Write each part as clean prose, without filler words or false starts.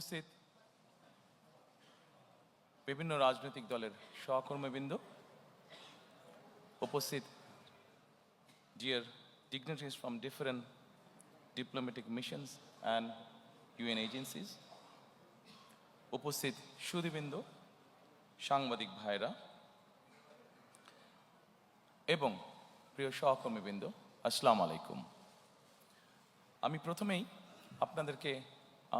উপস্থিত বিভিন্ন রাজনৈতিক দলের সহকর্মীবৃন্দ, উপস্থিত dear dignitaries from different diplomatic missions and UN agencies, উপস্থিত সুধীবৃন্দ, সাংবাদিক ভাইরা এবং প্রিয় সহকর্মীবৃন্দ, আসসালামু আলাইকুম। আমি প্রথমেই আপনাদেরকে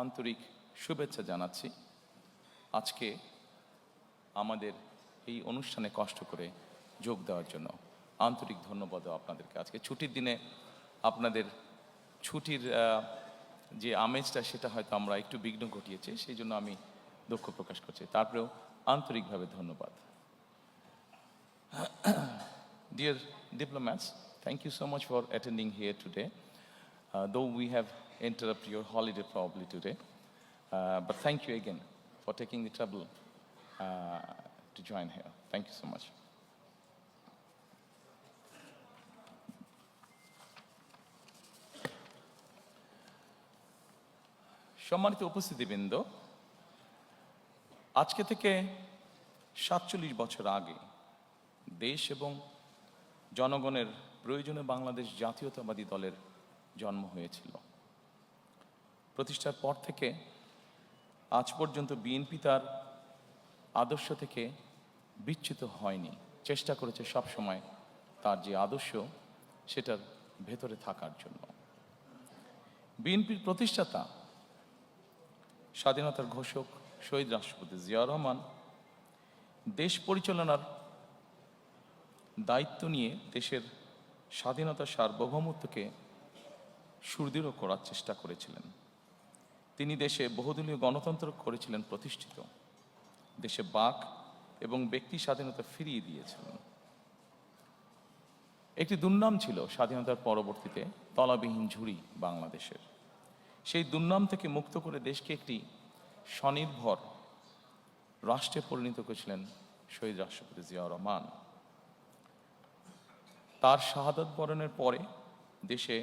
আন্তরিক শুভেচ্ছা জানাচ্ছি। আজকে আমাদের এই অনুষ্ঠানে কষ্ট করে যোগ দেওয়ার জন্য আন্তরিক ধন্যবাদ আপনাদেরকে। আজকে ছুটির দিনে আপনাদের ছুটির যে আমেজটা সেটা হয়তো আমরা একটু বিঘ্ন ঘটিয়েছি, সেই জন্য আমি দুঃখ প্রকাশ করছি। তারপরেও আন্তরিকভাবে ধন্যবাদ। Dear diplomats, thank you so much for attending here today. Though we have interrupted your holiday probably today, but thank you again for taking the trouble to join here. Thank you so much. সম্মানিত উপস্থিতিবৃন্দ, আজকে থেকে ৪৭ বছর আগে দেশ এবং জনগণের প্রয়োজনে বাংলাদেশ জাতীয়তাবাদী দলের জন্ম হয়েছিল। প্রতিষ্ঠার পর থেকে আজ পর্যন্ত বিএনপি তার আদর্শ থেকে বিচ্যুত হয়নি, চেষ্টা করেছে সব সময় তার যে আদর্শ সেটার ভেতরে থাকার জন্য। বিএনপির প্রতিষ্ঠাতা স্বাধীনতার ঘোষক শহীদ রাষ্ট্রপতি জিয়াউর রহমান দেশ পরিচালনার দায়িত্ব নিয়ে দেশের স্বাধীনতার সার্বভৌমত্বকে সুদৃঢ় করার চেষ্টা করেছিলেন। তিনি দেশে বহুদলীয় গণতন্ত্র করেছিলেন প্রতিষ্ঠিত, দেশে বাক এবং ব্যক্তি স্বাধীনতা ফিরিয়ে দিয়েছিলেন। একটি দুর্নাম ছিল স্বাধীনতার পরবর্তীতে তলাবিহীন ঝুড়ি বাংলাদেশের। সেই দুর্নাম থেকে মুক্ত করে দেশকে একটি স্বনির্ভর রাষ্ট্রে পরিণত করেছিলেন শহীদ রাষ্ট্রপতি জিয়াউর রহমান। তার শাহাদাত বরণের পরে দেশে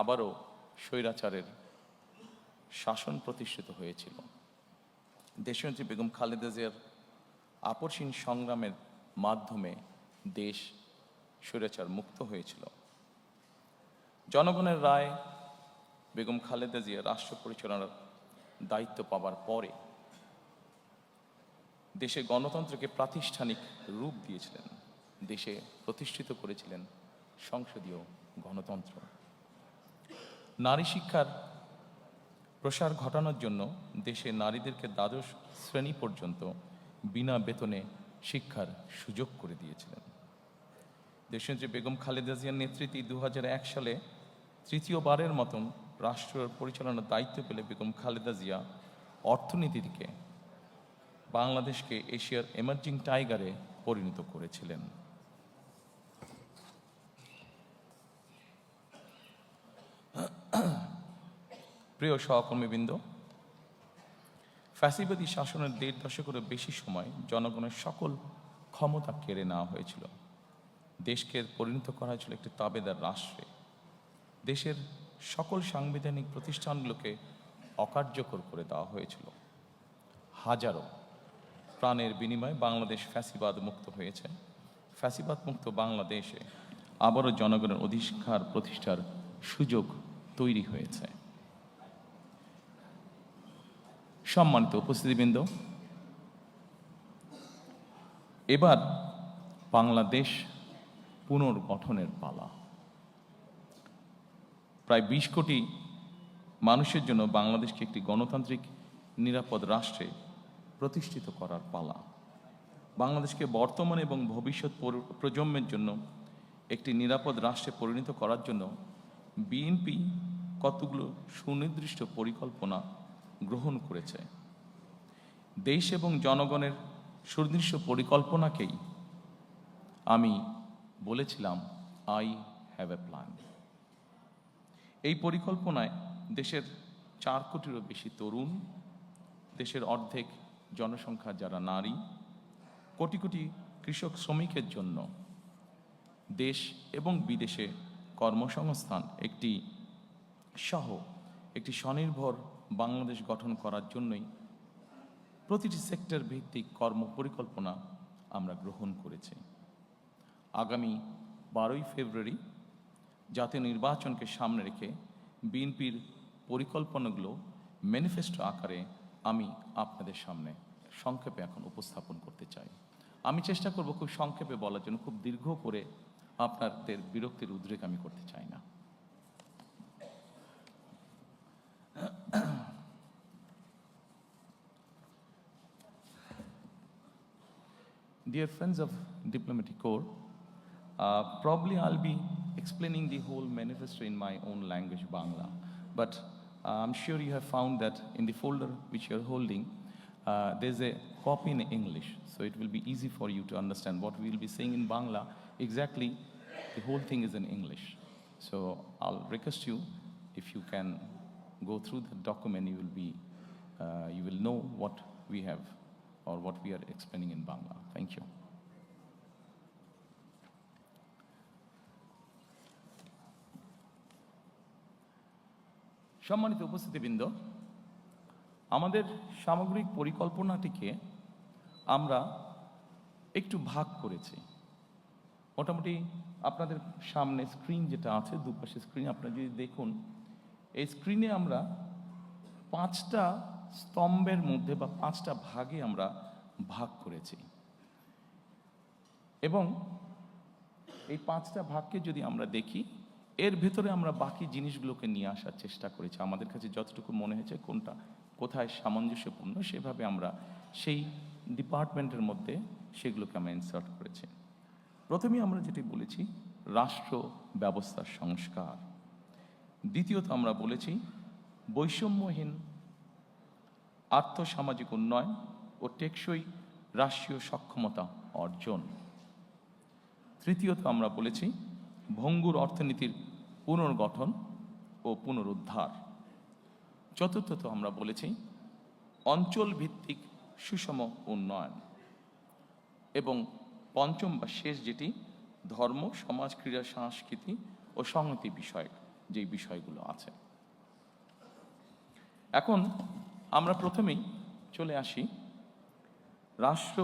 আবারও স্বৈরাচারের শাসন প্রতিষ্ঠিত হয়েছিল। দেশনেত্রী বেগম খালেদা জিয়ার আপসহীন সংগ্রামের মাধ্যমে দেশ স্বৈরাচার মুক্ত হয়েছিল। জনগণের রায় বেগম খালেদা জিয়া রাষ্ট্র পরিচালনার দায়িত্ব পাবার পরে দেশে গণতন্ত্রকে প্রাতিষ্ঠানিক রূপ দিয়েছিলেন, দেশে প্রতিষ্ঠিত করেছিলেন সংসদীয় গণতন্ত্র। নারী শিক্ষার প্রসার ঘটানোর জন্য দেশে নারীদেরকে দ্বাদশ শ্রেণী পর্যন্ত বিনা বেতনে শিক্ষার সুযোগ করে দিয়েছিলেন। দেশনেত্রী বেগম খালেদা জিয়ার নেতৃত্বে ২০০১ সালে তৃতীয়বারের মতন রাষ্ট্র পরিচালনার দায়িত্ব পেলে বেগম খালেদা জিয়া অর্থনীতিকে বাংলাদেশকে এশিয়ার এমার্জিং টাইগারে পরিণত করেছিলেন। প্রিয় সহকর্মীবৃন্দ, ফ্যাসিবাদী শাসনের ১.৫ দশকেরও বেশি সময় জনগণের সকল ক্ষমতা কেড়ে নেওয়া হয়েছিল। দেশকে পরিণত করা হয়েছিল একটি তাবেদার রাষ্ট্রে। দেশের সকল সাংবিধানিক প্রতিষ্ঠানগুলোকে অকার্যকর করে দেওয়া হয়েছিল। হাজারো প্রাণের বিনিময়ে বাংলাদেশ ফ্যাসিবাদ মুক্ত হয়েছে। ফ্যাসিবাদ মুক্ত বাংলাদেশে আবারও জনগণের অধিকার প্রতিষ্ঠার সুযোগ তৈরি হয়েছে। সম্মানিত উপস্থিতিবৃন্দ, এবার বাংলাদেশ পুনর্গঠনের পালা। প্রায় ২০ কোটি মানুষের জন্য বাংলাদেশকে একটি গণতান্ত্রিক নিরাপদ রাষ্ট্রে প্রতিষ্ঠিত করার পালা। বাংলাদেশকে বর্তমান এবং ভবিষ্যৎ প্রজন্মের জন্য একটি নিরাপদ রাষ্ট্রে পরিণত করার জন্য বিএনপি কতগুলো সুনির্দিষ্ট পরিকল্পনা গ্রহণ করেছে। দেশ এবং জনগণের সুনির্দিষ্ট পরিকল্পনাকেই আমি বলেছিলাম আই হ্যাভ এ প্ল্যান। এই পরিকল্পনায় দেশের ৪ কোটিরও বেশি তরুণ, দেশের অর্ধেক জনসংখ্যা যারা নারী, কোটি কোটি কৃষক শ্রমিকের জন্য দেশ এবং বিদেশে কর্মসংস্থান একটি স্বনির্ভর বাংলাদেশ গঠন করার জন্যই প্রতিটি সেক্টর ভিত্তিক কর্ম পরিকল্পনা আমরা গ্রহণ করেছি। আগামী 12ই ফেব্রুয়ারি জাতীয় নির্বাচনকে সামনে রেখে বিএনপির পরিকল্পনাগুলো ম্যানিফেস্টো আকারে আমি আপনাদের সামনে সংক্ষেপে এখন উপস্থাপন করতে চাই। আমি চেষ্টা করব খুব সংক্ষেপে বলার জন্য, খুব দীর্ঘ করে আপনাদের বিরক্তির উদ্রেক আমি করতে চাই না। Dear friends of Diplomatic Corps, probably I'll be explaining the whole manifesto in my own language, Bangla. But I'm sure you have found that in the folder which you're holding, there's a copy in English. So it will be easy for you to understand what we will be saying in Bangla. Exactly, the whole thing is in English. So I'll request you, if you can go through the document, you will know what we have or what we are explaining in Bangla. Thank you. সম্মানিত উপস্থিতিবৃন্দ, আমাদের সামগ্রিক পরিকল্পনাটিকে আমরা একটু ভাগ করেছি। মোটামুটি আপনাদের সামনে স্ক্রিন যেটা আছে, দুপাশে স্ক্রিন আপনারা যদি দেখুন, এই স্ক্রিনে আমরা 5টা স্তম্ভের মধ্যে বা 5টা ভাগে আমরা ভাগ করেছি এবং এই 5টা ভাগকে যদি আমরা দেখি, এর ভেতরে আমরা বাকি জিনিসগুলোকে নিয়ে আসার চেষ্টা করেছি। আমাদের কাছে যতটুকু মনে হয়েছে কোনটা কোথায় সামঞ্জস্যপূর্ণ, সেভাবে আমরা সেই ডিপার্টমেন্টের মধ্যে সেগুলোকে আমরা ইনসার্ট করেছি। প্রথমে আমরা যেটি বলেছি রাষ্ট্র ব্যবস্থার সংস্কার, দ্বিতীয়ত আমরা বলেছি বৈষম্যহীন আর্থসামাজিক উন্নয়ন ও টেকসই রাষ্ট্রীয় সক্ষমতা অর্জন, তৃতীয়ত আমরা বলেছি ভঙ্গুর অর্থনীতির পুনর্গঠন ও পুনরুদ্ধার, চতুর্থত আমরা বলেছি অঞ্চল ভিত্তিক সুষম উন্নয়ন এবং পঞ্চম বা শেষ যেটি ধর্ম, সমাজ, ক্রীড়া, সংস্কৃতি ও সংহতি বিষয়ক যে বিষয়গুলো আছে। এখন আমরা প্রথমেই চলে আসি রাষ্ট্র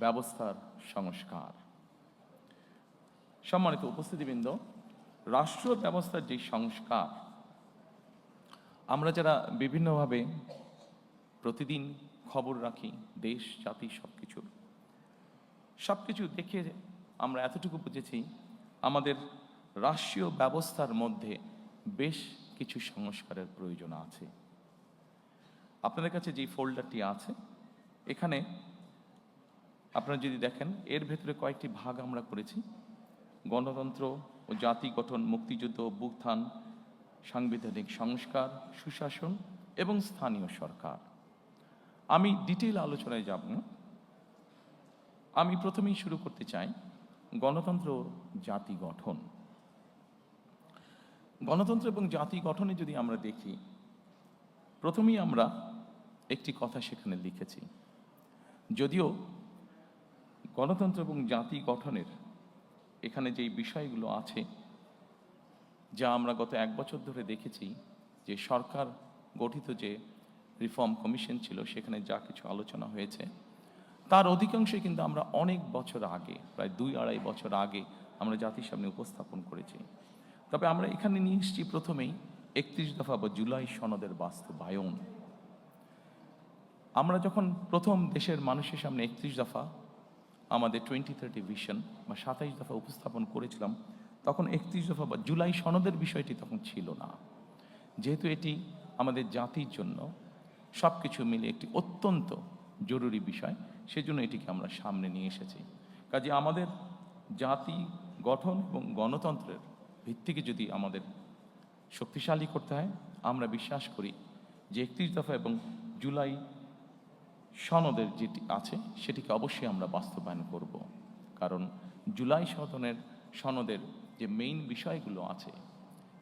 ব্যবস্থার সংস্কার। সম্মানিত উপস্থিতিবৃন্দ, রাষ্ট্র ব্যবস্থার যে সংস্কার, আমরা যারা বিভিন্নভাবে প্রতিদিন খবর রাখি দেশ জাতি সবকিছু দেখে আমরা এতটুকু বুঝেছি আমাদের রাষ্ট্রীয় ব্যবস্থার মধ্যে বেশ কিছু সংস্কারের প্রয়োজন আছে। আপনাদের কাছে যে ফোল্ডারটি আছে, এখানে আপনারা যদি দেখেন, এর ভেতরে কয়েকটি ভাগ আমরা করেছি: গণতন্ত্র ও জাতি গঠন, মুক্তিযুদ্ধ, অভ্যুত্থান, সাংবিধানিক সংস্কার, সুশাসন এবং স্থানীয় সরকার। আমি ডিটেইল আলোচনায় যাব না, আমি প্রথমেই শুরু করতে চাই গণতন্ত্র ও জাতি গঠন। গণতন্ত্র এবং জাতি গঠনে যদি আমরা দেখি, প্রথমেই আমরা একটি কথা সেখানে লিখেছি। যদিও গণতন্ত্র এবং জাতি গঠনের এখানে যেই বিষয়গুলো আছে, যা আমরা গত 1 বছর ধরে দেখেছি, যে সরকার গঠিত যে রিফর্ম কমিশন ছিল, সেখানে যা কিছু আলোচনা হয়েছে, তার অধিকাংশই কিন্তু আমরা অনেক বছর আগে, প্রায় 2-2.5 বছর আগে আমরা জাতির সামনে উপস্থাপন করেছি। তবে আমরা এখানে নিয়ে এসেছি প্রথমেই 31 দফা বা জুলাই সনদের বাস্তবায়ন। আমরা যখন প্রথম দেশের মানুষের সামনে 31 দফা, আমাদের 2030 ভিশন বা 27 দফা উপস্থাপন করেছিলাম, তখন 31 দফা বা জুলাই সনদের বিষয়টি তখন ছিল না। যেহেতু এটি আমাদের জাতির জন্য সব কিছু মিলে একটি অত্যন্ত জরুরি বিষয়, সেজন্য এটিকে আমরা সামনে নিয়ে এসেছি। কাজে আমাদের জাতি গঠন এবং গণতন্ত্রের ভিত্তিকে যদি আমাদের শক্তিশালী করতে হয়, আমরা বিশ্বাস করি যে 31 দফা এবং জুলাই সনদের যেটি আছে সেটিকে অবশ্যই আমরা বাস্তবায়ন করব। কারণ জুলাই সনদের যে মেইন বিষয়গুলো আছে,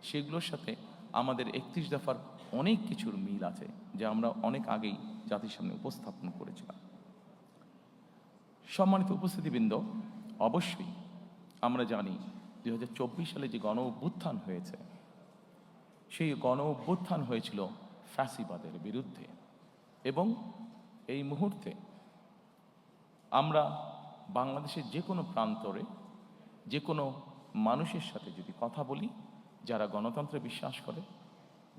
সেগুলোর সাথে আমাদের 31 দফার অনেক কিছুর মিল আছে, যা আমরা অনেক আগেই জাতির সামনে উপস্থাপন করেছিলাম। সম্মানিত উপস্থিতিবৃন্দ, অবশ্যই আমরা জানি 2024 সালে যে গণ অভ্যুত্থান হয়েছে, সেই গণ অভ্যুত্থান হয়েছিল ফ্যাসিবাদের বিরুদ্ধে। এবং এই মুহূর্তে আমরা বাংলাদেশের যে কোনো প্রান্তরে যে কোনো মানুষের সাথে যদি কথা বলি, যারা গণতন্ত্রে বিশ্বাস করে,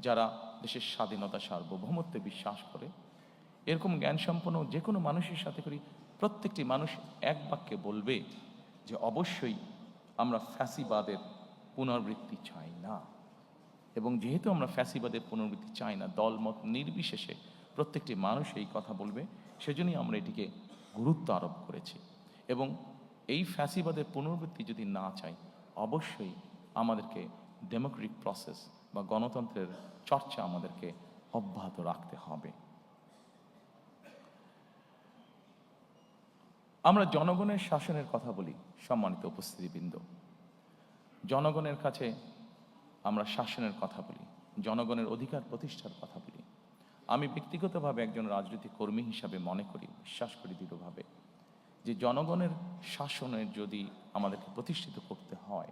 যারা দেশের স্বাধীনতা সার্বভৌমত্বে বিশ্বাস করে, এরকম জ্ঞানসম্পন্ন যে কোনো মানুষের সাথে করি, প্রত্যেকটি মানুষ এক বাক্যে বলবে যে অবশ্যই আমরা ফ্যাসিবাদের পুনরাবৃত্তি চাই না। এবং যেহেতু আমরা ফ্যাসিবাদের পুনরাবৃত্তি চাই না, দলমত নির্বিশেষে প্রত্যেকটি মানুষ এই কথা বলবে, সেজন্যই আমরা এটিকে গুরুত্ব আরোপ করেছি। এবং এই ফ্যাসিবাদের পুনরাবৃত্তি যদি না চাই, অবশ্যই আমাদেরকে ডেমোক্রেটিক প্রসেস বা গণতন্ত্রের চর্চা আমাদেরকে অব্যাহত রাখতে হবে। আমরা জনগণের শাসনের কথা বলি, সম্মানিত উপস্থিতিবৃন্দ। জনগণের কাছে আমরা শাসনের কথা বলি, জনগণের অধিকার প্রতিষ্ঠার কথা বলি। আমি ব্যক্তিগতভাবে একজন রাজনৈতিক কর্মী হিসাবে মনে করি, বিশ্বাস করি দৃঢ়ভাবে, যে জনগণের শাসনের যদি আমাদেরকে প্রতিষ্ঠিত করতে হয়,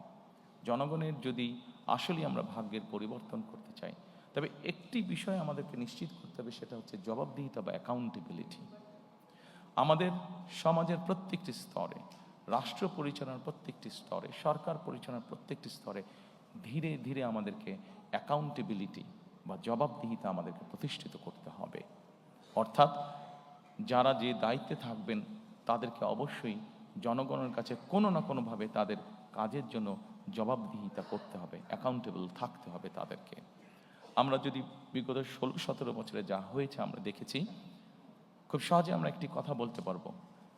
জনগণের যদি আসলে আমরা ভাগ্যের পরিবর্তন করতে চাই, তবে একটি বিষয় আমাদেরকে নিশ্চিত করতে হবে, সেটা হচ্ছে জবাবদিহিতা বা অ্যাকাউন্টেবিলিটি। আমাদের সমাজের প্রত্যেকটি স্তরে, রাষ্ট্র পরিচালনার প্রত্যেকটি স্তরে, সরকার পরিচালনার প্রত্যেকটি স্তরে ধীরে ধীরে আমাদেরকে অ্যাকাউন্টেবিলিটি বা জবাবদিহিতা আমাদেরকে প্রতিষ্ঠিত করতে হবে। অর্থাৎ যারা যে দায়িত্বে থাকবেন তাদেরকে অবশ্যই জনগণের কাছে কোনো না কোনোভাবে তাদের কাজের জন্য জবাবদিহিতা করতে হবে, অ্যাকাউন্টেবল থাকতে হবে তাদেরকে। আমরা যদি বিগত 16-17 বছরে যা হয়েছে আমরা দেখেছি, খুব সহজে আমরা একটি কথা বলতে পারবো,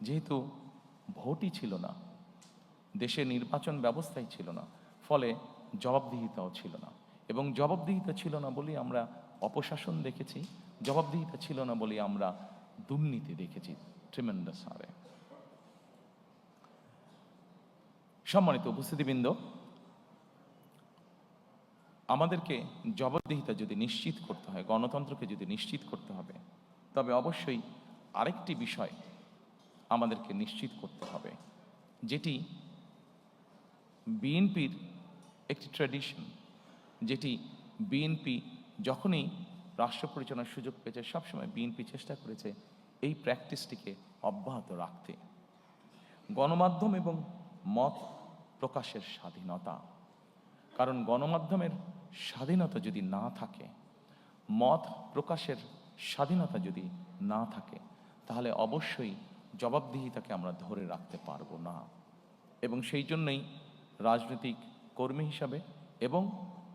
যেহেতু ভোটই ছিল না, দেশে নির্বাচন ব্যবস্থাই ছিল না, ফলে জবাবদিহিতাও ছিল না। এবং জবাবদিহিতা ছিল না বলেই আমরা অপশাসন দেখেছি, জবাবদিহিতা ছিল না বলেই আমরা দুর্নীতি দেখেছি ট্রিমেন্ডাস হারে। সম্মানিত উপস্থিতিবৃন্দ, আমাদেরকে জবাবদিহিতা যদি নিশ্চিত করতে হয়, গণতন্ত্রকে যদি নিশ্চিত করতে হবে, তবে অবশ্যই আরেকটি বিষয় আমাদেরকে নিশ্চিত করতে হবে, যেটি বিএনপির একটি ট্র্যাডিশন, যেটি বিএনপি যখনই রাষ্ট্র পরিচালনার সুযোগ পেয়েছে, সবসময় বিএনপি চেষ্টা করেছে এই প্র্যাকটিসটিকে অব্যাহত রাখতে। গণমাধ্যম এবং মত প্রকাশের স্বাধীনতা, কারণ গণমাধ্যমের স্বাধীনতা যদি না থাকে, মত প্রকাশের স্বাধীনতা যদি না থাকে, তাহলে অবশ্যই জবাবদিহিতাকে আমরা ধরে রাখতে পারবো না। এবং সেই জন্যই রাজনৈতিক কর্মী হিসাবে এবং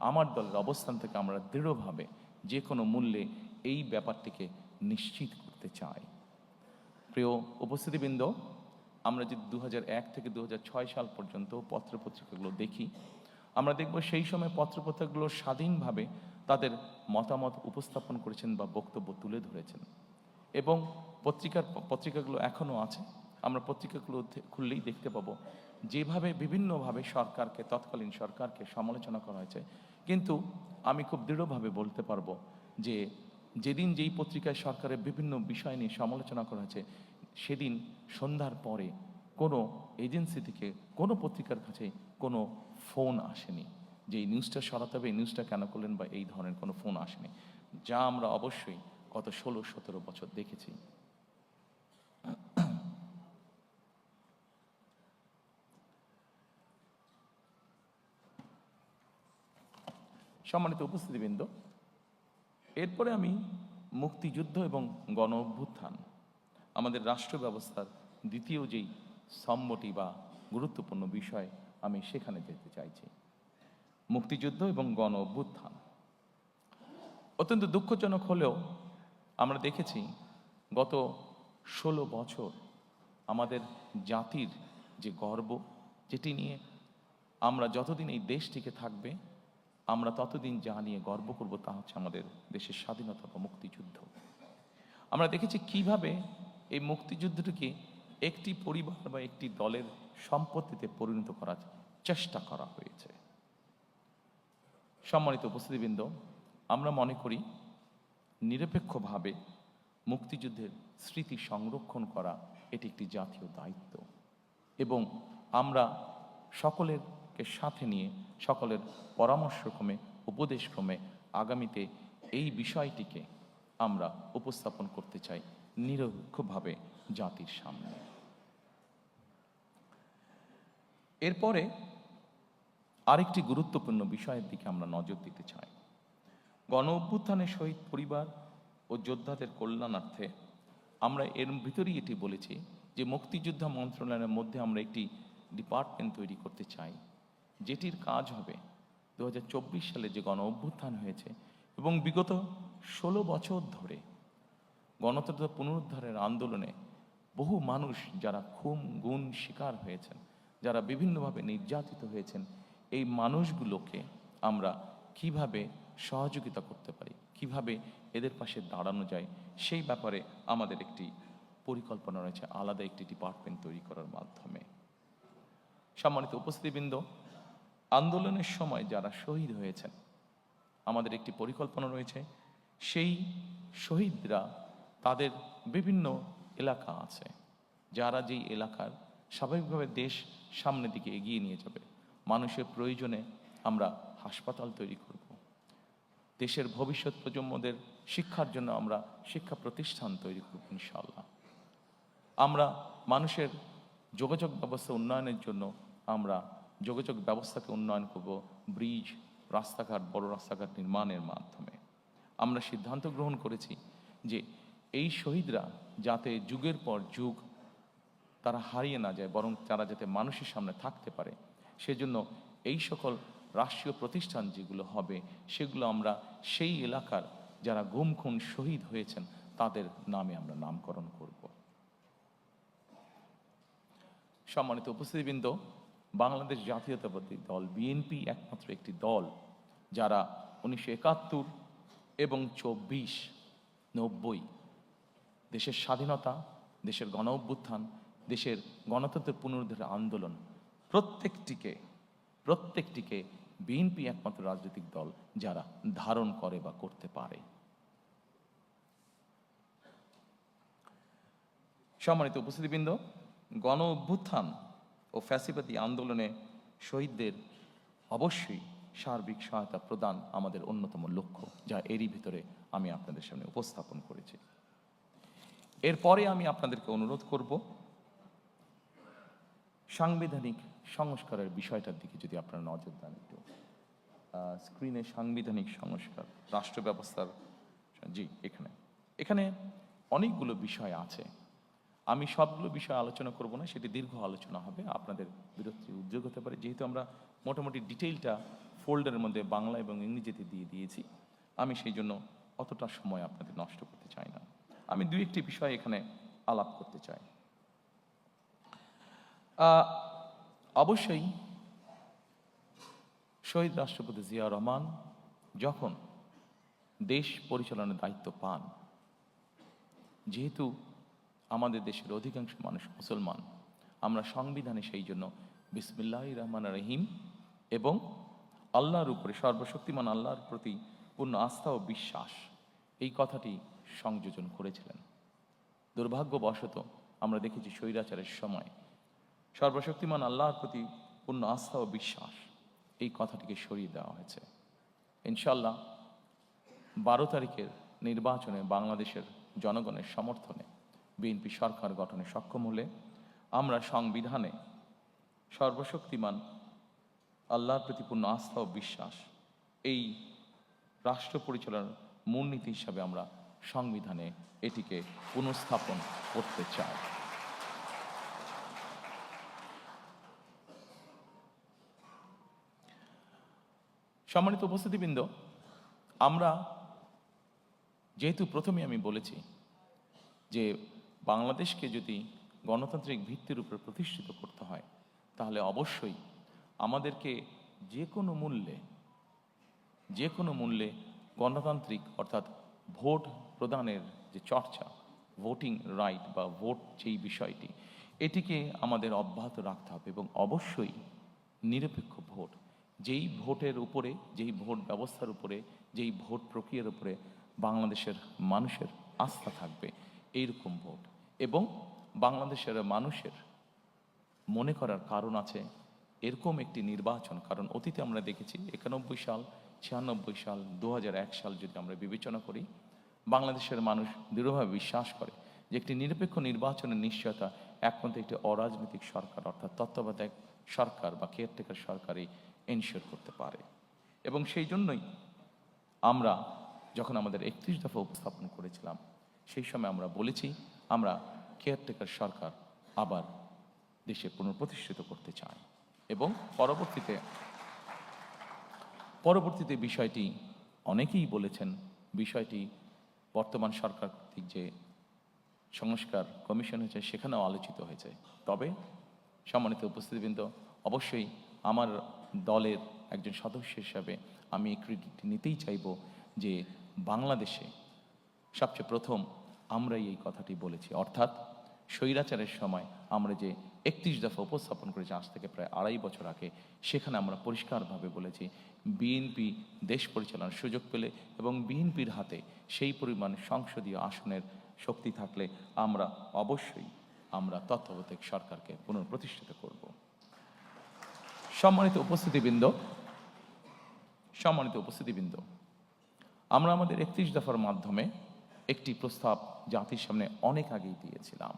আমার দলের অবস্থান থেকে আমরা দৃঢ়ভাবে যে কোনো মূল্যে এই ব্যাপারটিকে নিশ্চিত করতে চাই। প্রিয় উপস্থিতিবৃন্দ, আমরা যদি 2001 থেকে 2006 সাল পর্যন্ত পত্রপত্রিকাগুলো দেখি, আমরা দেখব সেই সময় পত্রপত্রিকাগুলো স্বাধীনভাবে তাদের মতামত উপস্থাপন করেছেন বা বক্তব্য তুলে ধরেছেন। এবং পত্রিকাগুলো এখনও আছে, আমরা পত্রিকাগুলো খুললেই দেখতে পাবো যেভাবে বিভিন্নভাবে সরকারকে, তৎকালীন সরকারকে সমালোচনা করা হয়েছে। কিন্তু আমি খুব দৃঢ়ভাবে বলতে পারবো যে যেদিন যেই পত্রিকায় সরকারের বিভিন্ন বিষয় নিয়ে সমালোচনা করা হয়েছে, সেদিন সন্ধ্যার পরে কোনো এজেন্সি থেকে কোনো পত্রিকার কাছে কোনো ফোন আসেনি যে এই নিউজটা সরাতে হবে, এই নিউজটা কেন করলেন, বা এই ধরনের কোনো ফোন আসেনি, যা আমরা অবশ্যই গত 16-17 বছর দেখেছি। সম্মানিত উপস্থিতিবৃন্দ, এরপরে আমি মুক্তিযুদ্ধ এবং গণ অভ্যুত্থান, আমাদের রাষ্ট্র ব্যবস্থার দ্বিতীয় যেই স্তম্ভটি বা গুরুত্বপূর্ণ বিষয়, আমি সেখানে যেতে চাইছি। মুক্তিযুদ্ধ এবং গণ অভ্যুত্থান অত্যন্ত দুঃখজনক হলেও আমরা দেখেছি গত 16 বছর আমাদের জাতির যে গর্ব, যেটি নিয়ে আমরা যতদিন এই দেশটিকে থাকবে, আমরা ততদিন যা নিয়ে গর্ব করব তা হচ্ছে আমাদের দেশের স্বাধীনতা বা মুক্তিযুদ্ধ। আমরা দেখেছি কিভাবে এই মুক্তিযুদ্ধটিকে একটি পরিবার বা একটি দলের সম্পত্তিতে পরিণত করার চেষ্টা করা হয়েছে। সম্মানিত উপস্থিতিবৃন্দ, আমরা মনে করি নিরপেক্ষভাবে মুক্তিযুদ্ধের স্মৃতি সংরক্ষণ করা এটি একটি জাতীয় দায়িত্ব। এবং আমরা সকলেরকে সাথে নিয়ে, সকলের পরামর্শক্রমে, উপদেশক্রমে আগামীতে এই বিষয়টিকে আমরা উপস্থাপন করতে চাই নিরপেক্ষভাবে জাতির সামনে। এরপরে আরেকটি গুরুত্বপূর্ণ বিষয়ের দিকে আমরা নজর দিতে চাই। গণ অভ্যুত্থানের শহীদ পরিবার ও যোদ্ধাদের কল্যাণার্থে আমরা এর ভিতরেই এটি বলেছি যে মুক্তিযোদ্ধা মন্ত্রণালয়ের মধ্যে আমরা একটি ডিপার্টমেন্ট তৈরি করতে চাই, যেটির কাজ হবে 2024 সালে যে গণ অভ্যুত্থান হয়েছে এবং বিগত 16 বছর ধরে গণতন্ত্র পুনরুদ্ধারের আন্দোলনে বহু মানুষ যারা গুম শিকার হয়েছেন, যারা বিভিন্নভাবে নির্যাতিত হয়েছেন, এই মানুষগুলোকে আমরা কিভাবে সহযোগিতা করতে পারি, কিভাবে এদের পাশে দাঁড়ানো যায়, সেই ব্যাপারে আমাদের একটি পরিকল্পনা রয়েছে আলাদা একটি ডিপার্টমেন্ট তৈরি করার মাধ্যমে। সম্মানিত উপস্থিতিবৃন্দ, আন্দোলনের সময় যারা শহীদ হয়েছেন আমাদের একটি পরিকল্পনা রয়েছে। সেই শহীদরা তাদের বিভিন্ন এলাকা আছে, যারা যেই এলাকার স্বাভাবিকভাবে দেশ সামনের দিকে এগিয়ে নিয়ে যাবে। মানুষের প্রয়োজনে আমরা হাসপাতাল তৈরি করব, দেশের ভবিষ্যৎ প্রজন্মদের শিক্ষার জন্য আমরা শিক্ষা প্রতিষ্ঠান তৈরি করব ইনশাআল্লাহ। আমরা মানুষের যোগাযোগ ব্যবস্থা উন্নয়নের জন্য আমরা যোগাযোগ ব্যবস্থাকে উন্নয়ন করব, ব্রিজ, রাস্তাঘাট, বড় রাস্তাঘাট নির্মাণের মাধ্যমে। আমরা সিদ্ধান্ত গ্রহণ করেছি যে এই শহীদরা যাতে যুগের পর যুগ তারা হারিয়ে না যায়, বরং তারা যাতে মানুষের সামনে থাকতে পারে, সেজন্য এই সকল রাষ্ট্রীয় প্রতিষ্ঠান যেগুলো হবে সেগুলো আমরা সেই এলাকার যারা গুম খুন শহীদ হয়েছেন তাদের নামে আমরা নামকরণ করব। সম্মানিত উপস্থিতিবৃন্দ, বাংলাদেশ জাতীয়তাবাদী দল বিএনপি একমাত্র একটি দল যারা 1971 এবং 24-90 দেশের স্বাধীনতা, দেশের গণ অভ্যুত্থান, দেশের গণতন্ত্রের পুনরুদ্ধারের আন্দোলন প্রত্যেকটিকে বিএনপি একমাত্র রাজনৈতিক দল যারা ধারণ করে বা করতে পারে। সম্মানিত উপস্থিতিবৃন্দ, গণ অভ্যুত্থান ও ফ্যাসিবাদী আন্দোলনে শহীদদের অবশ্যই সার্বিক সহায়তা প্রদান আমাদের অন্যতম লক্ষ্য, যা এরই ভিতরে আমি আপনাদের সামনে উপস্থাপন করেছি। এরপরে আমি আপনাদেরকে অনুরোধ করব সাংবিধানিক সংস্কারের বিষয়টার দিকে যদি আপনারা নজর দেন। একটু স্ক্রিনে সাংবিধানিক সংস্কার, রাষ্ট্র ব্যবস্থার, জি, এখানে অনেকগুলো বিষয় আছে। আমি সবগুলো বিষয় আলোচনা করব না, সেটি দীর্ঘ আলোচনা হবে, আপনাদের বিরক্তির উদ্যোগ হতে পারে। যেহেতু আমরা মোটামুটি ডিটেইলটা ফোল্ডারের মধ্যে বাংলা এবং ইংরেজিতে দিয়ে দিয়েছি, আমি সেই জন্য অতটা সময় আপনাদের নষ্ট করতে চাই না। আমি দুই একটি বিষয় এখানে আলাপ করতে চাই। অবশ্যই শহীদ রাষ্ট্রপতি জিয়াউর রহমান যখন দেশ পরিচালনার দায়িত্ব পান, যেহেতু আমাদের দেশের অধিকাংশ মানুষ মুসলমান, আমরা সংবিধানে সেই জন্য বিসমিল্লাহির রহমানির রহিম এবং আল্লাহর উপরে, সর্বশক্তিমান আল্লাহর প্রতি পূর্ণ আস্থা ও বিশ্বাস, এই কথাটি সংযোজন করেছিলেন। দুর্ভাগ্যবশত আমরা দেখেছি স্বৈরাচারের সময় সর্বশক্তিমান আল্লাহর প্রতি পূর্ণ আস্থা ও বিশ্বাস, এই কথাটিকে সরিয়ে দেওয়া হয়েছে। ইনশাআল্লাহ 12 তারিখের নির্বাচনে বাংলাদেশের জনগণের সমর্থনে বিএনপি সরকার গঠনে সক্ষম হলে আমরা সংবিধানে সর্বশক্তিমান আল্লাহর প্রতি পূর্ণ আস্থা ও বিশ্বাস, এই রাষ্ট্র পরিচালনার মূলনীতি হিসাবে আমরা সংবিধানে এটিকে পুনঃস্থাপন করতে চাই। সম্মানিত উপস্থিতিবৃন্দ, আমরা যেহেতু প্রথমে আমি বলেছি যে বাংলাদেশকে যদি গণতান্ত্রিক ভিত্তির উপর প্রতিষ্ঠিত করতে হয়, তাহলে অবশ্যই আমাদেরকে যে কোনো মূল্যে গণতান্ত্রিক অর্থাৎ ভোট প্রদানের যে চর্চা, ভোটিং রাইট বা ভোট যেই বিষয়টি, এটিকে আমাদের অব্যাহত রাখতে হবে এবং অবশ্যই নিরপেক্ষ ভোট, যেই ভোটের উপরে, যেই ভোট ব্যবস্থার উপরে, যেই ভোট প্রক্রিয়ার উপরে বাংলাদেশের মানুষের আস্থা থাকবে, এইরকম ভোট। এবং বাংলাদেশের মানুষের মনে করার কারণ আছে এরকম একটি নির্বাচন, কারণ অতীতে আমরা দেখেছি 91 সাল 96 সাল, 2001 সাল যদি আমরা বিবেচনা করি, বাংলাদেশের মানুষ দৃঢ়ভাবে বিশ্বাস করে যে একটি নিরপেক্ষ নির্বাচনের নিশ্চয়তা একমাত্র একটি অরাজনৈতিক সরকার অর্থাৎ তত্ত্বাবধায়ক সরকার বা কেয়ারটেকার সরকারই এনশিওর করতে পারে। এবং সেই জন্যই আমরা যখন আমাদের 31 দফা উপস্থাপন করেছিলাম, সেই সময় আমরা বলেছি আমরা কেয়ারটেকার সরকার আবার দেশে পুনঃপ্রতিষ্ঠিত করতে চাই। এবং পরবর্তীতে বিষয়টি অনেকেই বলেছেন, বিষয়টি বর্তমান সরকার কর্তৃক যে সংস্কার কমিশন হয়েছে সেখানেও আলোচিত হয়েছে। তবে সম্মানিত উপস্থিতিবৃন্দ, অবশ্যই আমার দলের একজন সদস্য হিসাবে আমি এই ক্রেডিট নিতেই চাইব যে বাংলাদেশে সবচেয়ে প্রথম আমরাই এই কথাটি বলেছি, অর্থাৎ স্বৈরাচারের সময় আমরা যে 31 দফা উপস্থাপন করেছি আজ থেকে প্রায় 2.5 বছর আগে, সেখানে আমরা পরিষ্কারভাবে বলেছি বিএনপি দেশ পরিচালনার সুযোগ পেলে এবং বিএনপির হাতে সেই পরিমাণ সংসদীয় আসনের শক্তি থাকলে আমরা অবশ্যই তত্ত্বাবধায়ক সরকারকে পুনঃপ্রতিষ্ঠিত করব। সম্মানিত উপস্থিতিবৃন্দ, আমরা আমাদের 31 দফার মাধ্যমে একটি প্রস্তাব জাতির সামনে অনেক আগেই দিয়েছিলাম।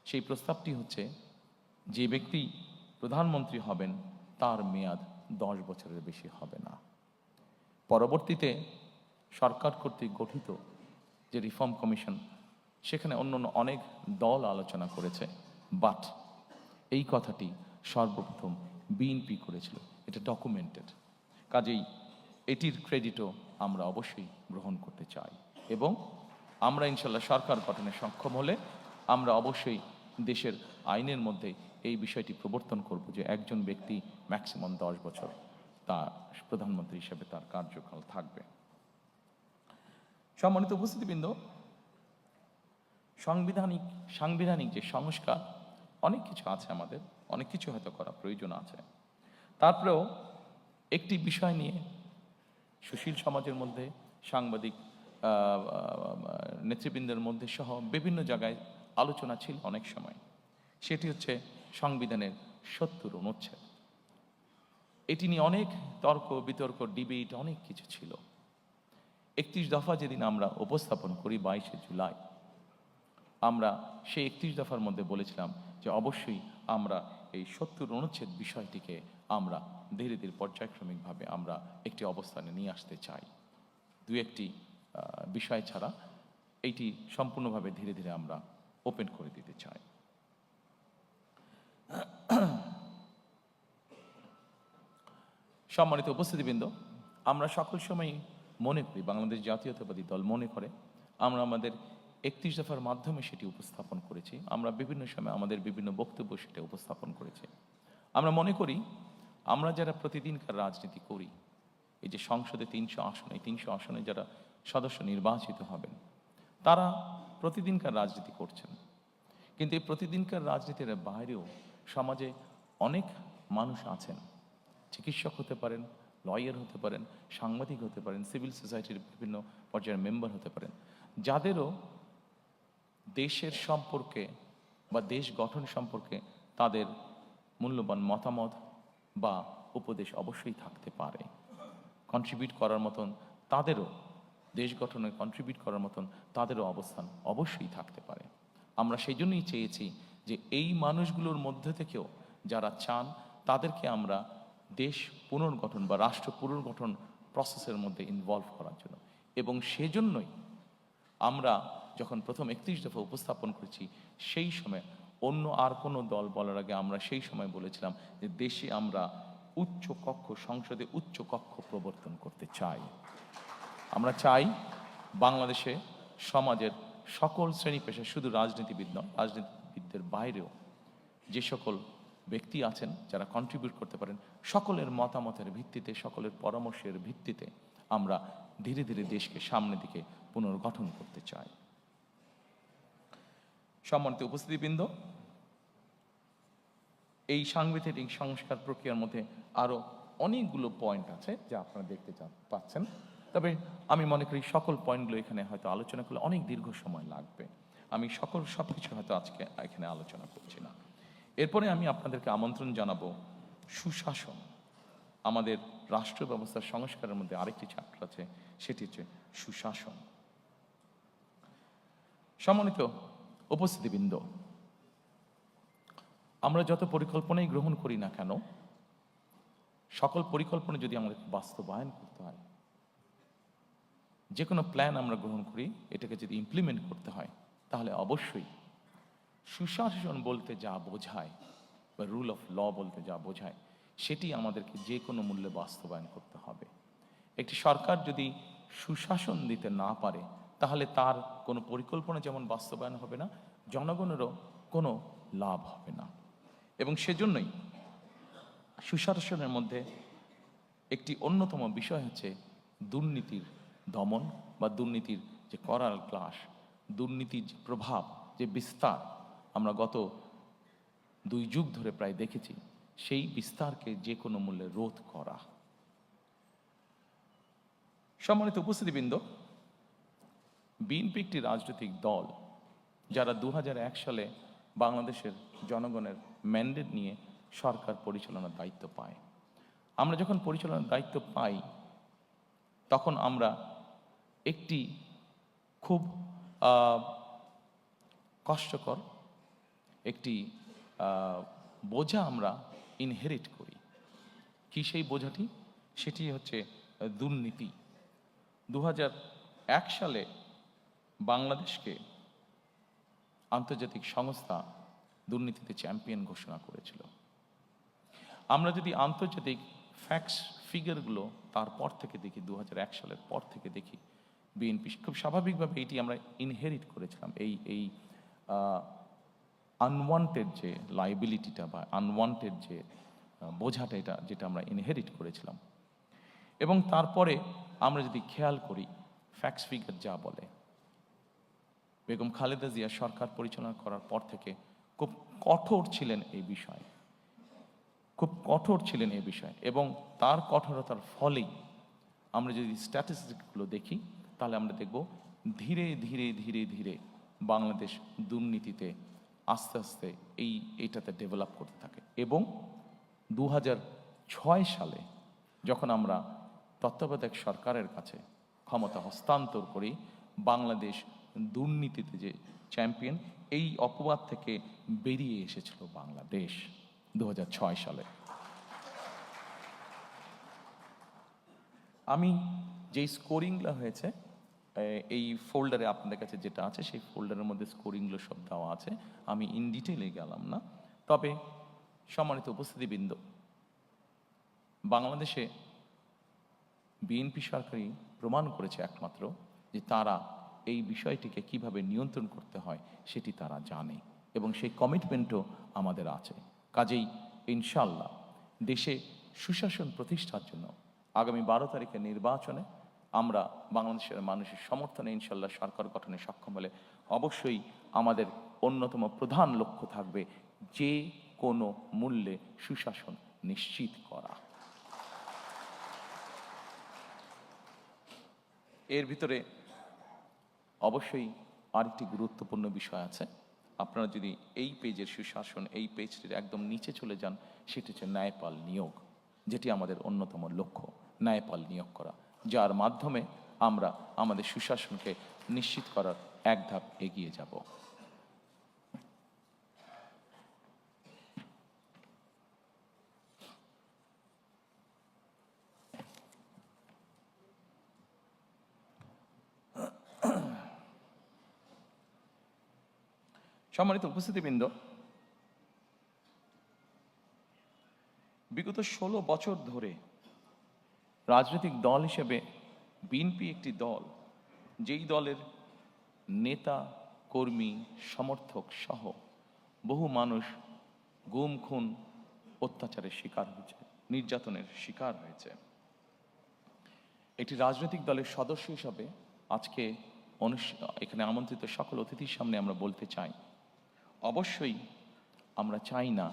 সেই প্রস্তাবটি হচ্ছে যে ব্যক্তি প্রধানমন্ত্রী হবেন তার মেয়াদ 10 বছরের বেশি হবে না। পরবর্তীতে সরকার কর্তৃক গঠিত যে রিফর্ম কমিশন, সেখানে অন্য অনেক দল আলোচনা করেছে, বাট এই কথাটি সর্বপ্রথম বিএনপি করেছিল, এটা ডকুমেন্টেড। কাজেই এটির ক্রেডিটও আমরা অবশ্যই গ্রহণ করতে চাই এবং আমরা ইনশাল্লাহ সরকার গঠনে সক্ষম হলে আমরা অবশ্যই দেশের আইনের মধ্যে এই বিষয়টি প্রবর্তন করব যে একজন ব্যক্তি ম্যাক্সিমাম 10 বছর তার প্রধানমন্ত্রী হিসেবে তার কার্যকাল থাকবে। সম্মানিত উপস্থিতিবৃন্দ, সাংবিধানিক যে সংস্কার অনেক কিছু আছে, আমাদের অনেক কিছু হয়তো করা প্রয়োজন আছে। তারপরেও একটি বিষয় নিয়ে সুশীল সমাজের মধ্যে, সাংবাদিক নেতৃবৃন্দের মধ্যে সহ বিভিন্ন জায়গায় আলোচনা ছিল অনেক সময়, সেটি হচ্ছে সংবিধানের 70 অনুচ্ছেদ। এটি নিয়ে অনেক তর্ক বিতর্ক, ডিবেট, অনেক কিছু ছিল। 31 দফা যেদিন আমরা উপস্থাপন করি 22শে জুলাই, আমরা সেই 31 দফার মধ্যে বলেছিলাম যে অবশ্যই আমরা এই 70 অনুচ্ছেদ বিষয়টিকে আমরা ধীরে ধীরে পর্যায়ক্রমিকভাবে আমরা একটি অবস্থানে নিয়ে আসতে চাই। দু একটি বিষয় ছাড়া এইটি সম্পূর্ণভাবে ধীরে ধীরে আমরা ওপেন করে দিতে চাই। সম্মানিত উপস্থিতিবৃন্দ, আমরা সকল সময় মনে করি, বাংলাদেশ জাতীয়তাবাদী দল মনে করে, আমরা আমাদের 31 দফার মাধ্যমে সেটি উপস্থাপন করেছি। আমরা বিভিন্ন সময় আমাদের বিভিন্ন বক্তব্য সেটা উপস্থাপন করেছি। আমরা মনে করি আমরা যারা প্রতিদিনকার রাজনীতি করি, এই যে সংসদে 300 আসনে, 300 আসনে যারা সদস্য নির্বাচিত হবেন, তারা প্রতিদিনকার রাজনীতি করছেন। কিন্তু এই প্রতিদিনকার রাজনীতির বাইরেও সমাজে অনেক মানুষ আছেন, চিকিৎসক হতে পারেন, লয়ার হতে পারেন, সাংবাদিক হতে পারেন, সিভিল সোসাইটির বিভিন্ন পর্যায়ের মেম্বার হতে পারেন, যাদেরও দেশের সম্পর্কে বা দেশ গঠন সম্পর্কে তাদের মূল্যবান মতামত বা উপদেশ অবশ্যই থাকতে পারে। কন্ট্রিবিউট করার মতন তাদেরও, দেশ গঠনে কন্ট্রিবিউট করার মতন তাদেরও অবস্থান অবশ্যই থাকতে পারে। আমরা সেই জন্যই চেয়েছি যে এই মানুষগুলোর মধ্যে থেকেও যারা চান তাদেরকে আমরা দেশ পুনর্গঠন বা রাষ্ট্র পুনর্গঠন প্রসেসের মধ্যে ইনভলভ করার জন্য, এবং সেজন্যই আমরা যখন প্রথম 31 দফা উপস্থাপন করেছি, সেই সময় অন্য আর কোনো দল বলার আগে আমরা সেই সময় বলেছিলাম যে দেশে আমরা উচ্চ কক্ষ, সংসদে উচ্চ কক্ষ প্রবর্তন করতে চাই। আমরা চাই বাংলাদেশে সমাজের সকল শ্রেণী পেশা, শুধু রাজনীতিবিদ নয়, রাজনীতিবিদদের বাইরেও যে সকল ব্যক্তি আছেন যারা কন্ট্রিবিউট করতে পারেন, সকলের মতামতের ভিত্তিতে, সকলের পরামর্শের ভিত্তিতে আমরা ধীরে ধীরে দেশকে সামনের দিকে পুনর্গঠন করতে চাই। সম্মানিত উপস্থিতিবৃন্দ, এই সাংবিধানিক সংস্কার প্রক্রিয়ার মধ্যে আরো অনেকগুলো পয়েন্ট আছে যা আপনারা দেখতে পাচ্ছেন, তবে আমি মনে করি সকল পয়েন্টগুলো এখানে হয়তো আলোচনা করলে অনেক দীর্ঘ সময় লাগবে। আমি সবকিছু হয়তো আজকে এখানে আলোচনা করছি না। এরপরে আমি আপনাদেরকে আমন্ত্রণ জানাবো সুশাসন। আমাদের রাষ্ট্র ব্যবস্থার সংস্কারের মধ্যে আরেকটি চ্যাপ্টার আছে, সেটি হচ্ছে সুশাসন। সম্মানিত উপস্থিতিবৃন্দ, আমরা যত পরিকল্পনাই গ্রহণ করি না কেন, সকল পরিকল্পনা যদি আমাদের বাস্তবায়ন করতে হয়, যে কোনো প্ল্যান আমরা গ্রহণ করি, এটাকে যদি ইমপ্লিমেন্ট করতে হয়, তাহলে অবশ্যই সুশাসন বলতে যা বোঝায় বা রুল অফ ল বলতে যা বোঝায়, সেটি আমাদেরকে যে কোনো মূল্যে বাস্তবায়ন করতে হবে। একটি সরকার যদি সুশাসন দিতে না পারে, তাহলে তার কোনো পরিকল্পনা যেমন বাস্তবায়ন হবে না, জনগণেরও কোনো লাভ হবে না। এবং সেজন্যই সুশাসনের মধ্যে একটি অন্যতম বিষয় হচ্ছে দুর্নীতির দমন বা দুর্নীতির যে করাল ক্লাস, দুর্নীতির যে প্রভাব, যে বিস্তার আমরা গত 2 যুগ ধরে প্রায় দেখেছি, সেই বিস্তারকে যে কোনো মূল্যে রোধ করা। সম্মানিত উপস্থিতিবৃন্দ, বিএনপি একটি রাজনৈতিক দল যারা 2001 সালে বাংলাদেশের জনগণের ম্যান্ডেট নিয়ে সরকার পরিচালনার দায়িত্ব পায়। আমরা যখন পরিচালনার দায়িত্ব পাই, তখন আমরা একটি খুব কষ্টকর একটি বোঝা আমরা ইনহেরিট করি। কি সেই বোঝাটি? সেটি হচ্ছে দুর্নীতি। 2001 সালে বাংলাদেশকে আন্তর্জাতিক সংস্থা দুর্নীতিতে চ্যাম্পিয়ন ঘোষণা করেছিল। আমরা যদি আন্তর্জাতিক ফ্যাক্টস ফিগারগুলো তারপর থেকে দেখি, 2001 সালের পর থেকে দেখি, বিএনপি খুব স্বাভাবিকভাবে এটি আমরা ইনহেরিট করেছিলাম, এই আনওয়ান্টেড যে লাইবিলিটিটা বা আনওয়ান্টেড যে বোঝাটা, এটা যেটা আমরা ইনহেরিট করেছিলাম। এবং তারপরে আমরা যদি খেয়াল করি, ফ্যাক্টস ফিগার যা বলে, বেগম খালেদা জিয়া সরকার পরিচালনা করার পর থেকে খুব কঠোর ছিলেন এই বিষয়ে, খুব কঠোর ছিলেন এই বিষয়ে। এবং তার কঠোরতার ফলেই আমরা যদি স্ট্যাটিস্টিকগুলো দেখি, তাহলে আমরা দেখব ধীরে ধীরে ধীরে ধীরে বাংলাদেশ দুর্নীতিতে আস্তে আস্তে এইটাতে ডেভেলপ করতে থাকে। এবং 2006 সালে যখন আমরা তত্ত্বাবধায়ক সরকারের কাছে ক্ষমতা হস্তান্তর করি, বাংলাদেশ দুর্নীতিতে যে চ্যাম্পিয়ন, এই অপবাদ থেকে বেরিয়ে এসেছিল বাংলাদেশ 2006 সালে। আমি যেই স্কোরিংগুলো হয়েছে এই ফোল্ডারে আপনাদের কাছে যেটা আছে, সেই ফোল্ডারের মধ্যে স্কোরিংগুলো সব দেওয়া আছে, আমি ইন ডিটেইলে গেলাম না। তবে সম্মানিত উপস্থিতিবৃন্দ, বাংলাদেশে বিএনপি সরকারই প্রমাণ করেছে একমাত্র যে তারা এই বিষয়টিকে কিভাবে নিয়ন্ত্রণ করতে হয় সেটি তারা জানে, এবং সেই কমিটমেন্টও আমাদের আছে। কাজেই ইনশাল্লাহ দেশে সুশাসন প্রতিষ্ঠার জন্য আগামী 12 তারিখের নির্বাচনে আমরা বাংলাদেশের মানুষের সমর্থনে ইনশাল্লাহ সরকার গঠনে সক্ষম হলে অবশ্যই আমাদের অন্যতম প্রধান লক্ষ্য থাকবে যে কোনো মূল্যে সুশাসন নিশ্চিত করা। এর ভিতরে অবশ্যই আরেকটি গুরুত্বপূর্ণ বিষয় আছে। আপনারা যদি এই পেজের সুশাসন, এই পেজটির একদম নিচে চলে যান, সেটি হচ্ছে ন্যায়পাল নিয়োগ, যেটি আমাদের অন্যতম লক্ষ্য, ন্যায়পাল নিয়োগ করা, যার মাধ্যমে আমরা আমাদের সুশাসনকে নিশ্চিত করার এক ধাপ এগিয়ে যাব। সম্মানিত উপস্থিতিবৃন্দ, বিগত 16 বছর ধরে রাজনৈতিক দল হিসেবে বিএনপি একটি দল, যেই দলের নেতা, কর্মী, সমর্থক সহ বহু মানুষ গুম, খুন, অত্যাচারের শিকার হয়েছে, নির্যাতনের শিকার হয়েছে। একটি রাজনৈতিক দলের সদস্য হিসাবে আজকে এখানে আমন্ত্রিত সকল অতিথির সামনে আমরা বলতে চাই, অবশ্যই আমরা চাই না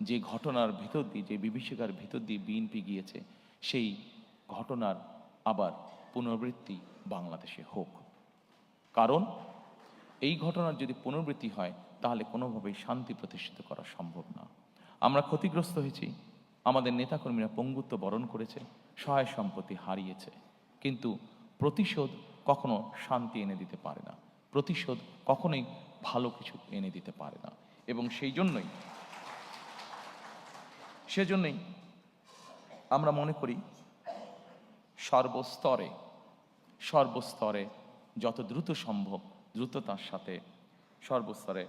যে ঘটনার ভেতর দিয়ে, যে বিভীষিকার ভেতর দিয়ে বিএনপি গিয়েছে, সেই ঘটনার আবার পুনরাবৃত্তি বাংলাদেশে হোক। কারণ এই ঘটনার যদি পুনরাবৃত্তি হয়, তাহলে কোনোভাবেই শান্তি প্রতিষ্ঠিত করা সম্ভব না। আমরা ক্ষতিগ্রস্ত হয়েছি, আমাদের নেতাকর্মীরা পঙ্গুত্ব বরণ করেছে, সহায় সম্পত্তি হারিয়েছে, কিন্তু প্রতিশোধ কখনো শান্তি এনে দিতে পারে না, প্রতিশোধ কখনোই ভালো কিছু এনে দিতে পারে না। এবং সেজন্যই আমরা মনে করি সর্বস্তরে যত দ্রুত সম্ভব দ্রুততার সাথে সর্বস্তরে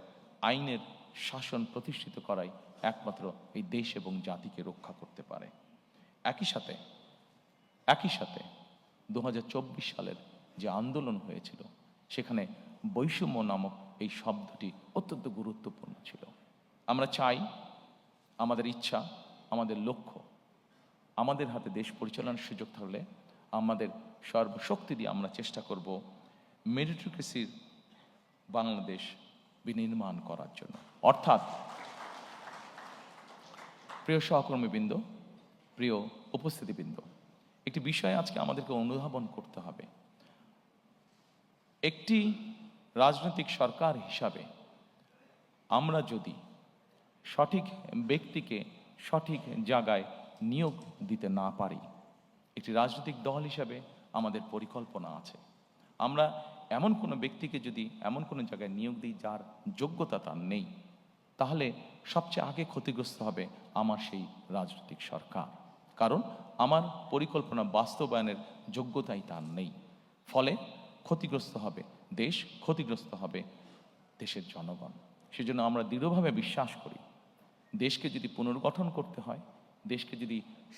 আইনের শাসন প্রতিষ্ঠিত করাই একমাত্র এই দেশ এবং জাতিকে রক্ষা করতে পারে। একই সাথে 2024 সালের যে আন্দোলন হয়েছিল, সেখানে বৈষম্য নামক এই শব্দটি অত্যন্ত গুরুত্বপূর্ণ ছিল। আমরা চাই, আমাদের ইচ্ছা, আমাদের লক্ষ্য, আমাদের হাতে দেশ পরিচালনার সুযোগ থাকলে আমাদের সর্বশক্তি দিয়ে আমরা চেষ্টা করব মেরিটোক্রেসির বাংলাদেশ বিনির্মাণ করার জন্য। অর্থাৎ প্রিয় সহকর্মীবৃন্দ, প্রিয় উপস্থিতিবৃন্দ, একটি বিষয় আজকে আমাদেরকে অনুধাবন করতে হবে। একটি রাজনৈতিক সরকার হিসাবে আমরা যদি সঠিক ব্যক্তিকে সঠিক জায়গায় নিয়োগ দিতে না পারি, একটি রাজনৈতিক দল হিসাবে আমাদের পরিকল্পনা আছে, আমরা এমন কোনো ব্যক্তিকে যদি এমন কোনো জায়গায় নিয়োগ দিই যার যোগ্যতা তার নেই, তাহলে সবচেয়ে আগে ক্ষতিগ্রস্ত হবে আমার সেই রাজনৈতিক সরকার। কারণ আমার পরিকল্পনা বাস্তবায়নের যোগ্যতাই তার নেই। ফলে ক্ষতিগ্রস্ত হবে দেশ, ক্ষতিগ্রস্ত হবে দেশের জনগণ। সেজন্য আমরা দৃঢ়ভাবে বিশ্বাস করি, দেশকে যদি পুনর্গঠন করতে হয়, দেশকে যদি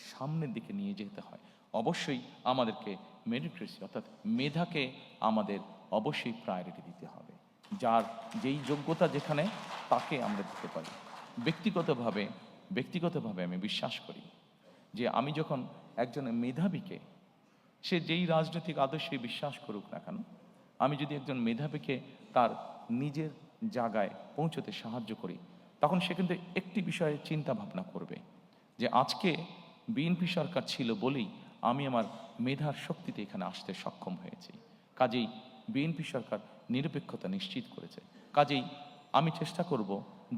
সামনের দিকে নিয়ে যেতে হয়, অবশ্যই আমাদেরকে মেরিটোক্রেসি অর্থাৎ মেধাকে আমাদের অবশ্যই প্রায়োরিটি দিতে হবে। যার যেই যোগ্যতা যেখানে, তাকে আমরা দিতে পারি। ব্যক্তিগতভাবে আমি বিশ্বাস করি যে আমি যখন একজন মেধাবীকে, সে যেই রাজনৈতিক আদর্শে বিশ্বাস করুক না কেন, আমি যদি একজন মেধাবীকে তার নিজের জায়গায় পৌঁছতে সাহায্য করি, তখন সে কিন্তু একটি বিষয়ে চিন্তা ভাবনা করবে যে আজকে বিএনপি সরকার ছিল বলেই আমি আমার মেধার শক্তিতে এখানে আসতে সক্ষম হয়েছি। কাজেই বিএনপি সরকার নিরপেক্ষতা নিশ্চিত করেছে। কাজেই আমি চেষ্টা করব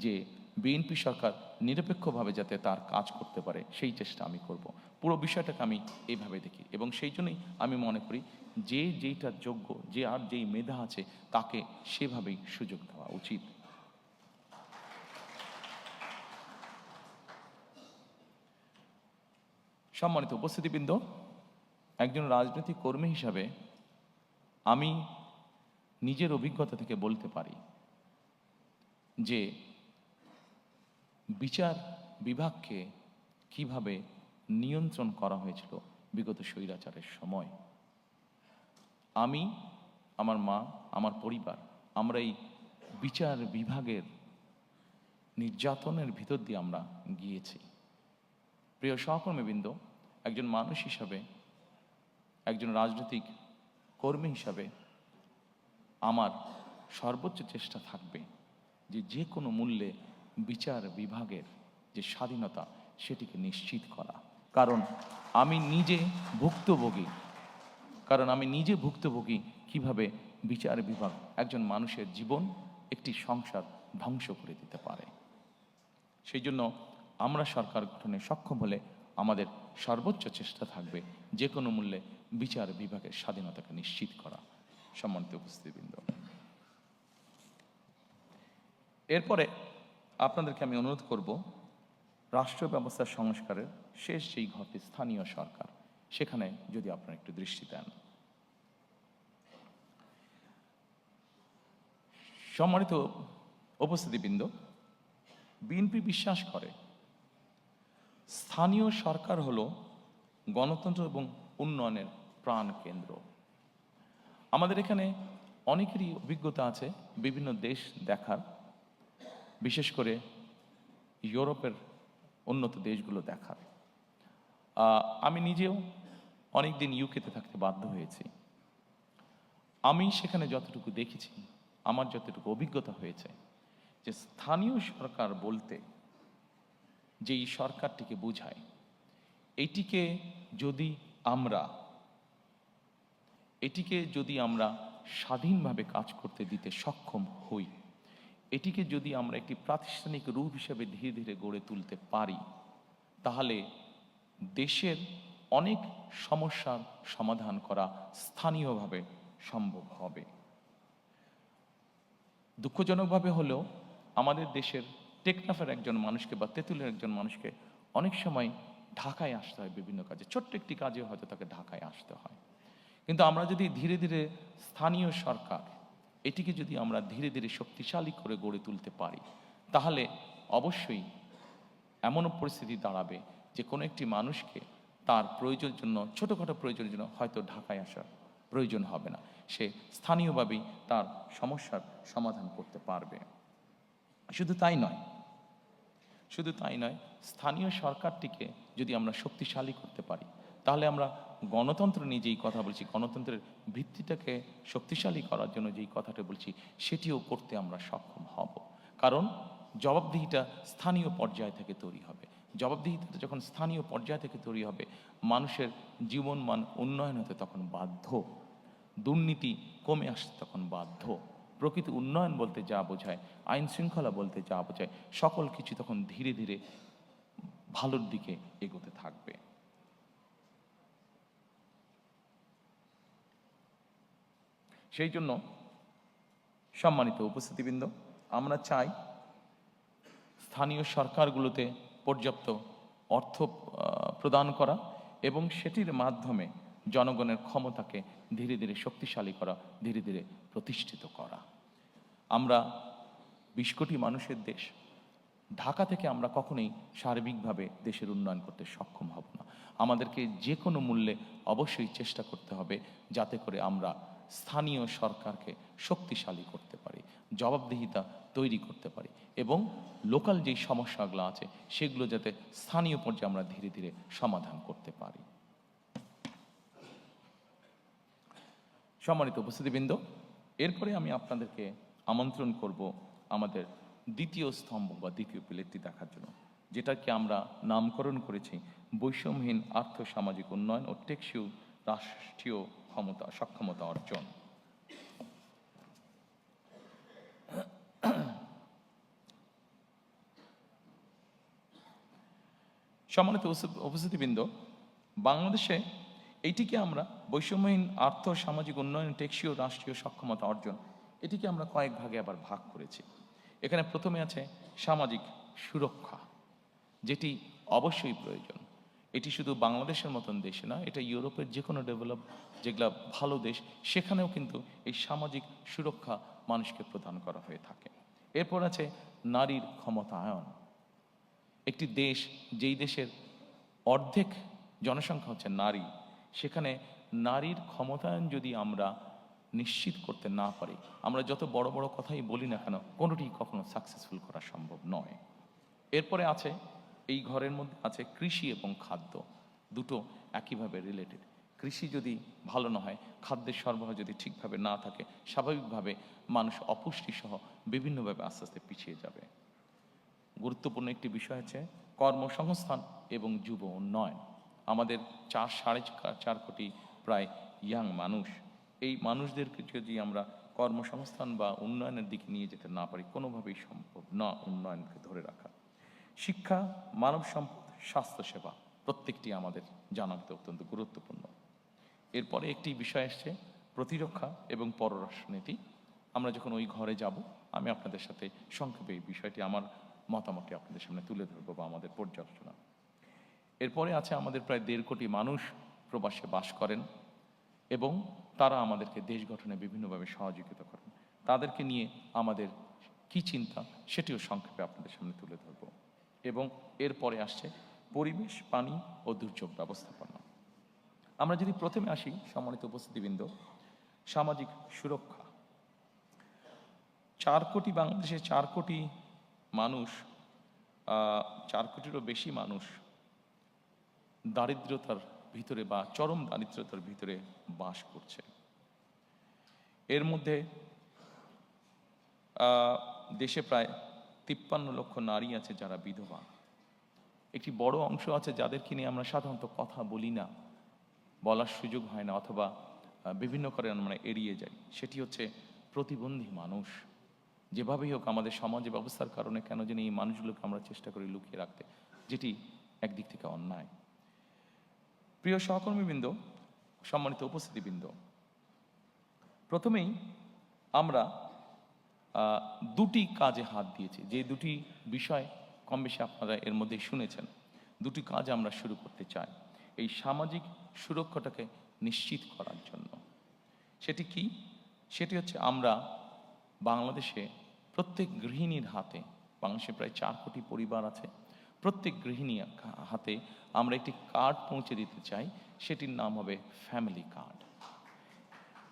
যে বিএনপি সরকার নিরপেক্ষভাবে যাতে তার কাজ করতে পারে, সেই চেষ্টা আমি করব। পুরো বিষয়টাকে আমি এইভাবে দেখি এবং সেই জন্যই আমি মনে করি যে যেইটা যোগ্য, যে আর যেই মেধা আছে, তাকে সেভাবেই সুযোগ দেওয়া উচিত। সম্মানিত উপস্থিতিবৃন্দ, একজন রাজনৈতিক কর্মী হিসাবে আমি নিজের অভিজ্ঞতা থেকে বলতে পারি যে বিচার বিভাগকে কিভাবে নিয়ন্ত্রণ করা হয়েছিল বিগত স্বৈরাচারের সময়। আমি, আমার মা, আমার পরিবার, আমরা এই বিচার বিভাগের নির্যাতনের ভিতর দিয়ে আমরা গিয়েছি। প্রিয় সহকর্মীবৃন্দ, একজন মানুষ হিসাবে, একজন রাজনৈতিক কর্মী হিসাবে আমার সর্বোচ্চ চেষ্টা থাকবে যে যে কোনো মূল্যে বিচার বিভাগের যে স্বাধীনতা, সেটিকে নিশ্চিত করা। কারণ আমি নিজে ভুক্তভোগী কিভাবে বিচার বিভাগ একজন মানুষের জীবন, একটি সংসার ধ্বংস করে দিতে পারে। সেই জন্য আমরা সরকার গঠনে সক্ষম হলে আমাদের সর্বোচ্চ চেষ্টা থাকবে যে কোনো মূল্যে বিচার বিভাগের স্বাধীনতাকে নিশ্চিত করা। সম্মানিত উপস্থিতিবৃন্দ, এরপরে আপনাদেরকে আমি অনুরোধ করব, রাষ্ট্র ব্যবস্থার সংস্কারের শেষ যেই ঘটে স্থানীয় সরকার, সেখানে যদি আপনারা একটু দৃষ্টি দেন। সম্মানিত উপস্থিতিবৃন্দ, বিএনপি বিশ্বাস করে স্থানীয় সরকার হলো গণতন্ত্র এবং উন্নয়নের প্রাণ কেন্দ্র। আমাদের এখানে অনেকেরই অভিজ্ঞতা আছে বিভিন্ন দেশ দেখার, বিশেষ করে ইউরোপের উন্নত দেশগুলো দেখার। আমি নিজেও অনেকদিন ইউকেতে থাকতে বাধ্য হয়েছি। আমি সেখানে যতটুকু দেখেছি, আমার যতটুকু অভিজ্ঞতা হয়েছে, যে স্থানীয় সরকার বলতে যেই সরকারটিকে বোঝায়, এটিকে যদি আমরা স্বাধীনভাবে কাজ করতে দিতে সক্ষম হই, এটিকে যদি আমরা একটি প্রাতিষ্ঠানিক রূপ হিসেবে ধীরে ধীরে গড়ে তুলতে পারি, তাহলে দেশের অনেক সমস্যার সমাধান করা স্থানীয়ভাবে সম্ভব হবে। দুঃখজনকভাবে হলেও আমাদের দেশের টেকনাফের একজন মানুষকে বা তেঁতুলের একজন মানুষকে অনেক সময় ঢাকায় আসতে হয় বিভিন্ন কাজে, ছোট্ট একটি কাজে হয়তো তাকে ঢাকায় আসতে হয়। কিন্তু আমরা যদি ধীরে ধীরে স্থানীয় সরকার এটিকে যদি আমরা ধীরে ধীরে শক্তিশালী করে গড়ে তুলতে পারি, তাহলে অবশ্যই এমনও পরিস্থিতি দাঁড়াবে যে কোনো একটি মানুষকে তার প্রয়োজনের জন্য, ছোটোখাটো প্রয়োজনের জন্য হয়তো ঢাকায় আসার প্রয়োজন হবে না, সে স্থানীয়ভাবেই তার সমস্যার সমাধান করতে পারবে। শুধু তাই নয়, স্থানীয় সরকারটিকে যদি আমরা শক্তিশালী করতে পারি, তাহলে আমরা গণতন্ত্র নিয়ে যেই কথা বলছি, গণতন্ত্রের ভিত্তিটাকে শক্তিশালী করার জন্য যেই কথাটা বলছি, সেটিও করতে আমরা সক্ষম হব। কারণ জবাবদিহিটা স্থানীয় পর্যায় থেকে তৈরি হবে। জবাবদিহিতা যখন স্থানীয় পর্যায় থেকে তৈরি হবে, মানুষের জীবনমান উন্নয়ন হতে তখন বাধ্য, দুর্নীতি কমে আসতে তখন বাধ্য, প্রকৃত উন্নয়ন বলতে যা বোঝায়, আইন শৃঙ্খলা বলতে যা বোঝায়, সকল কিছু তখন ধীরে ধীরে ভালোর দিকে এগোতে থাকবে। সেই জন্য সম্মানিত উপস্থিতিবৃন্দ, আমরা চাই স্থানীয় সরকারগুলোতে পর্যাপ্ত অর্থ প্রদান করা এবং সেটির মাধ্যমে জনগণের ক্ষমতাকে ধীরে ধীরে শক্তিশালী করা, ধীরে ধীরে প্রতিষ্ঠিত করা। আমরা 20 কোটি মানুষের দেশ, ঢাকা থেকে আমরা কখনোই সার্বিকভাবে দেশের উন্নয়ন করতে সক্ষম হব না। আমাদেরকে যে কোনো মূল্যে অবশ্যই চেষ্টা করতে হবে যাতে করে আমরা স্থানীয় সরকারকে শক্তিশালী করতে পারি, জবাবদিহিতা তৈরি করতে পারি এবং লোকাল যেই সমস্যাগুলো আছে সেগুলো যাতে স্থানীয় পর্যায়ে আমরা ধীরে ধীরে সমাধান করতে পারি। সম্মানিত উপস্থিতিবৃন্দ, এরপরে আমি আপনাদেরকে আমন্ত্রণ করব আমাদের দ্বিতীয় স্তম্ভ বা দ্বিতীয় পিলারটি দেখার জন্য, যেটাকে আমরা নামকরণ করেছি বৈষম্যহীন আর্থসামাজিক উন্নয়ন ও টেকসই রাষ্ট্রীয় সক্ষমতা অর্জন। সম্মানিত উপস্থিতিবৃন্দ, বাংলাদেশে এইটিকে আমরা বৈষম্যহীন আর্থসামাজিক উন্নয়ন, টেকসই রাষ্ট্রীয় সক্ষমতা অর্জন, এটিকে আমরা কয়েক ভাগে আবার ভাগ করেছি। এখানে প্রথমে আছে সামাজিক সুরক্ষা, যেটি অবশ্যই প্রয়োজন। এটি শুধু বাংলাদেশের মতন দেশে না, এটা ইউরোপের যে কোনো ডেভেলপ যেগুলা ভালো দেশ, সেখানেও কিন্তু এই সামাজিক সুরক্ষা মানুষকে প্রদান করা হয়ে থাকে। এরপর আছে নারীর ক্ষমতায়ন। একটি দেশ, যেই দেশের অর্ধেক জনসংখ্যা হচ্ছে নারী, সেখানে নারীর ক্ষমতায়ন যদি আমরা নিশ্চিত করতে না পারি, আমরা যত বড় বড় কথাই বলি না কেন, কোনোটি কখনো সাকসেসফুল করা সম্ভব নয়। এরপরে আছে, এই ঘরের মধ্যে আছে কৃষি এবং খাদ্য, দুটো একইভাবে রিলেটেড। কৃষি যদি ভালো না হয়, খাদ্যের সরবরাহ যদি ঠিকভাবে না থাকে, স্বাভাবিকভাবে মানুষ অপুষ্টি সহ বিভিন্নভাবে আস্তে আস্তে পিছিয়ে যাবে। গুরুত্বপূর্ণ একটি বিষয় আছে কর্মসংস্থান এবং যুব উন্নয়ন। আমাদের 4.5 কোটি প্রায় ইয়াং মানুষ, এই মানুষদেরকে যদি আমরা কর্মসংস্থান বা উন্নয়নের দিকে নিয়ে যেতে না পারি, কোনোভাবেই সম্ভব না উন্নয়নকে ধরে রাখা। শিক্ষা, মানব সম্পদ, স্বাস্থ্যসেবা, প্রত্যেকটি আমাদের জানাতে অত্যন্ত গুরুত্বপূর্ণ। এরপরে একটি বিষয় আসছে প্রতিরক্ষা এবং পররাষ্ট্রনীতি। আমরা যখন ওই ঘরে যাব, আমি আপনাদের সাথে সংক্ষেপে এই বিষয়টি, আমার মতামতটি আপনাদের সামনে তুলে ধরবো বা আমাদের পর্যালোচনা। এরপরে আছে আমাদের প্রায় 1.5 কোটি মানুষ প্রবাসে বাস করেন এবং তারা আমাদেরকে দেশ গঠনে বিভিন্নভাবে সহযোগিতা করেন। তাদেরকে নিয়ে আমাদের কি চিন্তা, সেটিও সংক্ষেপে আপনাদের সামনে তুলে ধরব। এবং এরপরে আসছে পরিবেশ, পানি ও দুর্যোগ ব্যবস্থাপনা। আমরা যদি প্রথমে আসি, সম্মানিত উপস্থিতিবৃন্দ, সামাজিক সুরক্ষা। 4 কোটি, বাংলাদেশে 4 কোটি মানুষ, 4 কোটিরও বেশি মানুষ দারিদ্রতার ভিতরে বা চরম দারিদ্রতার ভিতরে বাস করছে। এর মধ্যে দেশে প্রায় 53 লক্ষ নারী আছে যারা বিধবা। একটি বড় অংশ আছে যাদেরকে নিয়ে আমরা সাধারণত কথা বলি না, বলার সুযোগ হয় না, অথবা বিভিন্ন কারণে আমরা এড়িয়ে যাই। সেটি হচ্ছে প্রতিবন্ধী মানুষ। যেভাবেই হোক আমাদের সমাজে ব্যবস্থার কারণে কেন জানি এই মানুষগুলোকে আমরা চেষ্টা করি লুকিয়ে রাখতে, যেটি একদিক থেকে অন্যায়। প্রিয় সহকর্মীবৃন্দ, সম্মানিত উপস্থিতিবৃন্দ, প্রথমেই আমরা দুটি কাজে হাত দিয়েছি, যে দুটি বিষয় কম বেশি আপনারা এর মধ্যে শুনেছেন। দুটি কাজ আমরা শুরু করতে চাই এই সামাজিক সুরক্ষাটাকে নিশ্চিত করার জন্য। সেটি কি? সেটি হচ্ছে আমরা বাংলাদেশে প্রত্যেক গৃহিণীর হাতে, বাংলাদেশে প্রায় 4 কোটি পরিবার আছে, প্রত্যেক গৃহিণীর হাতে আমরা একটি কার্ড পৌঁছে দিতে চাই। সেটির নাম হবে ফ্যামিলি কার্ড।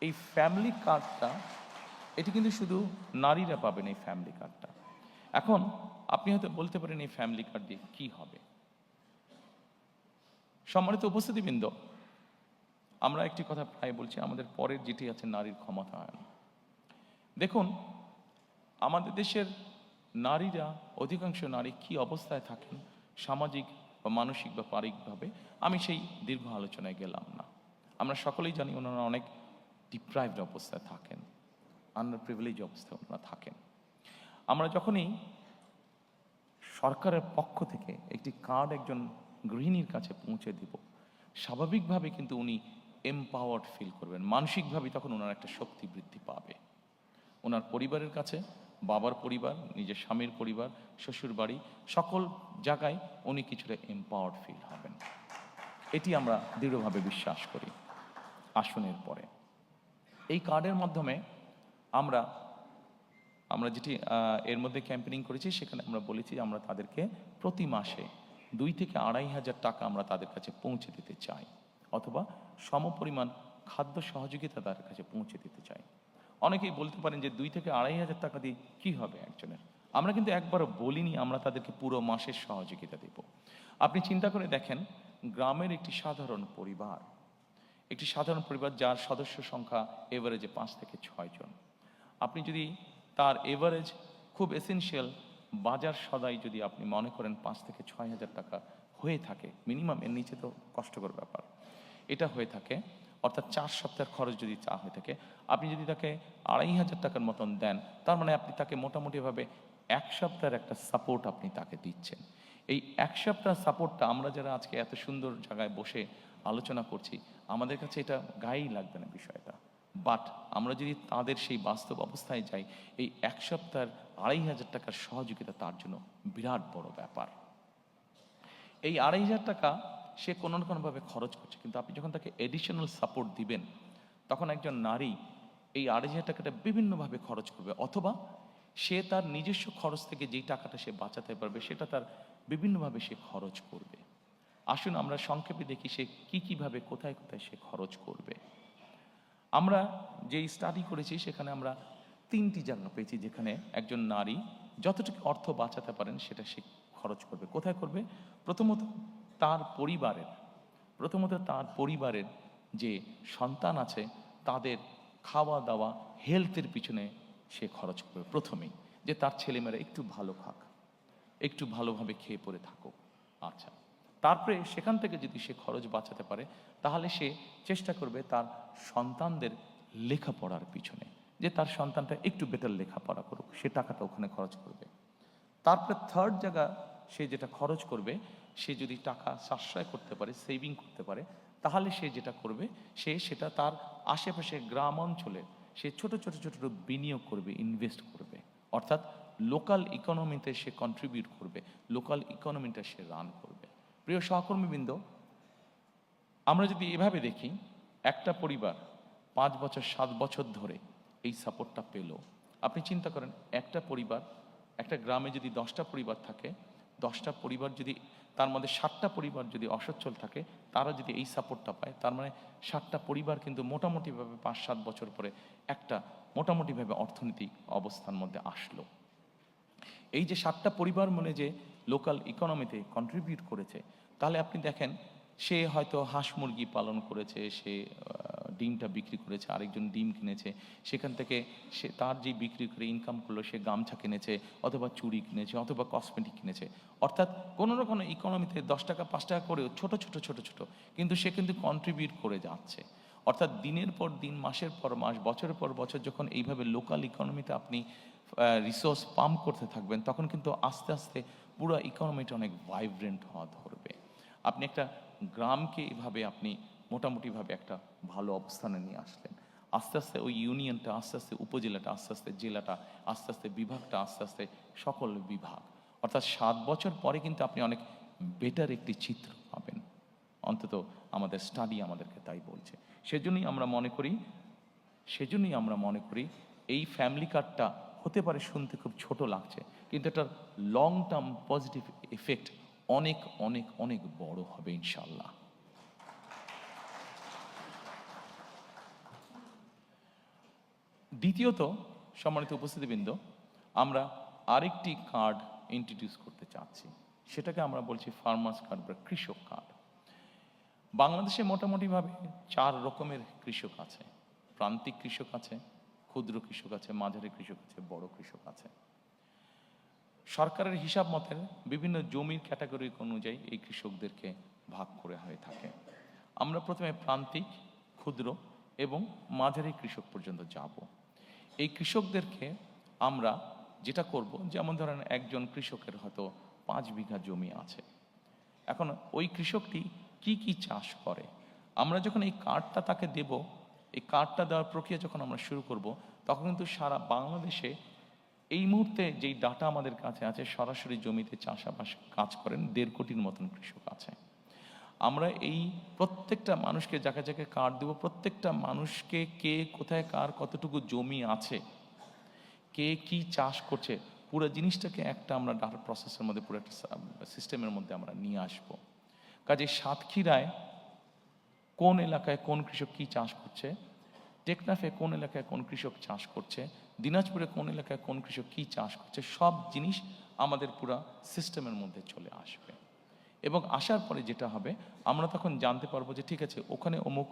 এই ফ্যামিলি কার্ডটা, এটি কিন্তু শুধু নারীরা পাবেন এই ফ্যামিলি কার্ডটা। এখন আপনি হয়তো বলতে পারেন এই ফ্যামিলি কার্ড দিয়ে কী হবে? সম্মানিত উপস্থিতিবৃন্দ, আমরা একটি কথা প্রায় বলছি, আমাদের পরের যেটি আছে নারীর ক্ষমতায়ন। দেখুন, আমাদের দেশের নারীরা, অধিকাংশ নারী কি অবস্থায় থাকেন সামাজিক বা মানসিক বা পারিবারিকভাবে, আমি সেই দীর্ঘ আলোচনায় গেলাম না। আমরা সকলেই জানি ওনারা অনেক ডিপ্রাইভড অবস্থায় থাকেন, আন্ডার প্রিভিলেজ অবস্থায় ওনারা থাকেন। আমরা যখনই সরকারের পক্ষ থেকে একটি কার্ড একজন গৃহিণীর কাছে পৌঁছে দিব, স্বাভাবিকভাবে কিন্তু উনি এমপাওয়ার্ড ফিল করবেন, মানসিকভাবে তখন ওনার একটা শক্তি বৃদ্ধি পাবে। ওনার পরিবারের কাছে, বাবার পরিবার, নিজের স্বামীর পরিবার, শ্বশুর বাড়ি, সকল জায়গায় উনি কিছুটা এমপাওয়ার্ড ফিল হবেন। এটি আমরা দৃঢ়ভাবে বিশ্বাস করি। আসনের পরে এই কার্ডের মাধ্যমে আমরা যেটি এর মধ্যে ক্যাম্পেনিং করেছি, সেখানে আমরা বলেছি আমরা তাদেরকে প্রতি মাসে 2 থেকে 2,500 টাকা আমরা তাদের কাছে পৌঁছে দিতে চাই, অথবা সমপরিমাণ খাদ্য সহযোগিতা তাদের কাছে পৌঁছে দিতে চাই। অনেকেই বলতে পারেন যে 2 থেকে 2,500 টাকা দিয়ে কী হবে একজনের? আমরা কিন্তু একবারও বলিনি আমরা তাদেরকে পুরো মাসের সহযোগিতা দেব। আপনি চিন্তা করে দেখেন, গ্রামের একটি সাধারণ পরিবার যার সদস্য সংখ্যা এভারেজে 5 থেকে 6 জন, আপনি যদি তার এভারেজ খুব এসেনশিয়াল বাজার সদাই যদি আপনি মনে করেন 5 থেকে 6,000 টাকা হয়ে থাকে মিনিমাম, এর নিচে তো কষ্টকর ব্যাপার, এটা হয়ে থাকে, অর্থাৎ 4 সপ্তাহের খরচ যদি চা হয়ে থাকে, আপনি যদি তাকে 2,500 টাকার মতন দেন, তার মানে আপনি তাকে মোটামুটিভাবে 1 সপ্তাহের একটা সাপোর্ট আপনি তাকে দিচ্ছেন। এই 1 সপ্তাহ সাপোর্টটা আমরা যারা আজকে এত সুন্দর জায়গায় বসে আলোচনা করছি, আমাদের কাছে এটা গায়েই লাগবে না বিষয়টা, বাট আমরা যদি তাদের সেই বাস্তব অবস্থায় যাই, এই 1 সপ্তাহের 2,500 টাকার সহযোগিতা তার জন্য বিরাট বড় ব্যাপার। এই 2,500 টাকা সে কোনো না কোনোভাবে খরচ করছে, কিন্তু আপনি যখন তাকে এডিশনাল সাপোর্ট দিবেন, তখন একজন নারী এই 2,500 টাকাটা বিভিন্নভাবে খরচ করবে, অথবা সে তার নিজস্ব খরচ থেকে যেই টাকাটা সে বাঁচাতে পারবে সেটা তার বিভিন্নভাবে সে খরচ করবে। আসুন আমরা সংক্ষেপে দেখি সে কীভাবে কোথায় কোথায় সে খরচ করবে। আমরা যেই স্টাডি করেছি সেখানে আমরা 3টি জায়গা পেয়েছি যেখানে একজন নারী যতটুকু অর্থ বাঁচাতে পারেন সেটা সে খরচ করবে। কোথায় করবে? প্রথমত তার পরিবারের যে সন্তান আছে তাদের খাওয়া দাওয়া, হেলথের পিছনে সে খরচ করবে প্রথমেই, যে তার ছেলেমেয়েরা একটু ভালো খাক, একটু ভালোভাবে খেয়ে পরে থাকুক। আচ্ছা, তারপরে সেখান থেকে যদি সে খরচ বাঁচাতে পারে, তাহলে সে চেষ্টা করবে তার সন্তানদের লেখাপড়ার পিছনে, যে তার সন্তানটা একটু বেটার লেখাপড়া করুক, সে টাকাটা ওখানে খরচ করবে। তারপরে থার্ড জায়গা সে যেটা খরচ করবে, সে যদি টাকা সাশ্রয় করতে পারে, সেভিং করতে পারে, তাহলে সে যেটা করবে, সেটা তার আশেপাশে গ্রাম অঞ্চলে সে ছোট বিনিয়োগ করবে, ইনভেস্ট করবে, অর্থাৎ লোকাল ইকোনমিতে সে কন্ট্রিবিউট করবে, লোকাল ইকোনমিটা সে রান করবে। প্রিয় সহকর্মীবৃন্দ, আমরা যদি এভাবে দেখি, একটা পরিবার 5 বছর 7 বছর ধরে এই সাপোর্টটা পেল। আপনি চিন্তা করেন, একটা গ্রামে যদি 10টা পরিবার থাকে, 10টা পরিবার যদি, তার মধ্যে 7টা পরিবার যদি অসচ্ছল থাকে, তারা যদি এই সাপোর্টটা পায়, তার মানে 7টা পরিবার কিন্তু মোটামুটিভাবে 5-7 বছর পরে একটা মোটামুটিভাবে অর্থনৈতিক অবস্থার মধ্যে আসলো। এই যে 7টা পরিবার মানে যে লোকাল ইকোনমিতে কন্ট্রিবিউট করেছে, তাহলে আপনি দেখেন সে হয়তো হাঁস মুরগি পালন করেছে, সে ডিমটা বিক্রি করেছে, আরেকজন ডিম কিনেছে, সেখান থেকে সে তার যে বিক্রি করে ইনকাম করলো, সে গামছা কিনেছে, অথবা চুড়ি কিনেছে, অথবা কসমেটিক কিনেছে, অর্থাৎ কোনো না কোনো ইকোনমিতে 10 টাকা 5 টাকা করেও ছোট কিন্তু সে কিন্তু কন্ট্রিবিউট করে যাচ্ছে। অর্থাৎ দিনের পর দিন, মাসের পর মাস, বছরের পর বছর যখন এইভাবে লোকাল ইকোনমিতে আপনি রিসোর্স পাম্প করতে থাকবেন, তখন কিন্তু আস্তে আস্তে পুরো ইকোনমিটা অনেক ভাইব্রেন্ট হওয়া ধরবে। আপনি একটা গ্রামকে এভাবে আপনি মোটামুটিভাবে একটা ভালো অবস্থানে নিয়ে আসলেন। আস্তে আস্তে ওই ইউনিয়নটা, আস্তে আস্তে উপজেলাটা, আস্তে আস্তে জেলাটা, আস্তে আস্তে বিভাগটা, আস্তে আস্তে সকল বিভাগ, অর্থাৎ 7 বছর পরে কিন্তু আপনি অনেক বেটার একটি চিত্র পাবেন। অন্তত আমাদের স্টাডি আমাদেরকে তাই বলছে। সেজন্যই আমরা মনে করি এই ফ্যামিলি কার্ডটা হতে পারে শুনতে খুব ছোট লাগছে, কিন্তু এটার লং টার্ম পজিটিভ এফেক্ট অনেক অনেক অনেক বড় হবে ইনশাল্লাহ। দ্বিতীয়ত, সম্মানিত উপস্থিতিবৃন্দ, আমরা আরেকটি কার্ড ইন্ট্রোডিউস করতে চাচ্ছি, সেটাকে আমরা বলছি ফার্মার্স কার্ড বা কৃষক কার্ড। বাংলাদেশে মোটামুটিভাবে 4 রকমের কৃষক আছে। প্রান্তিক কৃষক আছে, ক্ষুদ্র কৃষক আছে, মাঝারি কৃষক আছে, বড় কৃষক আছে। সরকারের হিসাব মতে বিভিন্ন জমির ক্যাটাগরি অনুযায়ী এই কৃষকদেরকে ভাগ করে হয়ে থাকে। আমরা প্রথমে প্রান্তিক, ক্ষুদ্র এবং মাঝারি কৃষক পর্যন্ত যাব। এই কৃষকদেরকে আমরা যেটা করব, যেমন ধরেন একজন কৃষকের হয়তো 5 বিঘা জমি আছে। এখন ওই কৃষকটি কি কি চাষ করে, আমরা যখন এই কার্ডটা তাকে দেব, এই কার্ডটা দেওয়ার প্রক্রিয়া যখন আমরা শুরু করব, তখন কিন্তু সারা বাংলাদেশে এই মুহূর্তে যেই ডাটা আমাদের কাছে আছে, সরাসরি জমিতে চাষাবাস কাজ করেন 1.5 কোটির মতন কৃষক আছে। আমরা এই প্রত্যেকটা মানুষকে যাকে যাকে কার্ড দেব, প্রত্যেকটা মানুষকে কে কোথায় কার কতটুকু জমি আছে, কে কি চাষ করছে, পুরো জিনিসটাকে একটা আমরা ডাটা প্রসেসের মধ্যে, পুরো একটা সিস্টেমের মধ্যে আমরা নিয়ে আসব। কাজে সাতক্ষীরায় কোন এলাকায় কোন কৃষক কি চাষ করছে, টেকনাফে কোন এলাকায় কোন কৃষক চাষ করছে, দিনাজপুরে কোন এলাকায় কোন কৃষক কি চাষ করছে, সব জিনিস আমাদের পুরো সিস্টেমের মধ্যে চলে আসবে। এবং আসার পরে যেটা হবে, আমরা তখন জানতে পারবো যে ঠিক আছে, ওখানে অমুক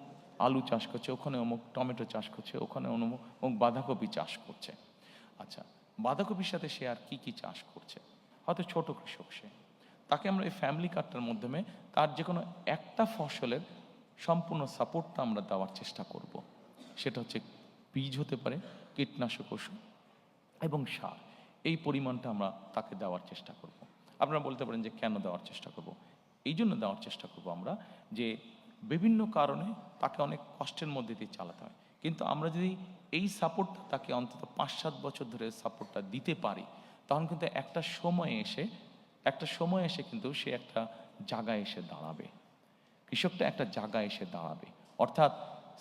আলু চাষ করছে, ওখানে অমুক টমেটো চাষ করছে, ওখানে অমুক বাঁধাকপি চাষ করছে। আচ্ছা, বাঁধাকপির সাথে সে আর কি কি চাষ করছে, হয়তো ছোট কৃষক সে, তাকে আমরা এই ফ্যামিলি কার্ডটার মাধ্যমে তার যে কোনো একটা ফসলের সম্পূর্ণ সাপোর্টটা আমরা দেওয়ার চেষ্টা করব। সেটা হচ্ছে বীজ হতে পারে, কীটনাশক ওষুধ এবং সার, এই পরিমাণটা আমরা তাকে দেওয়ার চেষ্টা করব। আপনারা বলতে পারেন যে কেন দেওয়ার চেষ্টা করব? এই জন্য দেওয়ার চেষ্টা করব আমরা যে বিভিন্ন কারণে তাকে অনেক কষ্টের মধ্যে দিয়ে চালাতে হয়, কিন্তু আমরা যদি এই সাপোর্টটা তাকে অন্তত 5-7 বছর ধরে সাপোর্টটা দিতে পারি, তখন কিন্তু একটা সময় এসে কিন্তু সে একটা জায়গায় এসে দাঁড়াবে, কৃষকটা একটা জায়গায় এসে দাঁড়াবে। অর্থাৎ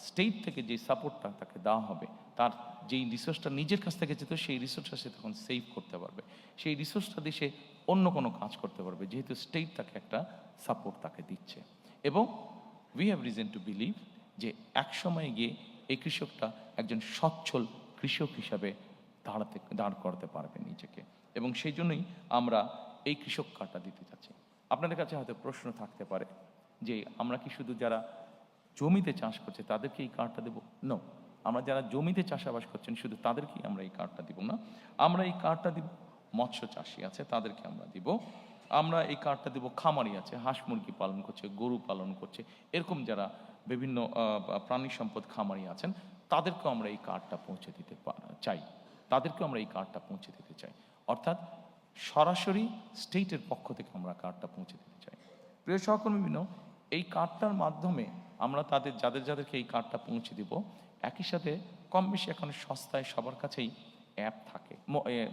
স্টেট থেকে যে সাপোর্টটা তাকে দেওয়া হবে, তার যেই রিসোর্সটা নিজের কাছ থেকে যেত, সেই রিসোর্সটা সে তখন সেভ করতে পারবে, সেই রিসোর্সটা দিয়ে সে অন্য কোনো কাজ করতে পারবে, যেহেতু স্টেট তাকে একটা সাপোর্ট তাকে দিচ্ছে। এবং we have reason to believe যে এক সময় গিয়ে এই কৃষকটা একজন সচ্ছল কৃষক হিসাবে দাঁড় করাতে পারবে নিজেকে, এবং সেই জন্যই আমরা এই কৃষক কার্ডটা দিতে চাচ্ছি। আপনাদের কাছে হয়তো প্রশ্ন থাকতে পারে যে আমরা কি শুধু যারা জমিতে চাষ করছে তাদেরকে এই কার্ডটা দেবো? নো, আমরা যারা জমিতে চাষাবাস করছেন শুধু তাদেরকেই আমরা এই কার্ডটা দিব না। আমরা এই কার্ডটা দিব মৎস্য চাষি আছে তাদেরকে আমরা দিব, আমরা এই কার্ডটা দিব খামারি আছে, হাঁস মুরগি পালন করছে, গরু পালন করছে, এরকম যারা বিভিন্ন প্রাণী সম্পদ খামারি আছেন, তাদেরকেও আমরা এই কার্ডটা পৌঁছে দিতে চাই, তাদেরকেও আমরা এই কার্ডটা পৌঁছে দিতে চাই। অর্থাৎ সরাসরি স্টেটের পক্ষ থেকে আমরা কার্ডটা পৌঁছে দিতে চাই। প্রিয় সহকর্মীবৃন্দ, এই কার্ডটার মাধ্যমে আমরা যাদেরকে এই কার্ডটা পৌঁছে দিব, একই সাথে কম বেশি এখন সস্তায় সবার কাছেই অ্যাপ থাকে,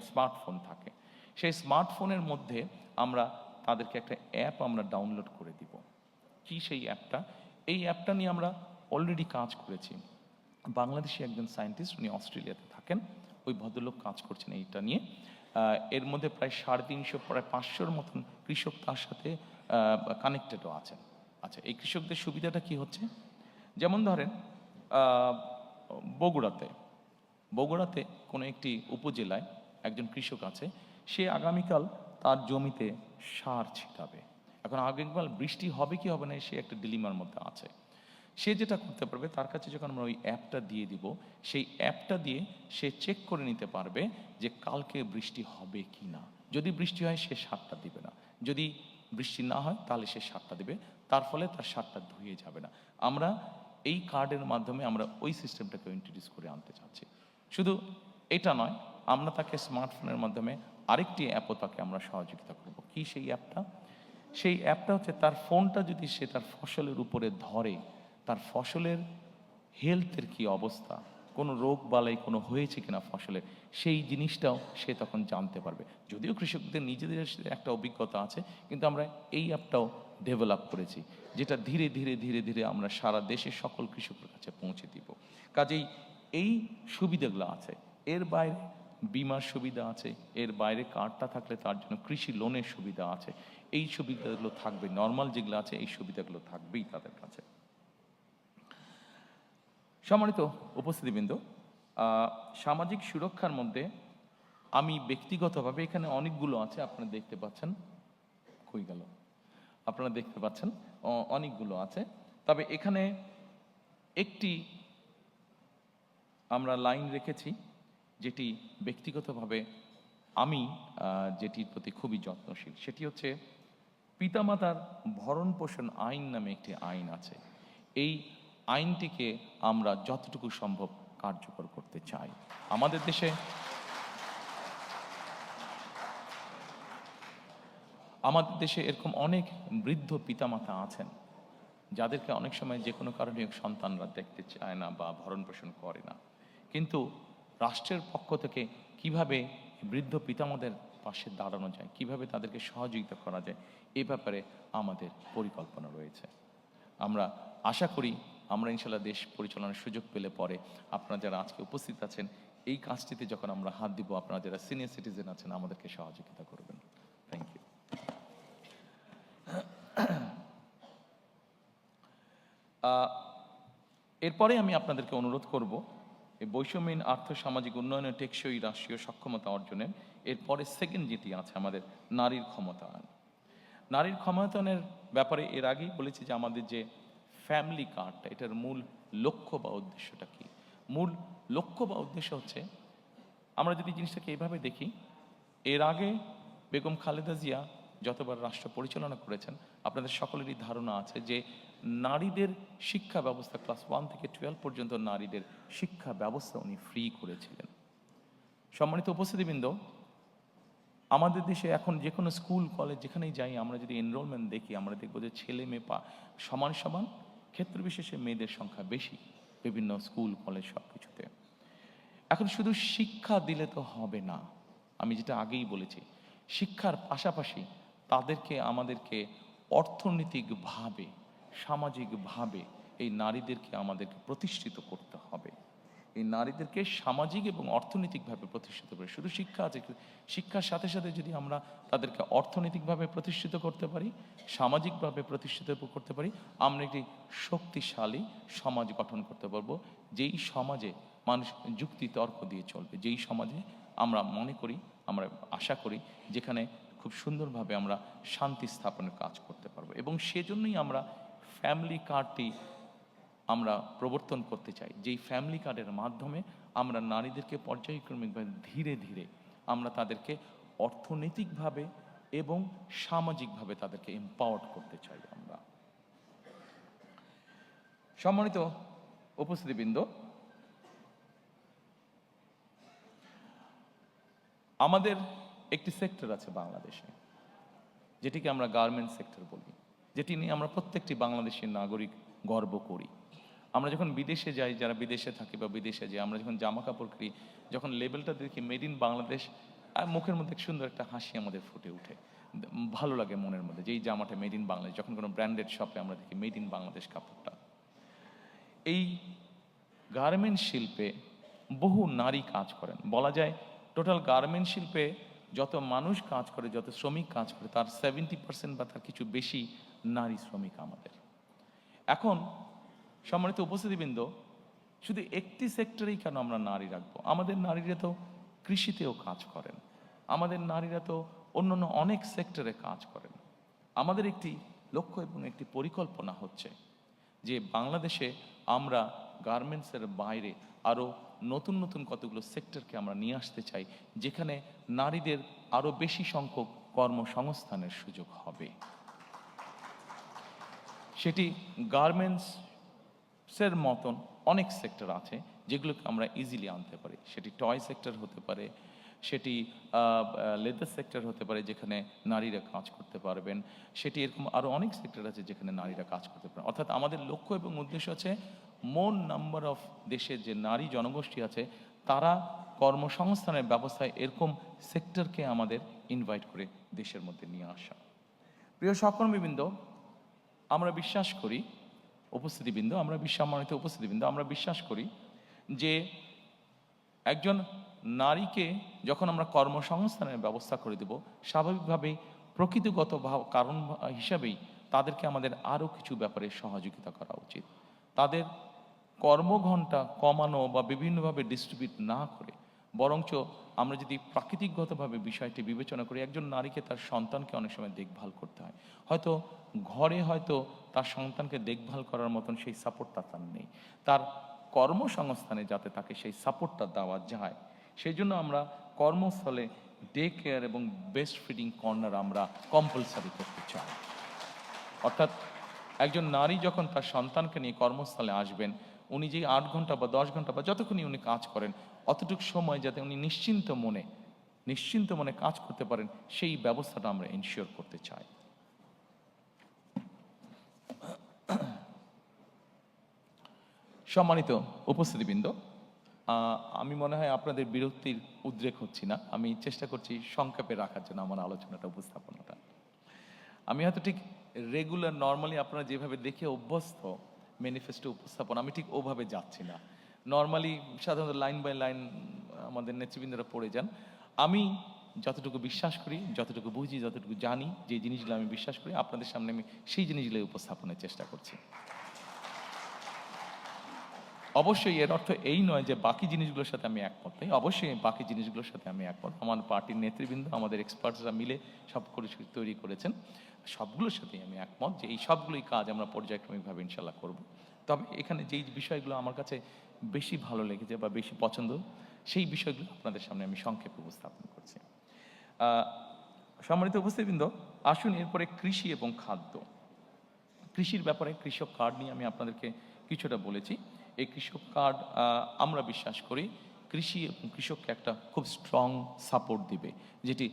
স্মার্টফোন থাকে। সেই স্মার্টফোনের মধ্যে আমরা তাদেরকে একটা অ্যাপ আমরা ডাউনলোড করে দিব। কি সেই অ্যাপটা? এই অ্যাপটা নিয়ে আমরা অলরেডি কাজ করেছি। বাংলাদেশি একজন সায়েন্টিস্ট, উনি অস্ট্রেলিয়াতে থাকেন, ওই ভদ্রলোক কাজ করছেন এইটা নিয়ে। এর মধ্যে প্রায় 350 প্রায় 500-র মতন কৃষক তার সাথে কানেক্টেডও আছেন। আচ্ছা, এই কৃষকদের সুবিধাটা কি হচ্ছে? যেমন ধরেন বগুড়াতে কোনো একটি উপজেলায় একজন কৃষক আছে, সে আগামীকাল তার জমিতে সার ছিটাবে। এখন আগামীকাল বৃষ্টি হবে কি হবে না, সে একটা ডিলিমার মধ্যে আছে। সে যেটা করতে পারবে, তার কাছে যখন আমরা ওই অ্যাপটা দিয়ে দিব, সেই অ্যাপটা দিয়ে সে চেক করে নিতে পারবে যে কালকে বৃষ্টি হবে কি না। যদি বৃষ্টি হয় সে সারটা দিবে না, যদি বৃষ্টি না হয় তাহলে সে সারটা দেবে, তার ফলে তার সারটা ধুয়ে যাবে না। আমরা এই কার্ডের মাধ্যমে আমরা ওই সিস্টেমটাকে ইন্ট্রোডিউস করে আনতে চাচ্ছি। শুধু এটা নয়, আমরা তাকে স্মার্টফোনের মাধ্যমে আরেকটি অ্যাপও তাকে আমরা সহযোগিতা করব। কি সেই অ্যাপটা? সেই অ্যাপটা হচ্ছে তার ফোনটা যদি সে তার ফসলের উপরে ধরে, তার ফসলের হেলথের কি অবস্থা, কোনো রোগ বালাই কোনো হয়েছে কিনা ফসলের, সেই জিনিসটাও সে তখন জানতে পারবে। যদিও কৃষকদের নিজেদের একটা অভিজ্ঞতা আছে, কিন্তু আমরা এই অ্যাপটাও ডেভেলপ করেছি, যেটা ধীরে ধীরে ধীরে ধীরে আমরা সারা দেশের সকল কৃষকের কাছে পৌঁছে দিব। কাজেই এই সুবিধাগুলো আছে, এর বাইরে বিমার সুবিধা আছে, এর বাইরে কার্ডটা থাকলে তার জন্য কৃষি লোনের সুবিধা আছে। এই সুবিধাগুলো থাকবে, নর্মাল যেগুলো আছে এই সুবিধাগুলো থাকবেই তাদের কাছে। সম্মানিত উপস্থিতিবৃন্দ, সামাজিক সুরক্ষার মধ্যে আমি ব্যক্তিগতভাবে, এখানে অনেকগুলো আছে আপনারা দেখতে পাচ্ছেন, কই গেল, আপনারা দেখতে পাচ্ছেন অনেকগুলো আছে, তবে এখানে একটি আমরা লাইন রেখেছি যেটি ব্যক্তিগতভাবে আমি যেটির প্রতি খুবই যত্নশীল, সেটি হচ্ছে পিতামাতার ভরণ পোষণ আইন নামে একটি আইন আছে। এই আইনটিকে আমরা যতটুকু সম্ভব কার্যকর করতে চাই। আমাদের দেশে এরকম অনেক বৃদ্ধ পিতামাতা আছেন যাদেরকে অনেক সময় যে কোনো কারণে সন্তানরা দেখতে চায় না বা ভরণ পোষণ করে না, কিন্তু রাষ্ট্রের পক্ষ থেকে কিভাবে বৃদ্ধ পিতামাতাদের পাশে দাঁড়ানো যায়, কিভাবে তাদেরকে সহযোগিতা করা যায়, এ ব্যাপারে আমাদের পরিকল্পনা রয়েছে। আমরা আশা করি আমরা ইনশাল্লাহ দেশ পরিচালনার সুযোগ পেলে পরে আপনারা যারা আজকে উপস্থিত আছেন এই কাজটিতে যখন আমরা হাত দিব, আপনারা যারা সিনিয়র সিটিজেন আছেন আমাদেরকে সহযোগিতা করবেন। Thank you. এরপরে আমি আপনাদেরকে অনুরোধ করব এই বৈষম্যহীন আর্থসামাজিক উন্নয়নের টেকসই রাষ্ট্রীয় সক্ষমতা অর্জনের এরপরে সেকেন্ড যেটি আছে আমাদের নারীর ক্ষমতায়ন। নারীর ক্ষমতায়নের ব্যাপারে এর আগেই বলেছি যে আমাদের যে ফ্যামিলি কার্ডটা, এটার মূল লক্ষ্য বা উদ্দেশ্যটা কি? মূল লক্ষ্য বা উদ্দেশ্য হচ্ছে, আমরা যদি জিনিসটাকে এইভাবে দেখি, এর আগে বেগম খালেদা জিয়া যতবার রাষ্ট্র পরিচালনা করেছেন আপনাদের সকলেরই ধারণা আছে যে নারীদের শিক্ষা ব্যবস্থা ক্লাস 1 থেকে 12 পর্যন্ত নারীদের শিক্ষা ব্যবস্থা উনি ফ্রি করেছিলেন। সম্মানিত উপস্থিতিবৃন্দ, আমাদের দেশে এখন যে কোনো স্কুল কলেজ যেখানেই যাই আমরা যদি এনরোলমেন্ট দেখি, আমরা দেখব যে ছেলে মেয়ে সমান সমান, ক্ষেত্র বিশেষে মেয়েদের সংখ্যা বেশি বিভিন্ন স্কুল কলেজ সব কিছুতে। এখন শুধু শিক্ষা দিলে তো হবে না, আমি যেটা আগেই বলেছি, শিক্ষার পাশাপাশি তাদেরকে আমাদেরকে অর্থনৈতিকভাবে সামাজিকভাবে এই নারীদেরকে আমাদেরকে প্রতিষ্ঠিত করতে হবে। এই নারীদেরকে সামাজিক এবং অর্থনৈতিকভাবে প্রতিষ্ঠিত করে, শুধু শিক্ষা আছে, শিক্ষার সাথে সাথে যদি আমরা তাদেরকে অর্থনৈতিকভাবে প্রতিষ্ঠিত করতে পারি, সামাজিকভাবে প্রতিষ্ঠিত করতে পারি, আমরা একটি শক্তিশালী সমাজ গঠন করতে পারবো, যেই সমাজে মানুষ যুক্তি তর্ক দিয়ে চলবে, যেই সমাজে আমরা মনে করি, আমরা আশা করি যেখানে খুব সুন্দরভাবে আমরা শান্তি স্থাপনের কাজ করতে পারবো। এবং সেজন্যই আমরা ফ্যামিলি কার্ডটি আমরা প্রবর্তন করতে চাই, যেই ফ্যামিলি কার্ডের মাধ্যমে আমরা নারীদেরকে পর্যায়ক্রমিকভাবে ধীরে ধীরে আমরা তাদেরকে অর্থনৈতিকভাবে এবং সামাজিকভাবে তাদেরকে এম্পাওয়ার্ড করতে চাই আমরা। সম্মানিত উপস্থিতিবৃন্দ, আমাদের একটি সেক্টর আছে বাংলাদেশে যেটিকে আমরা গার্মেন্টস সেক্টর বলি, যেটি নিয়ে আমরা প্রত্যেকটি বাংলাদেশি নাগরিক গর্ব করি। আমরা যখন বিদেশে যাই, যারা বিদেশে থাকি বা বিদেশে যাই, আমরা যখন জামা কাপড় কিনি, যখন লেবেলটা দেখি মেড ইন বাংলাদেশ, আর মুখের মধ্যে সুন্দর একটা হাসি আমাদের ফুটে ওঠে, ভালো লাগে মনের মধ্যে যে এই জামাটা মেড ইন বাংলাদেশ। যখন কোনো ব্র্যান্ডেড শপে আমরা দেখি মেড ইন বাংলাদেশ কাপড়টা, এই গার্মেন্টস শিল্পে বহু নারী কাজ করেন। বলা যায় টোটাল গার্মেন্টস শিল্পে যত মানুষ কাজ করে, যত শ্রমিক কাজ করে, তার 70% বা তার কিছু বেশি নারী শ্রমিক আমাদের। এখন সম্মানিত উপস্থিতিবৃন্দ, শুধু একটি সেক্টরেই কেন আমরা নারী রাখবো? আমাদের নারীরা তো কৃষিতেও কাজ করেন, আমাদের নারীরা তো অন্যান্য অনেক সেক্টরে কাজ করেন। আমাদের একটি লক্ষ্য এবং একটি পরিকল্পনা হচ্ছে যে বাংলাদেশে আমরা গার্মেন্টসের বাইরে আরও নতুন নতুন কতগুলো সেক্টরকে আমরা নিয়ে আসতে চাই, যেখানে নারীদের আরও বেশি সংখ্যক কর্মসংস্থানের সুযোগ হবে। সেটি গার্মেন্টসের মতন অনেক সেক্টর আছে যেগুলোকে আমরা ইজিলি আনতে পারি। সেটি টয় সেক্টর হতে পারে, সেটি লেদার সেক্টর হতে পারে যেখানে নারীরা কাজ করতে পারবেন, সেটি এরকম আরও অনেক সেক্টর আছে যেখানে নারীরা কাজ করতে পারেন। অর্থাৎ আমাদের লক্ষ্য এবং উদ্দেশ্য আছে মোর নাম্বার অফ দেশের যে নারী জনগোষ্ঠী আছে তারা কর্মসংস্থানের ব্যবস্থায় এরকম সেক্টরকে আমাদের ইনভাইট করে দেশের মধ্যে নিয়ে আসা। প্রিয় সহকর্মীবৃন্দ, আমরা বিশ্বাস করি, সম্মানিত উপস্থিতিবৃন্দ, আমরা বিশ্বাস করি যে একজন নারীকে যখন আমরা কর্মসংস্থানের ব্যবস্থা করে দেব, স্বাভাবিকভাবেই প্রকৃতিগত কারণ হিসাবেই তাদেরকে আমাদের আরও কিছু ব্যাপারে সহযোগিতা করা উচিত। তাদের কর্মঘণ্টা কমানো বা বিভিন্নভাবে ডিস্ট্রিবিউট না করে বরঞ্চ আমরা যদি প্রাকৃতিকগতভাবে বিষয়টি বিবেচনা করি, একজন নারীকে তার সন্তানকে অনেক সময় দেখভাল করতে হয়, হয়তো ঘরে হয়তো তার সন্তানকে দেখভাল করার মতন সেই সাপোর্টটা তার নেই, তার কর্মসংস্থানে যাতে তাকে সেই সাপোর্টটা দেওয়া যায় সেই জন্য আমরা কর্মস্থলে ডে কেয়ার এবং বেস্ট ফিডিং কর্নার আমরা কম্পালসারি করতে চাই। অর্থাৎ একজন নারী যখন তার সন্তানকে নিয়ে কর্মস্থলে আসবেন, উনি যেই 8 ঘন্টা বা 10 ঘন্টা বা যতক্ষণই উনি কাজ করেন অতটুকু সময় যাতে উনি নিশ্চিন্ত মনে কাজ করতে পারেন সেই ব্যবস্থাটা আমরা এনশিওর করতে চাই। সম্মানিত উপস্থিতিবৃন্দ, আমি মনে হয় আপনাদের বিরক্তির উদ্রেক হচ্ছি না, আমি চেষ্টা করছি সংক্ষেপে রাখার জন্য আমার আলোচনাটা, উপস্থাপনাটা। আমি হয়তো ঠিক রেগুলার নর্মালি আপনারা যেভাবে দেখে অভ্যস্ত ম্যানিফেস্টো উপস্থাপন, আমি ঠিক ওভাবে যাচ্ছি না। নর্মালি সাধারণত লাইন বাই লাইন আমাদের নেতৃবৃন্দরা পড়ে যান। আমি যতটুকু বিশ্বাস করি, যতটুকু বুঝি, যতটুকু জানি, যে জিনিসগুলো আমি বিশ্বাস করি আপনাদের সামনে আমি সেই জিনিসগুলো উপস্থাপনের চেষ্টা করছি। অবশ্যই এর অর্থ এই নয় যে বাকি জিনিসগুলোর সাথে আমি একমত নই, অবশ্যই বাকি জিনিসগুলোর সাথে আমি একমত। আমার পার্টির নেতৃবৃন্দ, আমাদের এক্সপার্টসরা মিলে সব তৈরি করেছেন, সবগুলোর সাথেই আমি একমত যে এই সবগুলোই কাজ আমরা পর্যায়ক্রমিকভাবে ইনশাল্লাহ করব। তবে এখানে যেই বিষয়গুলো আমার কাছে বেশি ভালো লেগেছে বা বেশি পছন্দ, সেই বিষয়গুলো আপনাদের সামনে আমি সংক্ষেপে উপস্থাপন করছি। সম্মানিত উপস্থিতবৃন্দ, আসুন এরপরে কৃষি এবং খাদ্য। কৃষির ব্যাপারে কৃষক কার্ড নিয়ে আমি আপনাদেরকে কিছুটা বলেছি। এই কৃষক কার্ড আমরা বিশ্বাস করি কৃষি এবং কৃষককে একটা খুব স্ট্রং সাপোর্ট দিবে, যেটি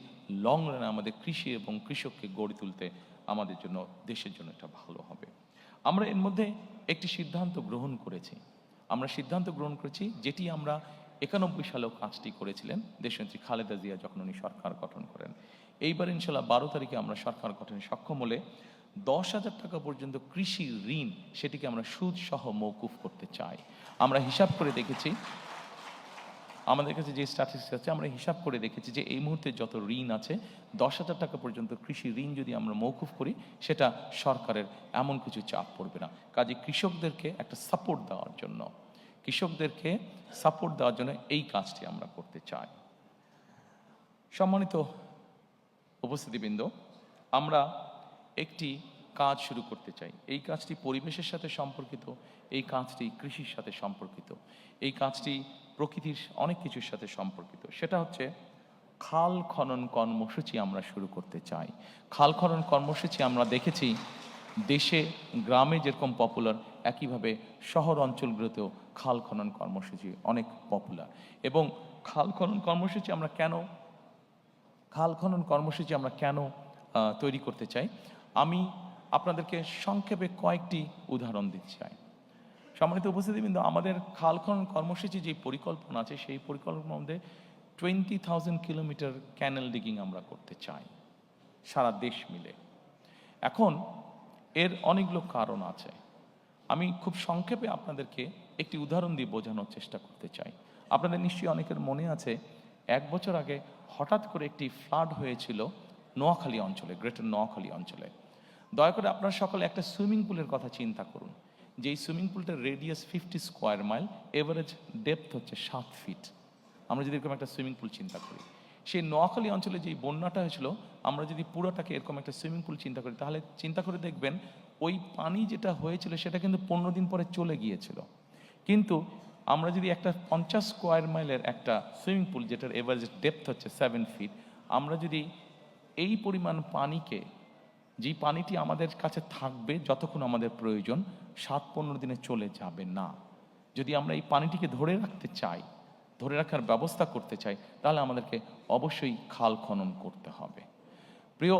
লং রানে আমাদের কৃষি এবং কৃষককে গড়ে তুলতে আমাদের জন্য, দেশের জন্য এটা ভালো হবে। আমরা এর মধ্যে একটি সিদ্ধান্ত গ্রহণ করেছি, যেটি আমরা 91 সালেও কাজটি করেছিলেন দেশনেত্রী খালেদা জিয়া যখন উনি সরকার গঠন করেন। এইবার ইনশাল্লাহ 12 তারিখে আমরা সরকার গঠনে সক্ষম হলে 10,000 টাকা পর্যন্ত কৃষি ঋণ, সেটিকে আমরা সুদ সহ মওকুফ করতে চাই। আমরা হিসাব করে দেখেছি, আমাদের কাছে যে স্ট্যাটিস্টিক্স আছে, আমরা হিসাব করে দেখেছি যে এই মুহূর্তে যত ঋণ আছে 10,000 টাকা পর্যন্ত কৃষি ঋণ যদি আমরা মওকুফ করি, সেটা সরকারের এমন কিছু চাপ পড়বে না। কাজে কৃষকদেরকে একটা সাপোর্ট দেওয়ার জন্য এই কাজটি আমরা করতে চাই। সম্মানিত উপস্থিতিবৃন্দ, আমরা একটি কাজ শুরু করতে চাই। এই কাজটি পরিবেশের সাথে সম্পর্কিত, এই কাজটি কৃষির সাথে সম্পর্কিত, এই কাজটি প্রকৃতির অনেক কিছুর সাথে সম্পর্কিত। সেটা হচ্ছে খাল খনন কর্মসূচি আমরা শুরু করতে চাই। খাল খনন কর্মসূচি আমরা দেখেছি দেশে গ্রামে যেরকম পপুলার, একইভাবে শহর অঞ্চলগুলোতেও খাল খনন কর্মসূচি অনেক পপুলার। এবং খাল খনন কর্মসূচি আমরা কেন তৈরি করতে চাই, আমি আপনাদেরকে সংক্ষেপে কয়েকটি উদাহরণ দিতে চাই। সম্মানিত উপস্থিতিবৃন্দ, আমাদের খাল খনন কর্মসূচি যে পরিকল্পনা আছে, সেই পরিকল্পনার মধ্যে 20,000 কিলোমিটার ক্যানেল ডিগিং আমরা করতে চাই সারা দেশ মিলে। এখন এর অনেকগুলো কারণ আছে, আমি খুব সংক্ষেপে আপনাদেরকে একটি উদাহরণ দিয়ে বোঝানোর চেষ্টা করতে চাই। আপনাদের নিশ্চয়ই অনেকের মনে আছে, 1 বছর আগে হঠাৎ করে একটি ফ্লাড হয়েছিল নোয়াখালী অঞ্চলে, গ্রেটার নোয়াখালী অঞ্চলে। দয়া করে আপনারা সকলে একটা সুইমিং পুলের কথা চিন্তা করুন, যে এই সুইমিং পুলটার radius 50 square mile, average depth হচ্ছে 7 ফিট। আমরা যদি এরকম একটা সুইমিং পুল চিন্তা করি, সেই নোয়াখালী অঞ্চলে যেই বন্যাটা হয়েছিল, আমরা যদি পুরোটাকে এরকম একটা সুইমিং পুল চিন্তা করি, তাহলে চিন্তা করে দেখবেন ওই পানি যেটা হয়েছিল সেটা কিন্তু 15 দিন পরে চলে গিয়েছিল। কিন্তু আমরা যদি একটা 50 স্কোয়ার মাইলের একটা সুইমিং পুল, যেটার এভারেজ ডেপথ হচ্ছে 7 ফিট, আমরা যদি এই পরিমাণ পানিকে, যেই পানিটি আমাদের কাছে থাকবে যতক্ষণ আমাদের প্রয়োজন, 7-15 দিনে চলে যাবে না। যদি আমরা এই পানিটিকে ধরে রাখতে চাই, ধরে রাখার ব্যবস্থা করতে চাই, তাহলে আমাদেরকে অবশ্যই খাল খনন করতে হবে। প্রিয়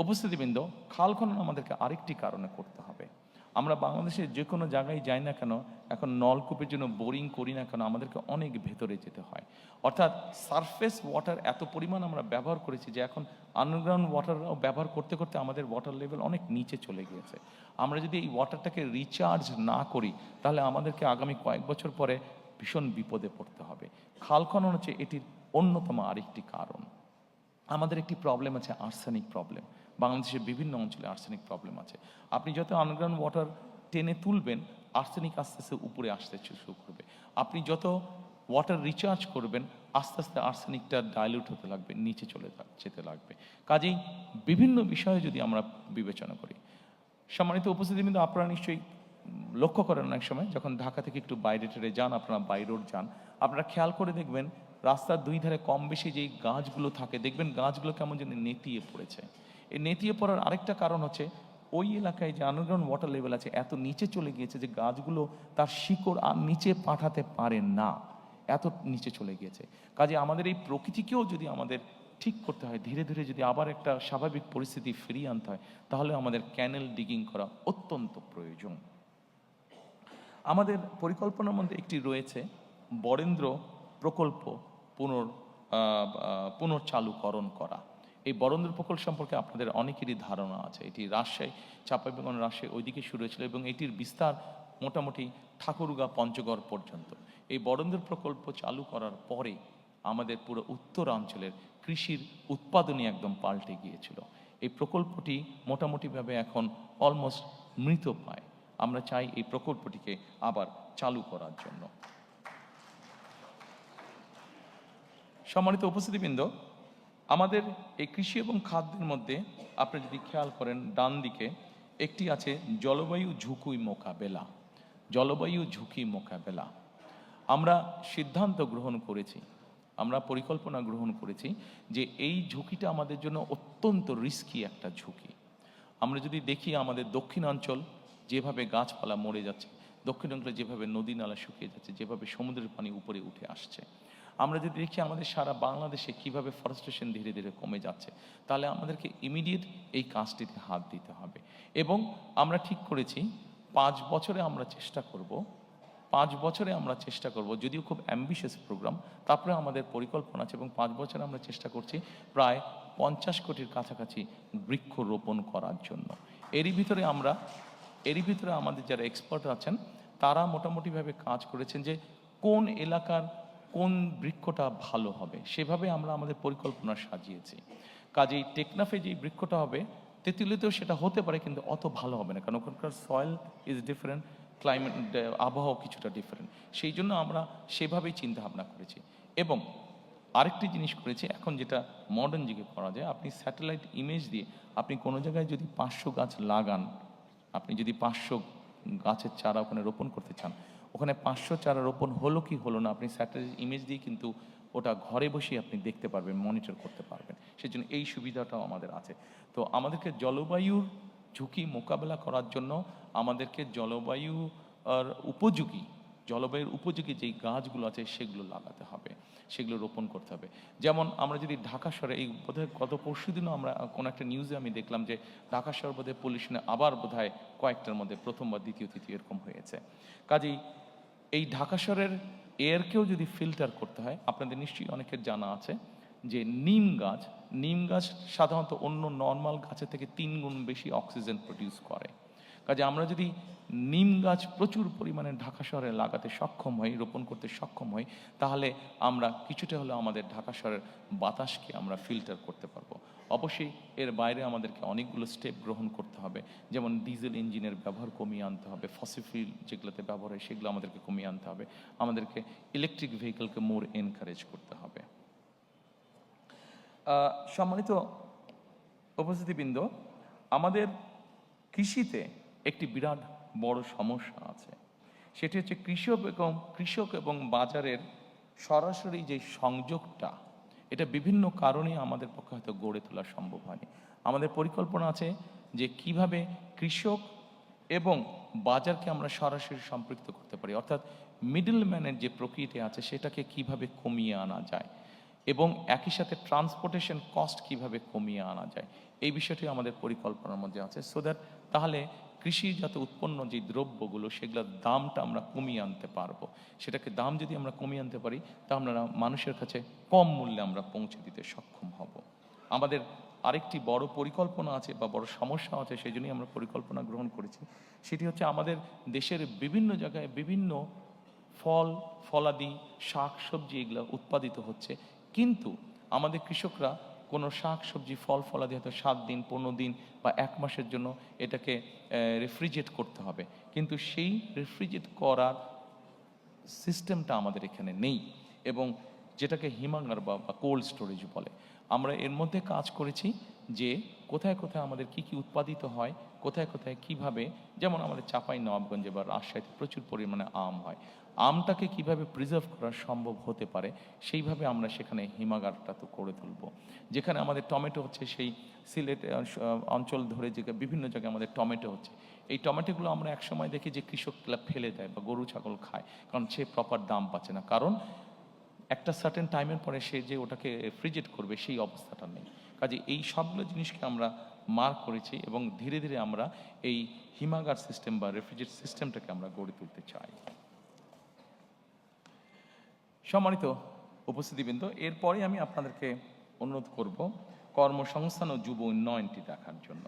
উপস্থিতিবৃন্দ, খাল খনন আমাদেরকে আরেকটি কারণে করতে হবে। আমরা বাংলাদেশের যে কোনো জায়গায় যাই না কেন, এখন নলকূপের জন্য বোরিং করি না কেন, আমাদেরকে অনেক ভেতরে যেতে হয়। অর্থাৎ সারফেস ওয়াটার এত পরিমাণ আমরা ব্যবহার করেছি যে এখন আন্ডারগ্রাউন্ড ওয়াটারও ব্যবহার করতে করতে আমাদের ওয়াটার লেভেল অনেক নিচে চলে গিয়েছে। আমরা যদি এই ওয়াটারটাকে রিচার্জ না করি, তাহলে আমাদেরকে আগামী কয়েক বছর পরে ভীষণ বিপদে পড়তে হবে। খাল খনন হচ্ছে এটির অন্যতম আরেকটি কারণ। আমাদের একটি প্রবলেম আছে, আর্সেনিক প্রবলেম। বাংলাদেশের বিভিন্ন অঞ্চলে আর্সেনিক প্রবলেম আছে। আপনি যত আন্ডারগ্রাউন্ড ওয়াটার টেনে তুলবেন, আর্সেনিক আস্তে আস্তে উপরে আসতে শুরু করবে। আপনি যত ওয়াটার রিচার্জ করবেন, আস্তে আস্তে আর্সেনিকটা ডাইলিউট হতে লাগবে, নিচে চলে যেতে লাগবে। কাজেই বিভিন্ন বিষয়ে যদি আমরা বিবেচনা করি, সম্মানিত উপস্থিতিবৃন্দ, আপনারা নিশ্চয়ই লক্ষ্য করেন অনেক সময় যখন ঢাকা থেকে একটু বাইরে টেরে যান, আপনারা বাই রোড যান, আপনারা খেয়াল করে দেখবেন রাস্তার দুই ধারে কম বেশি যেই গাছগুলো থাকে, দেখবেন গাছগুলো কেমন যেন নেতিয়ে পড়েছে। এই নেতিয়ে পড়ার আরেকটা কারণ হচ্ছে ওই এলাকায় যে আন্ডারগ্রাউন্ড ওয়াটার লেভেল আছে এত নিচে চলে গিয়েছে যে গাছগুলো তার শিকড় আর নিচে পাঠাতে পারে না, এত নিচে চলে গিয়েছে। কাজে আমাদের এই প্রকৃতিকেও যদি আমাদের ঠিক করতে হয়, ধীরে ধীরে যদি আবার একটা স্বাভাবিক পরিস্থিতি ফিরিয়ে আনতে হয়, তাহলে আমাদের ক্যানেল ডিগিং করা অত্যন্ত প্রয়োজন। আমাদের পরিকল্পনার মধ্যে একটি রয়েছে বরেন্দ্র প্রকল্প পুনর্চালুকরণ করা। এই বরেন্দ্র প্রকল্প সম্পর্কে আপনাদের অনেকেরই ধারণা আছে। এটি রাজশাহী, চাঁপাইনবাবগঞ্জ, রাজশাহী ওইদিকে শুরু হয়েছিল এবং এটির বিস্তার মোটামুটি ঠাকুরগাঁ পঞ্চগড় পর্যন্ত। এই বরেন্দ্র প্রকল্প চালু করার পরে আমাদের পুরো উত্তরাঞ্চলের কৃষির উৎপাদনই একদম পাল্টে গিয়েছিল। এই প্রকল্পটি মোটামুটিভাবে এখন অলমোস্ট মৃত পায়। আমরা চাই এই প্রকল্পটিকে আবার চালু করার জন্য। সম্মানিত উপস্থিতিবৃন্দ, আমাদের এই কৃষি এবং খাদ্যের মধ্যে আপনি যদি খেয়াল করেন, ডান দিকে একটি আছে জলবায়ু ঝুঁকি মোকাবেলা। জলবায়ু ঝুঁকি মোকাবেলা আমরা সিদ্ধান্ত গ্রহণ করেছি, আমরা পরিকল্পনা গ্রহণ করেছি যে এই ঝুঁকিটা আমাদের জন্য অত্যন্ত রিস্কি একটা ঝুঁকি। আমরা যদি দেখি আমাদের দক্ষিণাঞ্চল যেভাবে গাছপালা মরে যাচ্ছে, দক্ষিণাঞ্চলে যেভাবে নদী নালা শুকিয়ে যাচ্ছে, যেভাবে সমুদ্রের পানি উপরে উঠে আসছে, আমরা যদি দেখি আমাদের সারা বাংলাদেশে কিভাবে ফরেস্টেশন ধীরে ধীরে কমে যাচ্ছে, তাহলে আমাদেরকে ইমিডিয়েট এই কাজটিতে হাত দিতে হবে। এবং আমরা ঠিক করেছি 5 বছরে আমরা চেষ্টা করব, 5 বছরে আমরা চেষ্টা করব, যদিও খুব অ্যাম্বিশিয়াস প্রোগ্রাম, তারপরে আমাদের পরিকল্পনা আছে এবং 5 বছরে আমরা চেষ্টা করছি প্রায় 50 কোটির কাছাকাছি বৃক্ষরোপণ করার জন্য। এরই ভিতরে আমাদের যারা এক্সপার্ট আছেন তারা মোটামুটিভাবে কাজ করেছেন যে কোন এলাকার কোন বৃক্ষটা ভালো হবে, সেভাবে আমরা আমাদের পরিকল্পনা সাজিয়েছি। কাজেই টেকনাফে যেই বৃক্ষটা হবে, তেঁতুলিতেও সেটা হতে পারে, কিন্তু অত ভালো হবে না, কারণ ওখানকার সয়েল ইজ ডিফারেন্ট, ক্লাইমেট আবহাওয়া কিছুটা ডিফারেন্ট। সেই জন্য আমরা সেভাবেই চিন্তা ভাবনা করেছি। এবং আরেকটি জিনিস করেছি, এখন যেটা মডার্ন যুগে করা যায়, আপনি স্যাটেলাইট ইমেজ দিয়ে আপনি কোনো জায়গায় যদি 500 গাছ লাগান, আপনি যদি 500 গাছের চারা ওখানে রোপণ করতে চান, ওখানে 500 চারা রোপণ হলো কি হলো না, আপনি স্যাটেলাইট ইমেজ দিয়ে কিন্তু ওটা ঘরে বসেই আপনি দেখতে পারবেন, মনিটর করতে পারবেন। সেজন্য এই সুবিধাটাও আমাদের আছে। তো আমাদেরকে জলবায়ুর ঝুঁকি মোকাবেলা করার জন্য আমাদেরকে জলবায়ুর উপযোগী যেই গাছগুলো আছে সেগুলো লাগাতে হবে, সেগুলো রোপণ করতে হবে। যেমন আমরা যদি ঢাকা শহরে, এই বোধহয় গত পরশুদিনও আমরা কোনো একটা নিউজে আমি দেখলাম যে ঢাকা শহর বোধহয় পলিউশনে আবার বোধহয় কয়েকটার মধ্যে প্রথম বা দ্বিতীয় তৃতীয় এরকম হয়েছে। কাজেই এই ঢাকা শহরের এয়ারকেও যদি ফিল্টার করতে হয়, আপনাদের নিশ্চয়ই অনেকের জানা আছে যে নিম গাছ সাধারণত অন্য নর্মাল গাছের থেকে 3 গুণ বেশি অক্সিজেন প্রডিউস করে। কাজে আমরা যদি নিম গাছ প্রচুর পরিমাণে ঢাকা শহরে লাগাতে সক্ষম হই, রোপণ করতে সক্ষম হই, তাহলে আমরা কিছুটা হলেও আমাদের ঢাকা শহরের বাতাসকে আমরা ফিল্টার করতে পারবো। অবশ্যই এর বাইরে আমাদেরকে অনেকগুলো স্টেপ গ্রহণ করতে হবে, যেমন ডিজেল ইঞ্জিনের ব্যবহার কমিয়ে আনতে হবে, ফসিল ফুয়েল যেগুলোতে ব্যবহার হয় সেগুলো আমাদেরকে কমিয়ে আনতে হবে, আমাদেরকে ইলেকট্রিক ভেহিকলকে মোর এনকারেজ করতে হবে। সম্মানিত উপস্থিতিবৃন্দ, আমাদের কৃষিতে একটি বিরাট বড় সমস্যা আছে, সেটি হচ্ছে কৃষক এবং বাজারের সরাসরি যে সংযোগটা, এটা বিভিন্ন কারণে আমাদের পক্ষে হয়তো গড়ে তোলা সম্ভব হয়নি। আমাদের পরিকল্পনা আছে যে কিভাবে কৃষক এবং বাজারকে আমরা সরাসরি সম্পৃক্ত করতে পারি, অর্থাৎ মিডলম্যানের যে প্রকৃতি আছে সেটাকে কিভাবে কমিয়ে আনা যায় এবং একই সাথে ট্রান্সপোর্টেশন কস্ট কিভাবে কমিয়ে আনা যায়, এই বিষয়টি আমাদের পরিকল্পনার মধ্যে আছে। সো দ্যাট তাহলে কৃষিজাত উৎপন্ন যে দ্রব্যগুলো সেগুলোর দামটা আমরা কমিয়ে আনতে পারবো। সেটাকে দাম যদি আমরা কমিয়ে আনতে পারি তা আমরা মানুষের কাছে কম মূল্যে আমরা পৌঁছে দিতে সক্ষম হব। আমাদের আরেকটি বড় পরিকল্পনা আছে বা বড় সমস্যা আছে, সেই জন্যই আমরা পরিকল্পনা গ্রহণ করেছি। সেটি হচ্ছে আমাদের দেশের বিভিন্ন জায়গায় বিভিন্ন ফল ফলাদি শাক সবজি এগুলো উৎপাদিত হচ্ছে, কিন্তু আমাদের কৃষকরা কোনো শাক সবজি ফল ফলাদি হয়তো 7 দিন 15 দিন বা 1 মাসের জন্য এটাকে রেফ্রিজারেট করতে হবে, কিন্তু সেই রেফ্রিজারেট করার সিস্টেমটা আমাদের এখানে নেই, এবং যেটাকে হিমাগার বা কোল্ড স্টোরেজ বলে। আমরা এর মধ্যে কাজ করেছি যে কোথায় কোথায় আমাদের কি কি উৎপাদিত হয়, কোথায় কোথায় কিভাবে, যেমন আমাদের চাঁপাই নবাবগঞ্জে বা রাজশাহীতে প্রচুর পরিমাণে আম হয়, আমটাকে কিভাবে প্রিজার্ভ করা সম্ভব হতে পারে সেইভাবে আমরা সেখানে হিমাগারটা তো করে তুলব। যেখানে আমাদের টমেটো হচ্ছে সেই সিলেট অঞ্চল ধরে যে বিভিন্ন জায়গায় আমাদের টমেটো হচ্ছে, এই টমেটোগুলো আমরা একসময় দেখি যে কৃষকরা ফেলে দেয় বা গরু ছাগল খায়, কারণ সে প্রপার দাম পাচ্ছে না, কারণ একটা সার্টেন টাইমের পরে সে যে ওটাকে রেফ্রিজারেট করবে সেই অবস্থাটা নেই। কাজে এই সবগুলো জিনিসকে আমরা মার্ক করেছি এবং ধীরে ধীরে আমরা এই হিমাগার সিস্টেম বা রেফ্রিজারেট সিস্টেমটাকে আমরা গড়ে তুলতে চাই। সম্মানিত উপস্থিতিবৃন্দ, এরপরে আমি আপনাদেরকে অনুরোধ করব কর্মসংস্থান ও যুব উন্নয়নটি দেখার জন্য।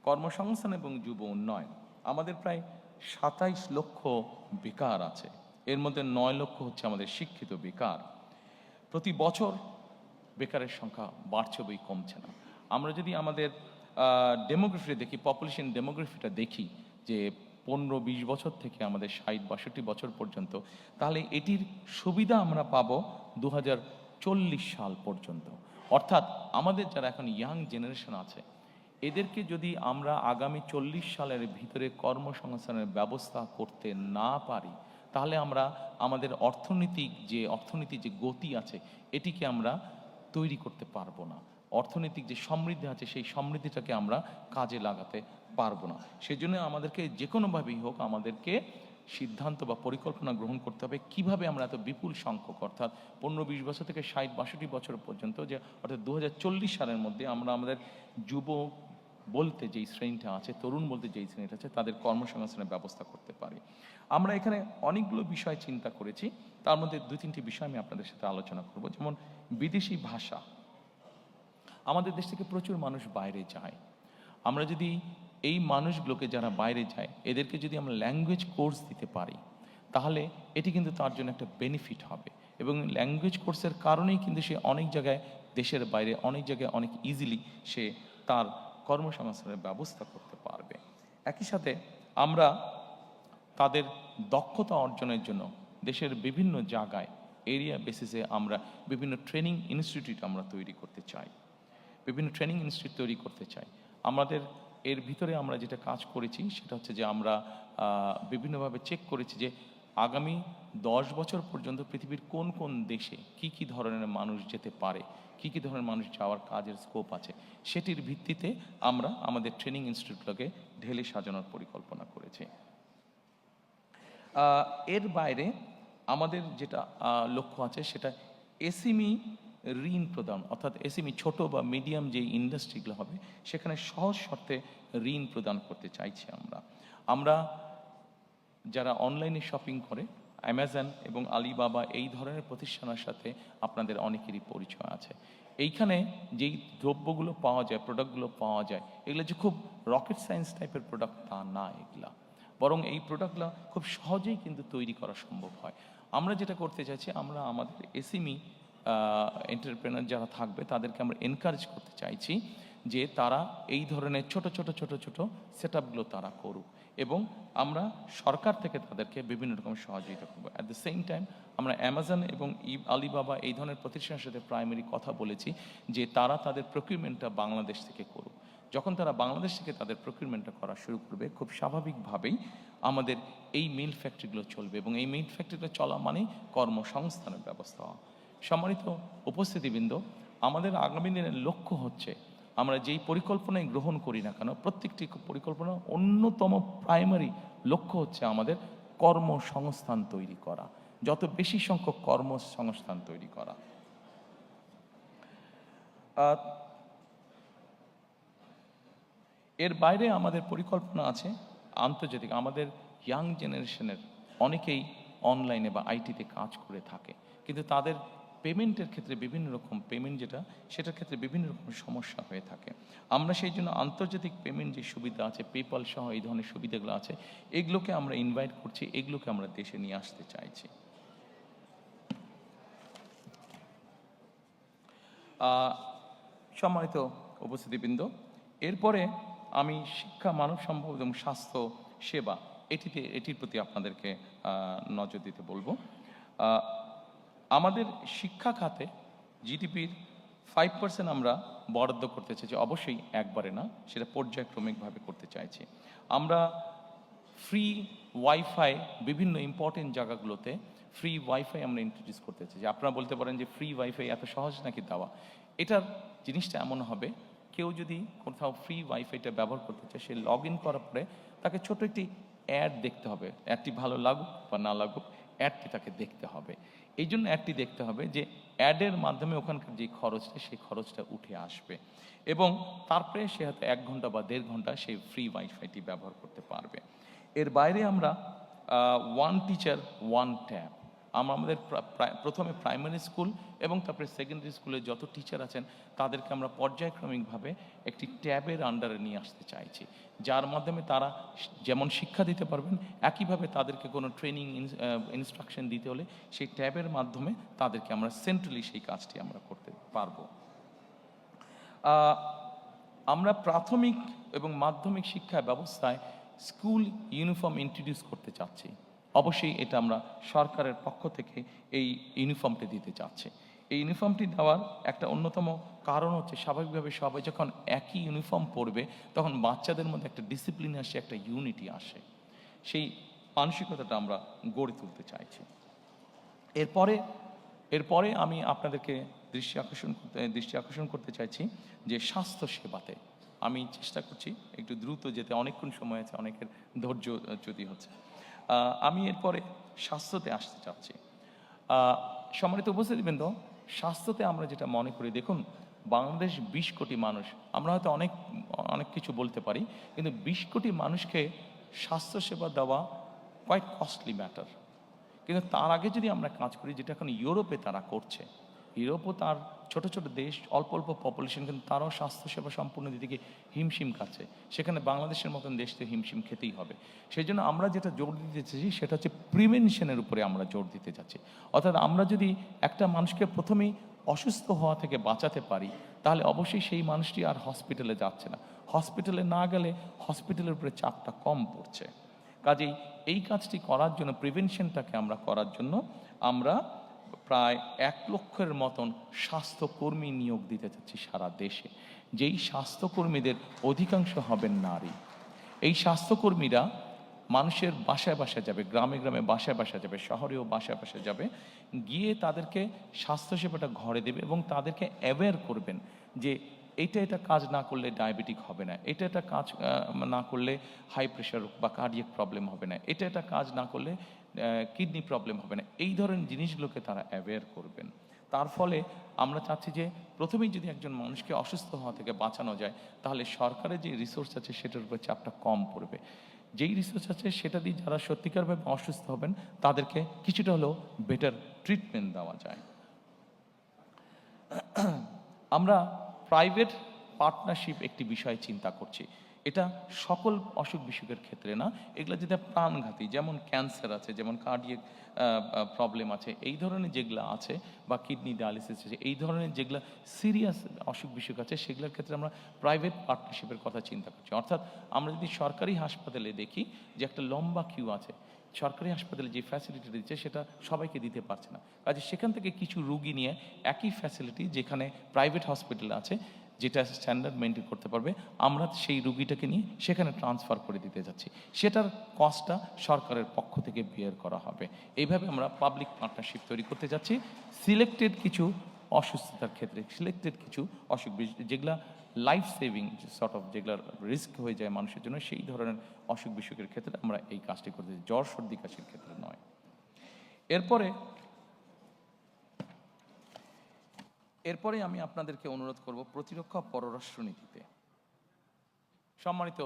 কর্মসংস্থান এবং যুব উন্নয়ন, আমাদের প্রায় 27 লক্ষ বেকার আছে, এর মধ্যে 9 লক্ষ হচ্ছে আমাদের শিক্ষিত বেকার। প্রতি বছর বেকারের সংখ্যা বাড়ছে বই কমছে না। আমরা যদি আমাদের ডেমোগ্রাফি দেখি, পপুলেশন ডেমোগ্রাফিটা দেখি যে 15-20 বছর থেকে আমাদের 60-62 বছর পর্যন্ত, তাহলে এটির সুবিধা আমরা পাবো 2040 সাল পর্যন্ত। অর্থাৎ আমাদের যারা এখন ইয়াং জেনারেশন আছে এদেরকে যদি আমরা আগামী 40 সালের ভিতরে কর্মসংস্থানের ব্যবস্থা করতে না পারি, তাহলে আমরা আমাদের অর্থনীতির যে গতি আছে এটিকে আমরা তৈরি করতে পারবো না। অর্থনৈতিক যে সমৃদ্ধি আছে সেই সমৃদ্ধিটাকে আমরা কাজে লাগাতে পারবো না। সেই জন্য আমাদেরকে যে কোনোভাবেই হোক আমাদেরকে সিদ্ধান্ত বা পরিকল্পনা গ্রহণ করতে হবে কিভাবে আমরা এত বিপুল সংখ্যক, অর্থাৎ 15-20 বছর থেকে 60-62 বছর পর্যন্ত, যে অর্থাৎ 2040 সালের মধ্যে আমরা আমাদের যুব বলতে যেই শ্রেণীটা আছে, তরুণ বলতে যেই শ্রেণীটা আছে, তাদের কর্মসংস্থানের ব্যবস্থা করতে পারি। আমরা এখানে অনেকগুলো বিষয় চিন্তা করেছি, তার মধ্যে 2-3টি বিষয় আমি আপনাদের সাথে আলোচনা করব। যেমন বিদেশি ভাষা, আমাদের দেশ থেকে প্রচুর মানুষ বাইরে যায়। আমরা যদি এই মানুষগুলোকে যারা বাইরে যায় এদেরকে যদি আমরা ল্যাঙ্গুয়েজ কোর্স দিতে পারি, তাহলে এটি কিন্তু তার জন্য একটা বেনিফিট হবে, এবং ল্যাঙ্গুয়েজ কোর্সের কারণেই কিন্তু সে অনেক জায়গায় দেশের বাইরে অনেক জায়গায় অনেক ইজিলি সে তার কর্মসংস্থানের ব্যবস্থা করতে পারবে। একই সাথে আমরা তাদের দক্ষতা অর্জনের জন্য দেশের বিভিন্ন জায়গায় এরিয়া বেসিসে আমরা বিভিন্ন ট্রেনিং ইনস্টিটিউট আমরা তৈরি করতে চাই, বিভিন্ন ট্রেনিং ইনস্টিটিউট তৈরি করতে চাই। আমাদের এর ভিতরে আমরা যেটা কাজ করেছি সেটা হচ্ছে যে আমরা বিভিন্নভাবে চেক করেছি যে আগামী 10 বছর পর্যন্ত পৃথিবীর কোন কোন দেশে কি কি ধরনের মানুষ যেতে পারে, কি কি ধরনের মানুষ যাওয়ার কাজের স্কোপ আছে, সেটির ভিত্তিতে আমরা আমাদের ট্রেনিং ইনস্টিটিউটগুলোকে ঢেলে সাজানোর পরিকল্পনা করেছি। এর বাইরে আমাদের যেটা লক্ষ্য আছে সেটা এসএমই ঋণ প্রদান, অর্থাৎ এসএমই ছোট বা মিডিয়াম যে ইন্ডাস্ট্রিগুলো হবে সেখানে সহজ শর্তে ঋণ প্রদান করতে চাইছি। আমরা যারা অনলাইনে শপিং করে অ্যামাজন এবং আলিবাবা এই ধরনের প্রতিষ্ঠানের সাথে আপনাদের অনেকেরই পরিচয় আছে। এইখানে যেই দ্রব্যগুলো পাওয়া যায়, প্রোডাক্টগুলো পাওয়া যায়, এগুলো যে খুব রকেট সায়েন্স টাইপের প্রোডাক্ট তা না, এগুলা বরং এই প্রোডাক্টগুলো খুব সহজেই কিন্তু তৈরি করা সম্ভব হয়। আমরা যেটা করতে চাইছি, আমরা আমাদের এসএমই এন্টারপ্রেনার যারা থাকবে তাদেরকে আমরা এনকারেজ করতে চাইছি যে তারা এই ধরনের ছোট ছোট ছোট ছোট সেট আপগুলো তারা করুক, এবং আমরা সরকার থেকে তাদেরকে বিভিন্ন রকম সহযোগিতা করবো। অ্যাট দ্য সেম টাইম আমরা অ্যামাজন এবং আলিবাবা এই ধরনের প্রতিষ্ঠানের সাথে প্রাইমারি কথা বলেছি যে তারা তাদের প্রকিউরমেন্টটা বাংলাদেশ থেকে করুক। যখন তারা বাংলাদেশ থেকে তাদের প্রকিউরমেন্টটা করা শুরু করবে, খুব স্বাভাবিকভাবেই আমাদের এই মিল ফ্যাক্টরিগুলো চলবে, এবং এই মিল ফ্যাক্টরিগুলো চলা মানে কর্মসংস্থানের ব্যবস্থা হওয়া। সম্মানিত উপস্থিতিবৃন্দ, আমাদের আগামী দিনের লক্ষ্য হচ্ছে আমরা যেই পরিকল্পনায় গ্রহণ করি না কেন, প্রত্যেকটি পরিকল্পনা অন্যতম প্রাইমারি লক্ষ্য হচ্ছে আমাদের কর্মসংস্থান তৈরি করা, যত বেশি সংখ্যক কর্মসংস্থান তৈরি করা। এর বাইরে আমাদের পরিকল্পনা আছে আন্তর্জাতিক, আমাদের ইয়াং জেনারেশনের অনেকেই অনলাইনে বা আইটিতে কাজ করে থাকে, কিন্তু তাদের পেমেন্টের ক্ষেত্রে বিভিন্ন রকম পেমেন্ট সেটার ক্ষেত্রে বিভিন্ন রকম সমস্যা হয়ে থাকে। আমরা সেই জন্য আন্তর্জাতিক পেমেন্ট যে সুবিধা আছে, পেপাল সহ এই ধরনের সুবিধাগুলো আছে, এগুলোকে আমরা ইনভাইট করছি, এগুলোকে আমরা দেশে নিয়ে আসতে চাইছি। সম্মানিত উপস্থিতিবৃন্দ, এরপরে আমি শিক্ষা, মানব সম্পদ এবং স্বাস্থ্য সেবা এটির প্রতি আপনাদেরকে নজর দিতে বলবো। আমাদের শিক্ষা খাতে জিডিপির 5% আমরা বরাদ্দ করতে চাইছি, অবশ্যই একবারে না, সেটা পর্যায়ক্রমিকভাবে করতে চাইছি। আমরা ফ্রি ওয়াইফাই বিভিন্ন ইম্পর্টেন্ট জায়গাগুলোতে ফ্রি ওয়াইফাই আমরা ইন্ট্রোডিউস করতে চাই। আপনারা বলতে পারেন যে ফ্রি ওয়াইফাই এত সহজ নাকি দেওয়া? এটার জিনিসটা এমন হবে, কেউ যদি কোথাও ফ্রি ওয়াইফাইটা ব্যবহার করতে চায়, সে লগ ইন করার পরে তাকে ছোট একটি অ্যাড দেখতে হবে। অ্যাডটি ভালো লাগুক বা না লাগুক, অ্যাডটি তাকে দেখতে হবে। এই জন্য অ্যাডটি দেখতে হবে যে অ্যাডের মাধ্যমে ওখানকার যে খরচটা, সেই খরচটা উঠে আসবে, এবং তারপরে সে হয়তো 1 ঘন্টা বা 1.5 ঘন্টা সেই ফ্রি ওয়াইফাইটি ব্যবহার করতে পারবে। এর বাইরে আমরা ওয়ান টিচার ওয়ান ট্যাব, আমাদের প্রথমে প্রাইমারি স্কুল এবং তারপরে সেকেন্ডারি স্কুলের যত টিচার আছেন তাদেরকে আমরা পর্যায়ক্রমিকভাবে একটি ট্যাবের আন্ডারে নিয়ে আসতে চাইছি, যার মাধ্যমে তারা যেমন শিক্ষা দিতে পারবেন, একইভাবে তাদেরকে কোনো ট্রেনিং ইনস্ট্রাকশন দিতে হলে সেই ট্যাবের মাধ্যমে তাদেরকে আমরা সেন্ট্রালি সেই কাজটি আমরা করতে পারবো। আমরা প্রাথমিক এবং মাধ্যমিক শিক্ষা ব্যবস্থায় স্কুল ইউনিফর্ম ইন্ট্রোডিউস করতে চাচ্ছি। অবশ্যই এটা আমরা সরকারের পক্ষ থেকে এই ইউনিফর্মটি দিতে চাচ্ছি। এই ইউনিফর্মটি দেওয়ার একটা অন্যতম কারণ হচ্ছে, স্বাভাবিকভাবে সবাই যখন একই ইউনিফর্ম পরবে তখন বাচ্চাদের মধ্যে একটা ডিসিপ্লিন আসে, একটা ইউনিটি আসে, সেই মানসিকতাটা আমরা গড়ে তুলতে চাইছি। এরপরে আমি আপনাদেরকে দৃষ্টি আকর্ষণ করতে চাইছি যে স্বাস্থ্য সেবাতে আমি চেষ্টা করছি একটু দ্রুত যেতে, অনেকক্ষণ সময় আছে, অনেকের ধৈর্য চ্যুতি হচ্ছে। আমি এরপরে স্বাস্থ্যতে আসতে চাচ্ছি। সম্মানিত উপস্থিতিবৃন্দ, স্বাস্থ্যতে আমরা যেটা মনে করি, দেখুন বাংলাদেশ 20 কোটি মানুষ, আমরা হয়তো অনেক কিছু বলতে পারি, কিন্তু 20 কোটি মানুষকে স্বাস্থ্যসেবা দেওয়া কোয়াইট কস্টলি ম্যাটার। কিন্তু তার আগে যদি আমরা কাজ করি, যেটা এখন ইউরোপে তারা করছে, ইউরোপও তার ছোট ছোট দেশ, অল্প অল্প পপুলেশন, কিন্তু তারাও স্বাস্থ্যসেবা সম্পূর্ণ দিকে হিমশিম খাচ্ছে। সেখানে বাংলাদেশের মতন দেশ তো হিমশিম খেতেই হবে। সেই জন্য আমরা যেটা জোর দিতে চাইছি সেটা হচ্ছে প্রিভেনশনের উপরে আমরা জোর দিতে চাচ্ছি। অর্থাৎ আমরা যদি একটা মানুষকে প্রথমেই অসুস্থ হওয়া থেকে বাঁচাতে পারি, তাহলে অবশ্যই সেই মানুষটি আর হসপিটালে যাচ্ছে না। হসপিটালে না গেলে হসপিটালের উপরে চাপটা কম পড়ছে। কাজেই এই কাজটি করার জন্য, প্রিভেনশনটাকে আমরা করার জন্য আমরা প্রায় 1 লক্ষের মতন স্বাস্থ্যকর্মী নিয়োগ দিতে চাচ্ছি সারা দেশে, যেই স্বাস্থ্যকর্মীদের অধিকাংশ হবেন নারী। এই স্বাস্থ্যকর্মীরা মানুষের বাসায় বাসায় যাবে, গ্রামে গ্রামে বাসায় বাসায় যাবে, শহরেও বাসায় বাসায় যাবে, গিয়ে তাদেরকে স্বাস্থ্যসেবাটা ঘরে দেবে এবং তাদেরকে অ্যাওয়্যার করবেন যে এটা কাজ না করলে ডায়াবেটিক হবে না, এটা কাজ না করলে হাই প্রেশার বা কার্ডিয়াক প্রবলেম হবে না, এটা কাজ না করলে কিডনি প্রবলেম হবে না। এই ধরনের জিনিসগুলোকে তারা অ্যাওয়্যার করবেন। তার ফলে আমরা চাচ্ছি যে প্রথমেই যদি একজন মানুষকে অসুস্থ হওয়া থেকে বাঁচানো যায়, তাহলে সরকারের যে রিসোর্স আছে সেটার উপর চাপটা কম পড়বে। যেই রিসোর্স আছে সেটা দিয়ে যারা সত্যিকারভাবে অসুস্থ হবেন তাদেরকে কিছুটা হলেও বেটার ট্রিটমেন্ট দেওয়া যায়। আমরা প্রাইভেট পার্টনারশিপ একটি বিষয় চিন্তা করছি। এটা সকল অসুখ বিসুখের ক্ষেত্রে না, এগুলো যেটা প্রাণঘাতী, যেমন ক্যান্সার আছে, যেমন কার্ডিয়াক প্রবলেম আছে, এই ধরনের যেগুলো আছে, বা কিডনি ডায়ালিসিস আছে, এই ধরনের যেগুলো সিরিয়াস অসুখ বিসুখ আছে, সেগুলোর ক্ষেত্রে আমরা প্রাইভেট পার্টনারশিপের কথা চিন্তা করছি। অর্থাৎ আমরা যদি সরকারি হাসপাতালে দেখি যে একটা লম্বা কিউ আছে, সরকারি হাসপাতালে যে ফ্যাসিলিটি দিচ্ছে সেটা সবাইকে দিতে পারছে না, কাজে সেখান থেকে কিছু রুগী নিয়ে একই ফ্যাসিলিটি যেখানে প্রাইভেট হসপিটাল আছে, যেটা স্ট্যান্ডার্ড মেনটেন করতে পারবে, আমরা সেই রুগীটাকে নিয়ে সেখানে ট্রান্সফার করে দিতে যাচ্ছি। সেটার কস্টটা সরকারের পক্ষ থেকে বেয়ার করা হবে। এইভাবে আমরা পাবলিক পার্টনারশিপ তৈরি করতে যাচ্ছি। সিলেক্টেড কিছু অসুস্থতার ক্ষেত্রে সিলেক্টেড কিছু অসুখ যেগুলা লাইফ সেভিং সর্ট অফ, যেগুলার রিস্ক হয়ে যায় মানুষের জন্য, সেই ধরনের অসুখ বিসুখের ক্ষেত্রে আমরা এই কাজটি করতে চাই, জ্বর সর্দি কাশির ক্ষেত্রে নয়। এরপরে আমি আপনাদেরকে অনুরোধ করব প্রতিরক্ষা পররাষ্ট্রনীতিতে। সম্মানিত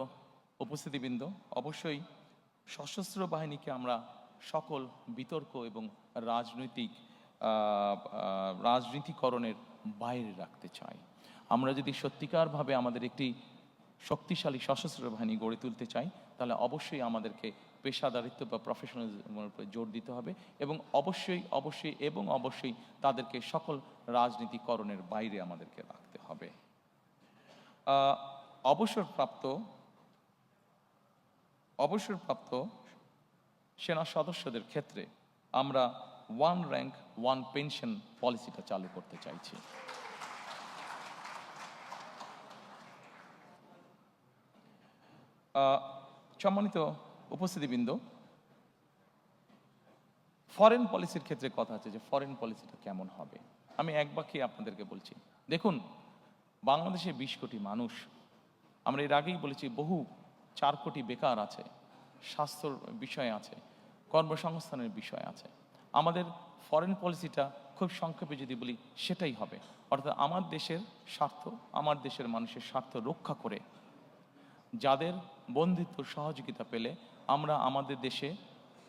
উপস্থিতিবৃন্দ, অবশ্যই সশস্ত্র বাহিনীকে আমরা সকল বিতর্ক এবং রাজনীতিকরণের বাইরে রাখতে চাই। আমরা যদি সত্যিকারভাবে আমাদের একটি শক্তিশালী সশস্ত্র বাহিনী গড়ে তুলতে চাই, তাহলে অবশ্যই আমাদেরকে পেশাদারিত্ব বা প্রফেশনালিজমের উপরে জোর দিতে হবে এবং অবশ্যই তাদেরকে সকল রাজনীতিকরণের বাইরে আমাদেরকে রাখতে হবে। অবসরপ্রাপ্ত সেনা সদস্যদের ক্ষেত্রে আমরা ওয়ান র্যাঙ্ক ওয়ান পেনশন পলিসিটা চালু করতে চাইছি। সম্মানিত উপস্থিতিবৃন্দ, ফরেন পলিসির ক্ষেত্রে কথা আছে যে ফরেন পলিসিটা কেমন হবে। আমি এক বাক্যে আপনাদেরকে বলছি, দেখুন, বাংলাদেশে 20 কোটি মানুষ, আমরা এর আগেই বলেছি বহু 4 কোটি বেকার আছে, স্বাস্থ্যর বিষয় আছে, কর্মসংস্থানের বিষয় আছে। আমাদের ফরেন পলিসিটা খুব সংক্ষেপে যদি বলি সেটাই হবে, অর্থাৎ আমার দেশের স্বার্থ, আমার দেশের মানুষের স্বার্থ রক্ষা করে যাদের বন্ধুত্ব সহযোগিতা পেলে আমরা আমাদের দেশে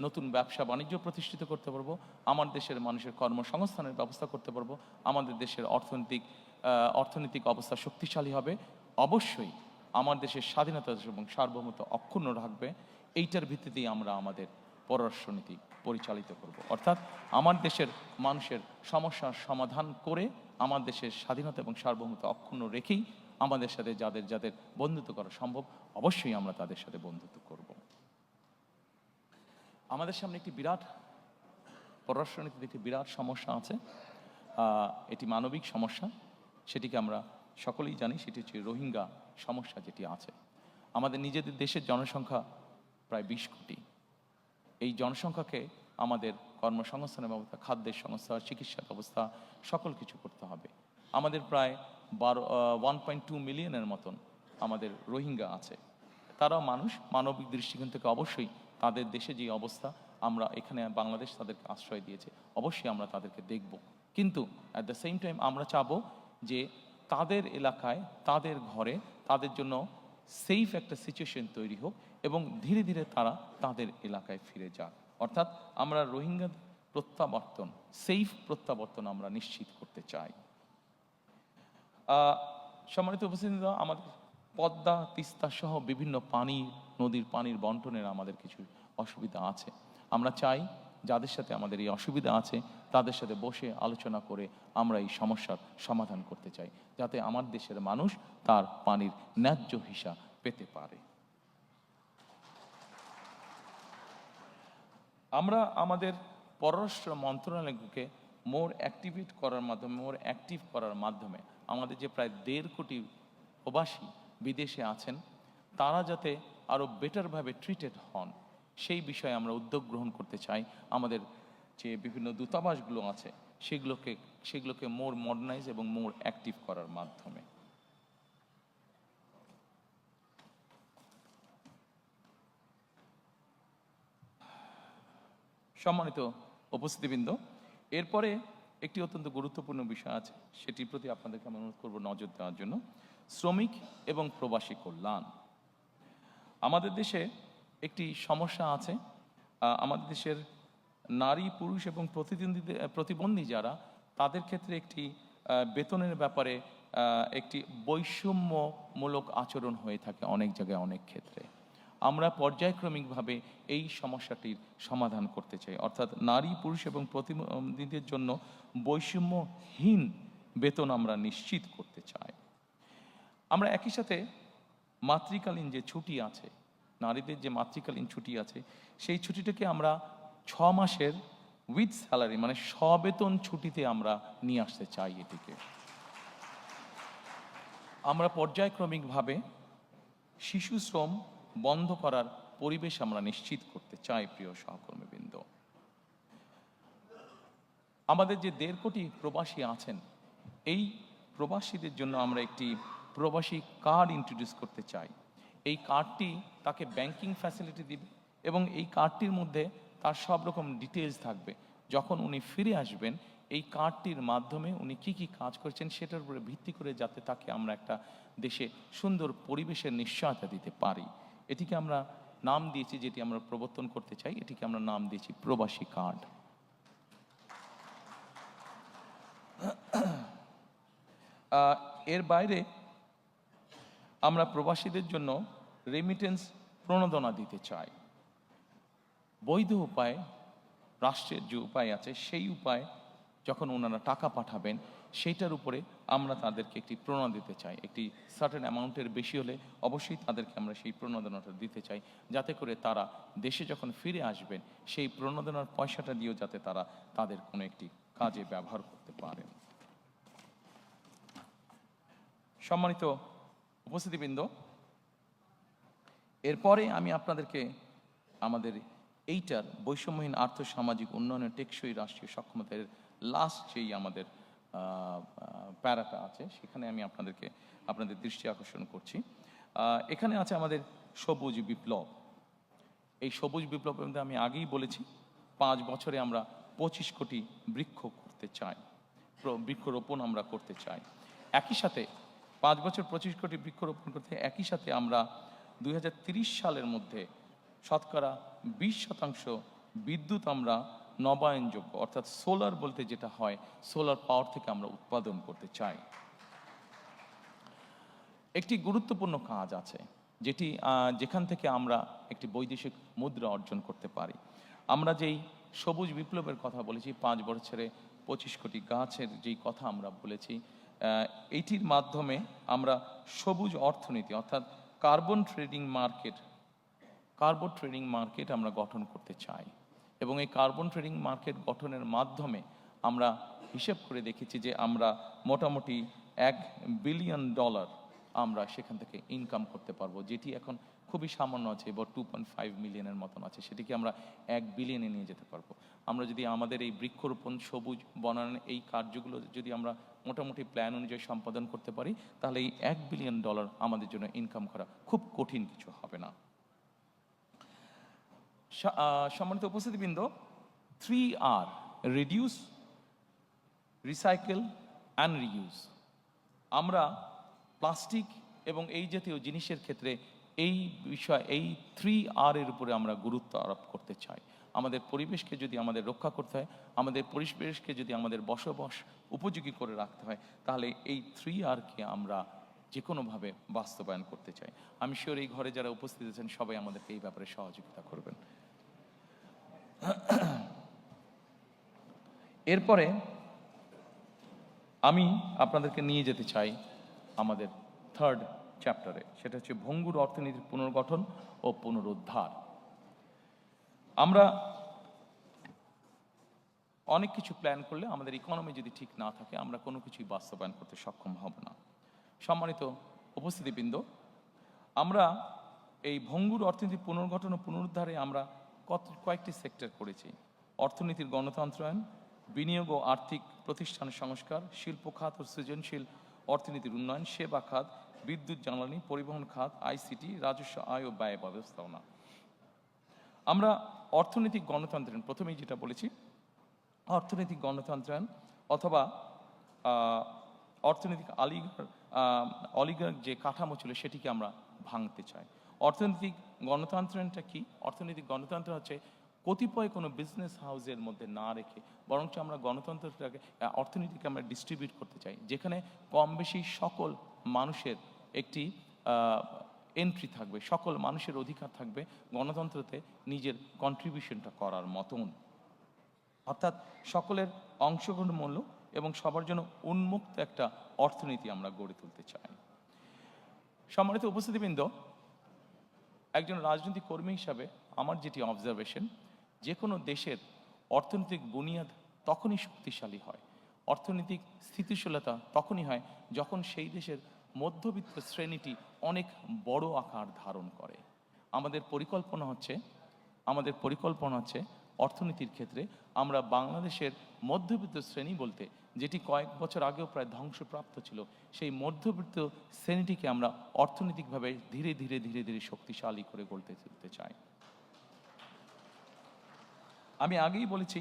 নতুন ব্যবসা বাণিজ্য প্রতিষ্ঠিত করতে পারবো, আমার দেশের মানুষের কর্মসংস্থানের ব্যবস্থা করতে পারবো, আমাদের দেশের অর্থনৈতিক অবস্থা শক্তিশালী হবে, অবশ্যই আমার দেশের স্বাধীনতা এবং সার্বভৌমত্ব অক্ষুণ্ণ রাখবে। এইটার ভিত্তিতেই আমরা আমাদের পররাষ্ট্রনীতি পরিচালিত করব। অর্থাৎ আমার দেশের মানুষের সমস্যার সমাধান করে আমার দেশের স্বাধীনতা এবং সার্বভৌমত্ব অক্ষুণ্ণ রেখেই আমাদের সাথে যাদের বন্ধুত্ব করা সম্ভব, অবশ্যই আমরা তাদের সাথে বন্ধুত্ব করব। আমাদের সামনে একটি বিরাট পররাষ্ট্রনীতিতে একটি বিরাট সমস্যা আছে, এটি মানবিক সমস্যা, সেটিকে আমরা সকলেই জানি, সেটি হচ্ছে রোহিঙ্গা সমস্যা যেটি আছে। আমাদের নিজেদের দেশের জনসংখ্যা প্রায় 20 কোটি। এই জনসংখ্যাকে আমাদের কর্মসংস্থানের ব্যবস্থা, খাদ্যের সংস্থা, চিকিৎসা ব্যবস্থা সকল কিছু করতে হবে। আমাদের প্রায় 1.2 মিলিয়নের মতন আমাদের রোহিঙ্গা আছে। তারাও মানুষ, মানবিক দৃষ্টিকোণ থেকে অবশ্যই তাদের দেশে যে অবস্থা, আমরা এখানে বাংলাদেশ তাদেরকে আশ্রয় দিয়েছে, অবশ্যই আমরা তাদেরকে দেখব, কিন্তু অ্যাট দ্য সেম টাইম আমরা চাবো যে তাদের এলাকায়, তাদের ঘরে তাদের জন্য সেফ একটা সিচুয়েশন তৈরি হোক এবং ধীরে ধীরে তারা তাদের এলাকায় ফিরে যাক। অর্থাৎ আমরা রোহিঙ্গা প্রত্যাবর্তন, সেফ প্রত্যাবর্তন আমরা নিশ্চিত করতে চাই। সম্মানিত উপস্থিতিরা, আমাদের পদ্মা, তিস্তা সহ বিভিন্ন নদীর পানির বন্টনের আমাদের কিছু অসুবিধা আছে। আমরা চাই যাদের সাথে আমাদের এই অসুবিধা আছে তাদের সাথে বসে আলোচনা করে আমরা এই সমস্যার সমাধান করতে চাই, যাতে আমার দেশের মানুষ তার পানির ন্যায্য হিসাব পেতে পারে। আমরা আমাদের পররাষ্ট্র মন্ত্রণালয়কে মোর অ্যাক্টিভ করার মাধ্যমে আমাদের যে প্রায় 1.5 কোটি প্রবাসী বিদেশে আছেন, তারা যাতে আরও বেটারভাবে ট্রিটেড হন, সেই বিষয়ে আমরা উদ্যোগ গ্রহণ করতে চাই। আমাদের যে বিভিন্ন দূতাবাসগুলো আছে সেগুলোকে মোর মডার্নাইজ এবং মোর অ্যাক্টিভ করার মাধ্যমে। সম্মানিত উপস্থিতিবৃন্দ, এরপরে একটি অত্যন্ত গুরুত্বপূর্ণ বিষয় আছে, সেটির প্রতি আপনাদেরকে আমি অনুরোধ করব নজর দেওয়ার জন্য। শ্রমিক এবং প্রবাসী কল্যাণ। আমাদের দেশে একটি সমস্যা আছে, আমাদের দেশের নারী, পুরুষ এবং প্রতিবন্ধী যারা, তাদের ক্ষেত্রে একটি বেতনের ব্যাপারে একটি বৈষম্যমূলক আচরণ হয়ে থাকে অনেক জায়গায়, অনেক ক্ষেত্রে। আমরা পর্যায়ক্রমিকভাবে এই সমস্যাটির সমাধান করতে চাই, অর্থাৎ নারী, পুরুষ এবং প্রতিবন্ধীদের জন্য বৈষম্যহীন বেতন আমরা নিশ্চিত করতে চাই। আমরা একই সাথে মাতৃকালীন যে ছুটি আছে, নারীদের যে মাতৃকালীন ছুটি আছে, সেই ছুটিটাকে আমরা 6 মাসের উইথ স্যালারি, মানে সবেতন ছুটিতে আমরা নিয়ে আসতে চাই। এটিকে আমরা পর্যায়ক্রমিকভাবে শিশু শ্রম বন্ধ করার পরিবেশ আমরা নিশ্চিত করতে চাই। প্রিয় সহকর্মীবৃন্দ, আমাদের যে 1.5 কোটি প্রবাসী আছেন, এই প্রবাসীদের জন্য আমরা একটি প্রবাসী কার্ড ইন্ট্রোডিউস করতে চাই। এই কার্ডটি তাকে ব্যাংকিং ফ্যাসিলিটি দিবে এবং এই কার্ডটির মধ্যে তার সব রকম ডিটেলস থাকবে। যখন উনি ফিরে আসবেন, এই কার্ডটির মাধ্যমে উনি কি কি কাজ করছেন সেটার উপরে ভিত্তি করে যাতে তাকে আমরা একটা দেশে সুন্দর পরিবেশের নিশ্চয়তা দিতে পারি। এটিকে আমরা নাম দিয়েছি, যেটি আমরা প্রবর্তন করতে চাই, এটিকে আমরা নাম দিয়েছি প্রবাসী কার্ড। এর বাইরে আমরা প্রবাসীদের জন্য রেমিটেন্স প্রণোদনা দিতে চাই। বৈধ উপায়ে, রাষ্ট্রের যে উপায় আছে সেই উপায় যখন ওনারা টাকা পাঠাবেন সেইটার উপরে আমরা তাদেরকে একটি প্রণোদনা দিতে চাই। একটি সার্টেন অ্যামাউন্টের বেশি হলে অবশ্যই তাদেরকে আমরা সেই প্রণোদনাটা দিতে চাই, যাতে করে তারা দেশে যখন ফিরে আসবেন সেই প্রণোদনার পয়সাটা দিয়েও যাতে তারা তাদের কোনো একটি কাজে ব্যবহার করতে পারেন। সম্মানিত উপস্থিতিবৃন্দ, এরপরে আমি আপনাদেরকে আমাদের এইটার বৈষম্যহীন আর্থসামাজিক উন্নয়নের টেকসই রাষ্ট্রীয় সক্ষমতার লাস্ট যেই আমাদের প্যারাটা আছে সেখানে আমি আপনাদের দৃষ্টি আকর্ষণ করছি। এখানে আছে আমাদের সবুজ বিপ্লব। এই সবুজ বিপ্লবের মধ্যে আমি আগেই বলেছি 5 বছরে আমরা 25 কোটি বৃক্ষ করতে চাই, বৃক্ষরোপণ আমরা করতে চাই। একই সাথে 5 বছর 25 কোটি বৃক্ষরোপণ করতে একই সাথে আমরা 2030 সালের মধ্যে শতকরা 20% বিদ্যুৎ আমরা নবায়নযোগ্য অর্থাৎ সোলার বলতে যেটা হয়, সোলার পাওয়ার থেকে আমরা উৎপাদন করতে চাই। একটি গুরুত্বপূর্ণ কাজ আছে যেখান থেকে আমরা একটি বৈদেশিক মুদ্রা অর্জন করতে পারি। আমরা যেই সবুজ বিপ্লবের কথা বলেছি, 5 বছরে 25 কোটি গাছের যেই কথা আমরা বলেছি, এইটির মাধ্যমে আমরা সবুজ অর্থনীতি অর্থাৎ কার্বন ট্রেডিং মার্কেট আমরা গঠন করতে চাই। এবং এই কার্বন ট্রেডিং মার্কেট গঠনের মাধ্যমে আমরা হিসেব করে দেখেছি যে আমরা মোটামুটি $1 বিলিয়ন আমরা সেখান থেকে ইনকাম করতে পারবো, যেটি এখন খুবই সামান্য আছে, এবার 2.5 মিলিয়নের মতন আছে, সেটিকে আমরা 1 বিলিয়নে নিয়ে যেতে পারবো। আমরা যদি আমাদের এই বৃক্ষরোপণ, সবুজ বনায়ন, এই কার্যগুলো যদি আমরা মোটামুটি প্ল্যান অনুযায়ী সম্পাদন করতে পারি, তাহলে এই $1 বিলিয়ন আমাদের জন্য ইনকাম করা খুব কঠিন কিছু হবে না। সম্মানিত উপস্থিতিবৃন্দ, 3R, reduce, recycle and reuse. আমরা প্লাস্টিক এবং এই জাতীয় জিনিসের ক্ষেত্রে এই 3R এর উপরে আমরা গুরুত্ব আরোপ করতে চাই। আমাদের পরিবেশকে যদি আমাদের রক্ষা করতে হয়, আমাদের পরিবেশকে যদি আমাদের বসবাস উপযোগী করে রাখতে হয়, তাহলে এই 3Rকে আমরা যে কোনোভাবে বাস্তবায়ন করতে চাই। আমি শিওর এই ঘরে যারা উপস্থিত আছেন সবাই আমাদেরকে এই ব্যাপারে সহযোগিতা করবেন। এরপরে আমি আপনাদেরকে নিয়ে যেতে চাই আমাদের 3rd চ্যাপ্টারে, সেটা হচ্ছে ভঙ্গুর অর্থনীতির পুনর্গঠন ও পুনরুদ্ধার। আমরা অনেক কিছু প্ল্যান করলে আমাদের ইকোনমি যদি ঠিক না থাকে আমরা কোনো কিছুই বাস্তবায়ন করতে সক্ষম হব না। সম্মানিত উপস্থিতিবৃন্দ, আমরা এই ভঙ্গুর অর্থনীতির পুনর্গঠন ও পুনরুদ্ধারে আমরা কয়েকটি সেক্টর করেছি। অর্থনীতির গণতন্ত্রায়ন, বিনিয়োগ ও আর্থিক প্রতিষ্ঠান সংস্কার, শিল্প খাত ও সৃজনশীল অর্থনীতির উন্নয়ন, সেবা খাত, বিদ্যুৎ জ্বালানি, পরিবহন খাত, আইসিটি, রাজস্ব আয় ও ব্যয় ব্যবস্থাপনা। আমরা অর্থনৈতিক গণতন্ত্রায়ন, প্রথমেই যেটা বলেছি, অর্থনৈতিক গণতন্ত্রায়ন অথবা অর্থনৈতিক অলিগার্ক যে কাঠামো ছিল সেটিকে আমরা ভাঙতে চাই। অর্থনৈতিক গণতন্ত্রায়নটা কি? অর্থনৈতিক গণতন্ত্র হচ্ছে কতিপয় কোনো বিজনেস হাউসের মধ্যে না রেখে বরঞ্চ আমরা গণতন্ত্রটাকে, অর্থনীতিকে আমরা ডিস্ট্রিবিউট করতে চাই, যেখানে কম বেশি সকল মানুষের একটি এন্ট্রি থাকবে, সকল মানুষের অধিকার থাকবে গণতন্ত্রতে নিজের কন্ট্রিবিউশনটা করার মতন। অর্থাৎ সকলের অংশগ্রহণমূলক এবং সবার জন্য উন্মুক্ত একটা অর্থনীতি আমরা গড়ে তুলতে চাই। সম্মানিত উপস্থিতিবৃন্দ, একজন রাজনৈতিক কর্মী হিসাবে আমার যেটি অবজারভেশন, যে কোনো দেশের অর্থনৈতিক বুনিয়াদ তখনই শক্তিশালী হয়, অর্থনৈতিক স্থিতিশীলতা তখনই হয় যখন সেই দেশের মধ্যবিত্ত শ্রেণীটি অনেক বড় আকার ধারণ করে। আমাদের পরিকল্পনা হচ্ছে অর্থনীতির ক্ষেত্রে আমরা বাংলাদেশের মধ্যবিত্ত শ্রেণী বলতে যেটি কয়েক বছর আগেও প্রায় ধ্বংসপ্রাপ্ত ছিল, সেই মধ্যবিত্ত শ্রেণীটিকে আমরা অর্থনৈতিকভাবে ধীরে ধীরে ধীরে ধীরে শক্তিশালী করে গড়তে তুলতে চাই। আমি আগেই বলেছি,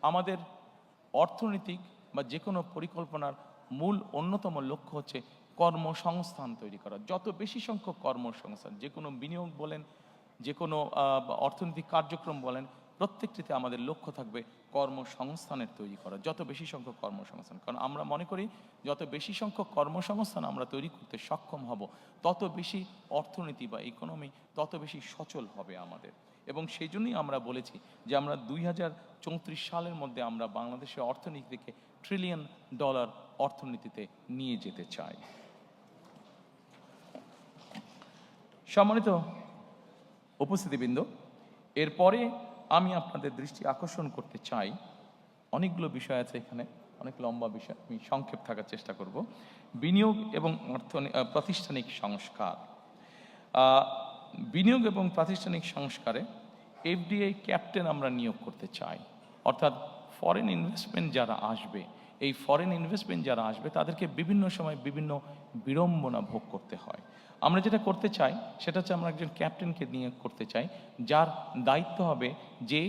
আমাদের অর্থনৈতিক বা যে কোনো পরিকল্পনার মূল অন্যতম লক্ষ্য হচ্ছে কর্মসংস্থান তৈরি করা। যত বেশি সংখ্যক কর্মসংস্থান, যে কোনো বিনিয়োগ বলেন, যে কোনো অর্থনৈতিক কার্যক্রম বলেন, প্রত্যেকটিতে আমাদের লক্ষ্য থাকবে কর্মসংস্থানের তৈরি করা, যত বেশি সংখ্যক কর্মসংস্থান। কারণ আমরা মনে করি যত বেশি সংখ্যক কর্মসংস্থান আমরা তৈরি করতে সক্ষম হব, তত বেশি অর্থনীতি বা ইকোনমি তত বেশি সচল হবে আমাদের। এবং সেই জন্যই আমরা বলেছি যে আমরা 2034 সালের মধ্যে আমরা বাংলাদেশের অর্থনীতিকে $1 ট্রিলিয়ন অর্থনীতিতে নিয়ে যেতে চাই। সম্মানিত উপস্থিতিবৃন্দ, এরপরে আমি আপনাদের দৃষ্টি আকর্ষণ করতে চাই, অনেকগুলো বিষয় আছে এখানে, অনেক লম্বা বিষয়, আমি সংক্ষেপ থাকার চেষ্টা করব। বিনিয়োগ এবং প্রাতিষ্ঠানিক সংস্কার। বিনিয়োগ এবং প্রাতিষ্ঠানিক সংস্কারে এফডিআই ক্যাপ্টেন আমরা নিয়োগ করতে চাই, অর্থাৎ ফরেন ইনভেস্টমেন্ট যারা আসবে, এই ফরেন ইনভেস্টমেন্ট যারা আসবে তাদেরকে বিভিন্ন সময় বিভিন্ন বিড়ম্বনা ভোগ করতে হয়। আমরা যেটা করতে চাই সেটা হচ্ছে আমরা একজন ক্যাপ্টেনকে নিয়োগ করতে চাই, যার দায়িত্ব হবে যে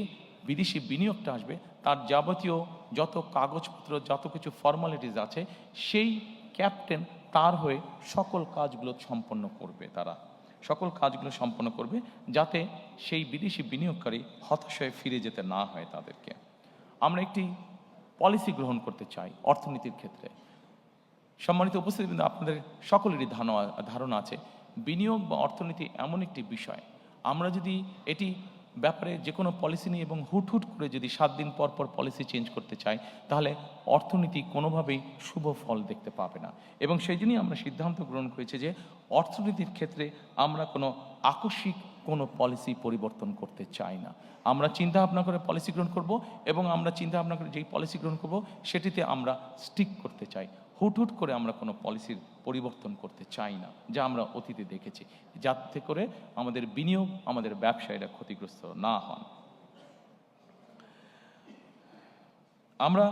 বিদেশি বিনিয়োগটা আসবে তার যাবতীয় যত কাগজপত্র, যত কিছু ফর্মালিটিস আছে, সেই ক্যাপ্টেন তার হয়ে সকল কাজগুলো সম্পন্ন করবে। তারা সকল কাজগুলো সম্পন্ন করবে যাতে সেই বিদেশি বিনিয়োগকারী হতাশ হয়ে ফিরে যেতে না হয় তাদেরকে। আমরা একটি পলিসি গ্রহণ করতে চাই অর্থনীতির ক্ষেত্রে। সম্মানিত উপস্থিতিবৃন্দ, আপনাদের সকলেরই ধারণা আছে বিনিয়োগ বা অর্থনীতি এমন একটি বিষয়, আমরা যদি এটি ব্যাপারে যে কোনো পলিসি নিয়ে এবং হুট করে যদি 7 দিন পর পর পলিসি চেঞ্জ করতে চাই, তাহলে অর্থনীতি কোনোভাবেই শুভ ফল দেখতে পাবে না। এবং সেই জন্যই আমরা সিদ্ধান্ত গ্রহণ করেছি যে অর্থনীতির ক্ষেত্রে আমরা কোনো আকস্মিক কোনো পলিসি পরিবর্তন করতে চাই না। আমরা চিন্তা ভাবনা করে পলিসি গ্রহণ করব, এবং আমরা চিন্তা ভাবনা করে যেই পলিসি গ্রহণ করব সেটিতে আমরা স্টিক করতে চাই। হুট করে আমরা কোনো পলিসির পরিবর্তন করতে চাই না, যা আমরা অতীতে দেখেছি, যাতে করে আমাদের বিনিয়োগ, আমাদের ব্যবসায়ীরা ক্ষতিগ্রস্ত না হন। আমরা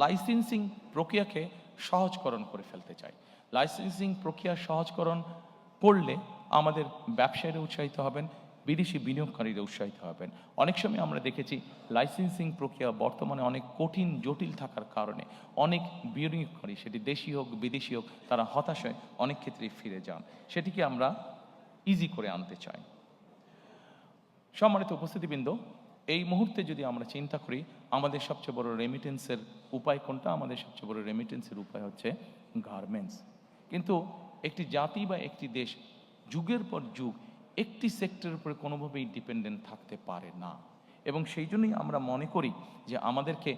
লাইসেন্সিং প্রক্রিয়াকে সহজকরণ করে ফেলতে চাই। লাইসেন্সিং প্রক্রিয়া সহজকরণ করলে আমাদের ব্যবসায়ীরা উৎসাহিত হবেন, বিদেশি বিনিয়োগকারীরা উৎসাহিত হবেন। অনেক সময় আমরা দেখেছি লাইসেন্সিং প্রক্রিয়া বর্তমানে অনেক কঠিন, জটিল থাকার কারণে অনেক বিনিয়োগকারী, সেটি দেশি হোক বিদেশি হোক, তারা হতাশ হয়ে অনেক ক্ষেত্রেই ফিরে যান। সেটিকে আমরা ইজি করে আনতে চাই। সম্মানিত উপস্থিতিবৃন্দ, এই মুহূর্তে যদি আমরা চিন্তা করি আমাদের সবচেয়ে বড় রেমিটেন্সের উপায় কোনটা? আমাদের সবচেয়ে বড় রেমিটেন্সের উপায় হচ্ছে গার্মেন্টস। কিন্তু একটি জাতি বা একটি দেশ যুগের পর যুগ একটি সেক্টরের উপরে কোনোভাবেই ডিপেন্ডেন্ট থাকতে পারে না। এবং সেই জন্যই আমরা মনে করি যে আমাদেরকে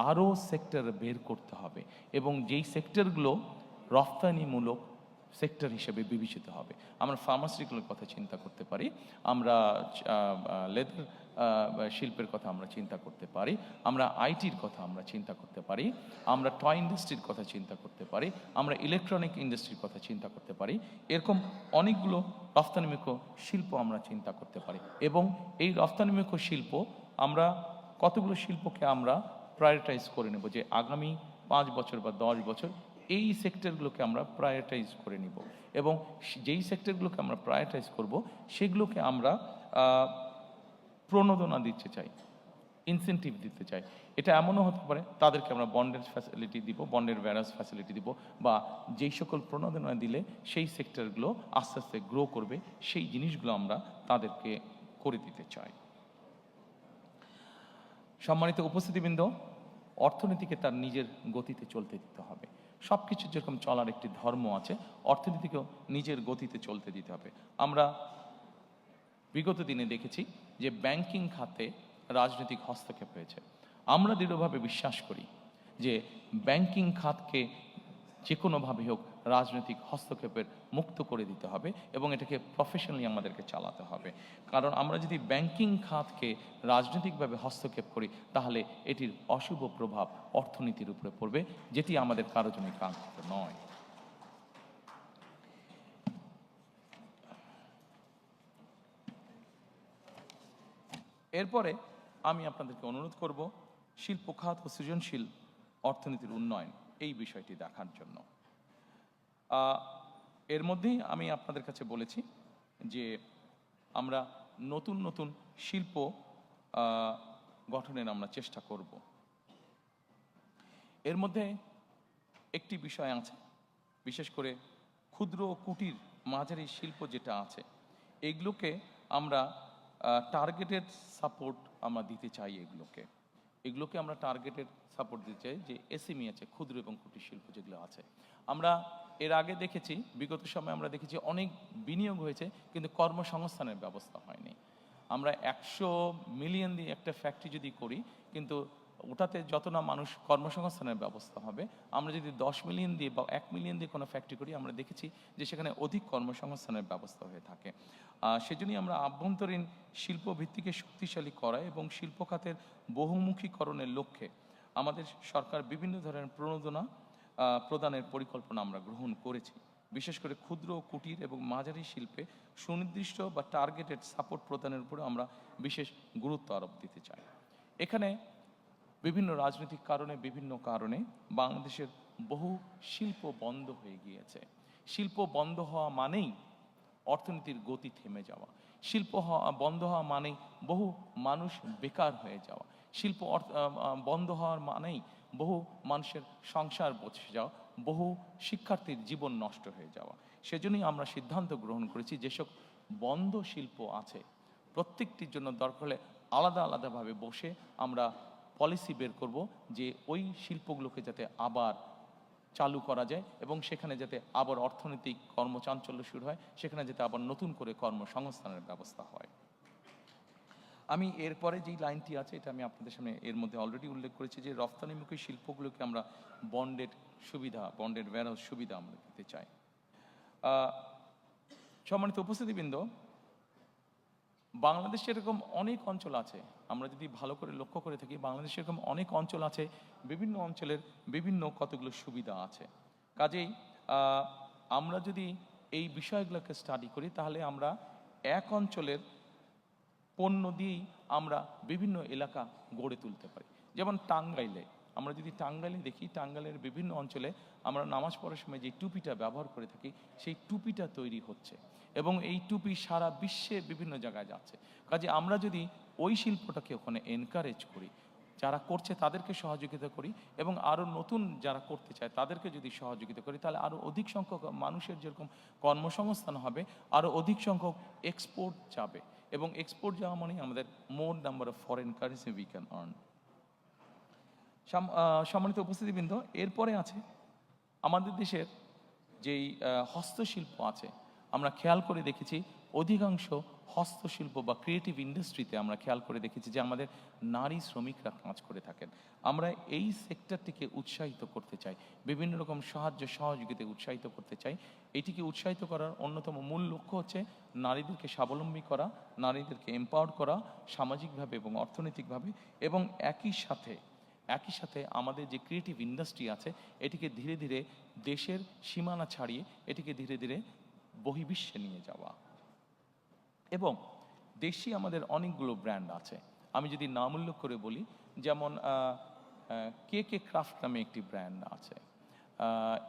আরও সেক্টর বের করতে হবে, এবং যেই সেক্টরগুলো রফতানিমূলক সেক্টর হিসেবে বিবেচিত হবে। আমরা ফার্মাসিউটিক্যালের কথা চিন্তা করতে পারি, আমরা লেদার শিল্পের কথা আমরা চিন্তা করতে পারি, আমরা আইটির কথা আমরা চিন্তা করতে পারি, আমরা টয় ইন্ডাস্ট্রির কথা চিন্তা করতে পারি, আমরা ইলেকট্রনিক ইন্ডাস্ট্রির কথা চিন্তা করতে পারি। এরকম অনেকগুলো রফতানিমুখী শিল্প আমরা চিন্তা করতে পারি। এবং এই রফতানিমুখী শিল্প, আমরা কতগুলো শিল্পকে আমরা প্রায়োরিটাইজ করে নেব যে আগামী 5 বছর বা 10 বছর এই সেক্টরগুলোকে আমরা প্রায়োরিটাইজ করে নিব, এবং যেই সেক্টরগুলোকে আমরা প্রায়োরিটাইজ করব সেগুলোকে আমরা প্রণোদনা দিতে চাই, ইনসেন্টিভ দিতে চাই। এটা এমনও হতে পারে তাদেরকে আমরা বন্ডের ফ্যাসিলিটি দিব, বন্ডের ভ্যারাস ফ্যাসিলিটি দিব, বা যেই সকল প্রণোদনা দিলে সেই সেক্টরগুলো আস্তে আস্তে গ্রো করবে, সেই জিনিসগুলো আমরা তাদেরকে করে দিতে চাই। সম্মানিত উপস্থিতিবৃন্দ, অর্থনীতিকে তার নিজের গতিতে চলতে দিতে হবে। সব কিছু যেরকম চলার একটি ধর্ম আছে, অর্থনীতিকেও নিজের গতিতে চলতে দিতে হবে। আমরা বিগত দিনে দেখেছি যে ব্যাংকিং খাতে রাজনৈতিক হস্তক্ষেপ হয়েছে। আমরা দৃঢ়ভাবে বিশ্বাস করি যে ব্যাংকিং খাতকে যে কোনোভাবে হোক রাজনৈতিক হস্তক্ষেপের মুক্ত করে দিতে হবে, এবং এটাকে প্রফেশনালি আমাদেরকে চালাতে হবে। কারণ আমরা যদি ব্যাংকিং খাতকে রাজনৈতিকভাবে হস্তক্ষেপ করি, তাহলে এটির অশুভ প্রভাব অর্থনীতির উপরে পড়বে, যেটি আমাদের কারো জন্য কাঙ্ক্ষিত নয়। এরপরে আমি আপনাদেরকে অনুরোধ করব, শিল্প খাত ও সৃজনশীল অর্থনীতির উন্নয়ন, এই বিষয়টি দেখার জন্য। এর মধ্যেই আমি আপনাদের কাছে বলেছি যে আমরা নতুন নতুন শিল্প গঠনের আমরা চেষ্টা করব। এর মধ্যে একটি বিষয় আছে, বিশেষ করে ক্ষুদ্র কুটির মাঝারি শিল্প যেটা আছে, এগুলোকে আমরা টার্গেটেড সাপোর্ট আমরা দিতে চাই। এগুলোকে আমরা টার্গেটেড সাপোর্ট দিতে চাই, যে এসএমই আছে, ক্ষুদ্র এবং কুটির শিল্প যেগুলো আছে। আমরা এর আগে দেখেছি, বিগত সময়ে আমরা দেখেছি অনেক বিনিয়োগ হয়েছে, কিন্তু কর্মসংস্থানের ব্যবস্থা হয়নি। আমরা 100 মিলিয়ন দিয়ে একটা ফ্যাক্টরি যদি করি, কিন্তু ওটাতে যত না মানুষ কর্মসংস্থানের ব্যবস্থা হবে, আমরা যদি 10 মিলিয়ন দিয়ে বা 1 মিলিয়ন দিয়ে কোনো ফ্যাক্টরি করি, আমরা দেখেছি যে সেখানে অধিক কর্মসংস্থানের ব্যবস্থা হয়ে থাকে। সেজন্যই আমরা আভ্যন্তরীণ শিল্প ভিত্তিকে শক্তিশালী করা এবং শিল্প খাতের বহুমুখীকরণের লক্ষ্যে আমাদের সরকার বিভিন্ন ধরনের প্রণোদনা প্রদানের পরিকল্পনা আমরা গ্রহণ করেছি। বিশেষ করে ক্ষুদ্র কুটির এবং মাঝারি শিল্পে সুনির্দিষ্ট বা টার্গেটেড সাপোর্ট প্রদানের উপরে আমরা বিশেষ গুরুত্ব আরোপ দিতে চাই। এখানে বিভিন্ন রাজনৈতিক কারণে, বিভিন্ন কারণে বাংলাদেশের বহু শিল্প বন্ধ হয়ে গিয়েছে। শিল্প বন্ধ হওয়া মানেই অর্থনীতির গতি থেমে যাওয়া। শিল্প বন্ধ হওয়া মানেই বহু মানুষ বেকার হয়ে যাওয়া। শিল্প বন্ধ হওয়ার মানেই বহু মানুষের সংসার বসে যাওয়া, বহু শিক্ষার্থীর জীবন নষ্ট হয়ে যাওয়া। সেজন্যই আমরা সিদ্ধান্ত গ্রহণ করেছি, যেসব বন্ধ শিল্প আছে প্রত্যেকটির জন্য দরকার হলে আলাদা আলাদাভাবে বসে আমরা পলিসি বের করব, যে ওই শিল্পগুলোকে যাতে আবার চালু করা যায় এবং সেখানে যাতে আবার অর্থনৈতিক কর্মচাঞ্চল্য শুরু হয়, সেখানে যাতে আবার নতুন করে কর্মসংস্থানের ব্যবস্থা হয়। আমি এরপরে যেই লাইনটি আছে, এটা আমি আপনাদের সামনে এর মধ্যে অলরেডি উল্লেখ করেছি, যে রফতানিমুখী শিল্পগুলোকে আমরা বন্ডের সুবিধা, বন্ডের ওয়্যারহাউস সুবিধা আমরা দিতে চাই। সম্মানিত উপস্থিতিবৃন্দ, বাংলাদেশে এরকম অনেক অঞ্চল আছে, আমরা যদি ভালো করে লক্ষ্য করে থাকি, বাংলাদেশে এরকম অনেক অঞ্চল আছে, বিভিন্ন অঞ্চলের বিভিন্ন কতগুলো সুবিধা আছে। কাজেই আমরা যদি এই বিষয়গুলোকে স্টাডি করি, তাহলে আমরা এক অঞ্চলের পণ্য দিয়েই আমরা বিভিন্ন এলাকা গড়ে তুলতে পারি। যেমন টাঙ্গাইলে, আমরা যদি টাঙ্গাইলে দেখি, টাঙ্গাইলের বিভিন্ন অঞ্চলে আমরা নামাজ পড়ার সময় যে টুপিটা ব্যবহার করে থাকি, সেই টুপিটা তৈরি হচ্ছে এবং এই টুপি সারা বিশ্বে বিভিন্ন জায়গায় যাচ্ছে। কাজে আমরা যদি ওই শিল্পটাকে ওখানে এনকারেজ করি, যারা করছে তাদেরকে সহযোগিতা করি এবং আরও নতুন যারা করতে চায় তাদেরকে যদি সহযোগিতা করি, তাহলে আরও অধিক সংখ্যক মানুষের যেরকম কর্মসংস্থান হবে, আরও অধিক সংখ্যক এক্সপোর্ট যাবে এবং এক্সপোর্ট যাওয়া মানে আমাদের more number of foreign currency we can earn. সম্মানিত উপস্থিতিবৃন্দ, এরপরে আছে আমাদের দেশের যেই হস্তশিল্প আছে। আমরা খেয়াল করে দেখেছি অধিকাংশ হস্তশিল্প বা ক্রিয়েটিভ ইন্ডাস্ট্রিতে আমরা খেয়াল করে দেখেছি যে আমাদের নারী শ্রমিকরা কাজ করে থাকেন। আমরা এই সেক্টরটিকে উৎসাহিত করতে চাই, বিভিন্ন রকম সাহায্য সহযোগিতায় উৎসাহিত করতে চাই। এটিকে উৎসাহিত করার অন্যতম মূল লক্ষ্য হচ্ছে নারীদেরকে স্বাবলম্বী করা, নারীদেরকে এম্পাওয়ার করা সামাজিকভাবে এবং অর্থনৈতিকভাবে, এবং একই সাথে আমাদের যে ক্রিয়েটিভ ইন্ডাস্ট্রি আছে এটিকে ধীরে ধীরে দেশের সীমানা ছাড়িয়ে এটিকে ধীরে ধীরে বহির্বিশ্বে নিয়ে যাওয়া। এবং দেশি আমাদের অনেকগুলো ব্র্যান্ড আছে, আমি যদি নাম উল্লেখ করে বলি, যেমন কে কে ক্রাফট নামে একটি ব্র্যান্ড আছে,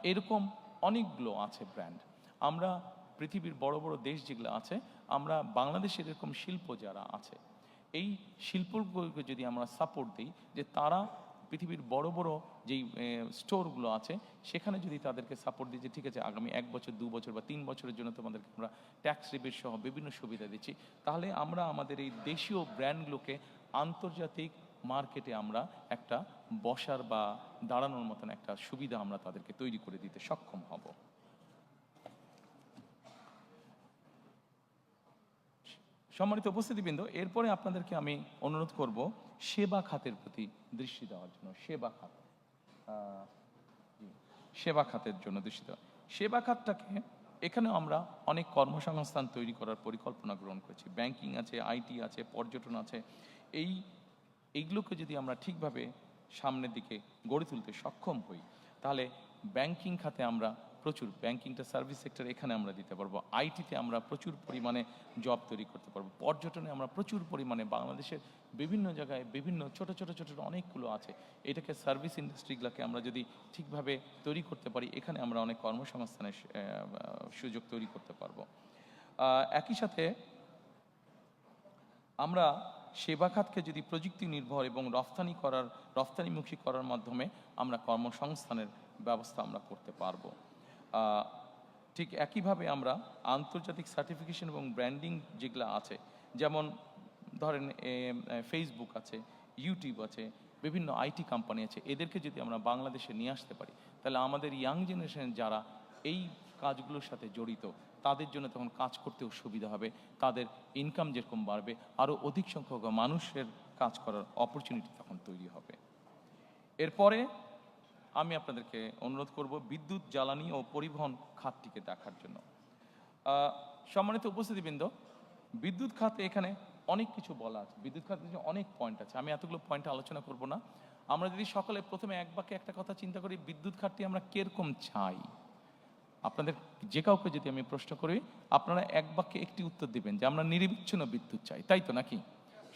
এরকম অনেকগুলো আছে ব্র্যান্ড। আমরা পৃথিবীর বড় বড় দেশ যেগুলো আছে, আমরা বাংলাদেশের এরকম শিল্প যারা আছে, এই শিল্পগুলোকে যদি আমরা সাপোর্ট দিই, যে তারা পৃথিবীর বড় বড় যেই স্টোরগুলো আছে সেখানে যদি তাদেরকে সাপোর্ট দিই, যে ঠিক আছে আগামী 1 বছর 2 বছর বা 3 বছরের জন্য তোমাদেরকে আমরা ট্যাক্স রিবেট সহ বিভিন্ন সুবিধা দিচ্ছি, তাহলে আমরা আমাদের এই দেশীয় ব্র্যান্ডগুলোকে আন্তর্জাতিক মার্কেটে আমরা একটা বসার বা দাঁড়ানোর মতন একটা সুবিধা আমরা তাদেরকে তৈরি করে দিতে সক্ষম হব। সম্মানিত উপস্থিতিবৃন্দ, এরপরে আপনাদেরকে আমি অনুরোধ করব সেবা খাতের প্রতি দৃষ্টি দেওয়ার জন্য। সেবা খাতের জন্য দৃষ্টি দেওয়া। সেবা খাতটাকে এখানেও আমরা অনেক কর্মসংস্থান তৈরি করার পরিকল্পনা গ্রহণ করেছি। ব্যাংকিং আছে, আইটি আছে, পর্যটন আছে। এইগুলোকে যদি আমরা ঠিকভাবে সামনের দিকে গড়ে তুলতে সক্ষম হই, তাহলে ব্যাংকিং খাতে আমরা প্রচুর, ব্যাংকিংটা সার্ভিস সেক্টর এখানে আমরা দিতে পারবো, আইটিতে আমরা প্রচুর পরিমাণে জব তৈরি করতে পারবো, পর্যটনে আমরা প্রচুর পরিমাণে বাংলাদেশের বিভিন্ন জায়গায় বিভিন্ন ছোট ছোট ছোট অনেকগুলো আছে, এটাকে সার্ভিস ইন্ডাস্ট্রিগুলোকে আমরা যদি ঠিকভাবে তৈরি করতে পারি, এখানে আমরা অনেক কর্মসংস্থানের সুযোগ তৈরি করতে পারবো। একই সাথে আমরা সেবা খাতকে যদি প্রযুক্তি নির্ভর এবং রফতানিমুখী করার মাধ্যমে আমরা কর্মসংস্থানের ব্যবস্থা আমরা করতে পারবো। ঠিক একইভাবে আমরা আন্তর্জাতিক সার্টিফিকেশন এবং ব্র্যান্ডিং যেগুলো আছে, যেমন ধরেন ফেসবুক আছে, ইউটিউব আছে, বিভিন্ন আইটি কোম্পানি আছে, এদেরকে যদি আমরা বাংলাদেশে নিয়ে আসতে পারি, তাহলে আমাদের ইয়াং জেনারেশন যারা এই কাজগুলোর সাথে জড়িত, তাদের জন্য তখন কাজ করতেও সুবিধা হবে, তাদের ইনকাম যেরকম বাড়বে, আরও অধিক সংখ্যক মানুষের কাজ করার অপরচুনিটি তখন তৈরি হবে। এরপরে আমি আপনাদেরকে অনুরোধ করব বিদ্যুৎ, জ্বালানি ও পরিবহন খাতটিকে দেখার জন্য। সম্মানিত উপস্থিতিবৃন্দ, বিদ্যুৎ খাতে এখানে অনেক কিছু বলা আছে, বিদ্যুৎ খাতে অনেক পয়েন্ট আছে, আমি এতগুলো পয়েন্ট আলোচনা করব না। আমরা যদি সকলে প্রথমে এক বাক্যে একটা কথা চিন্তা করি, বিদ্যুৎ খাতটি আমরা কিরকম চাই, আপনাদের যে কাউকে যদি আমি প্রশ্ন করি, আপনারা এক বাক্যে একটি উত্তর দিবেন যে আমরা নিরবিচ্ছিন্ন বিদ্যুৎ চাই, তাই তো নাকি?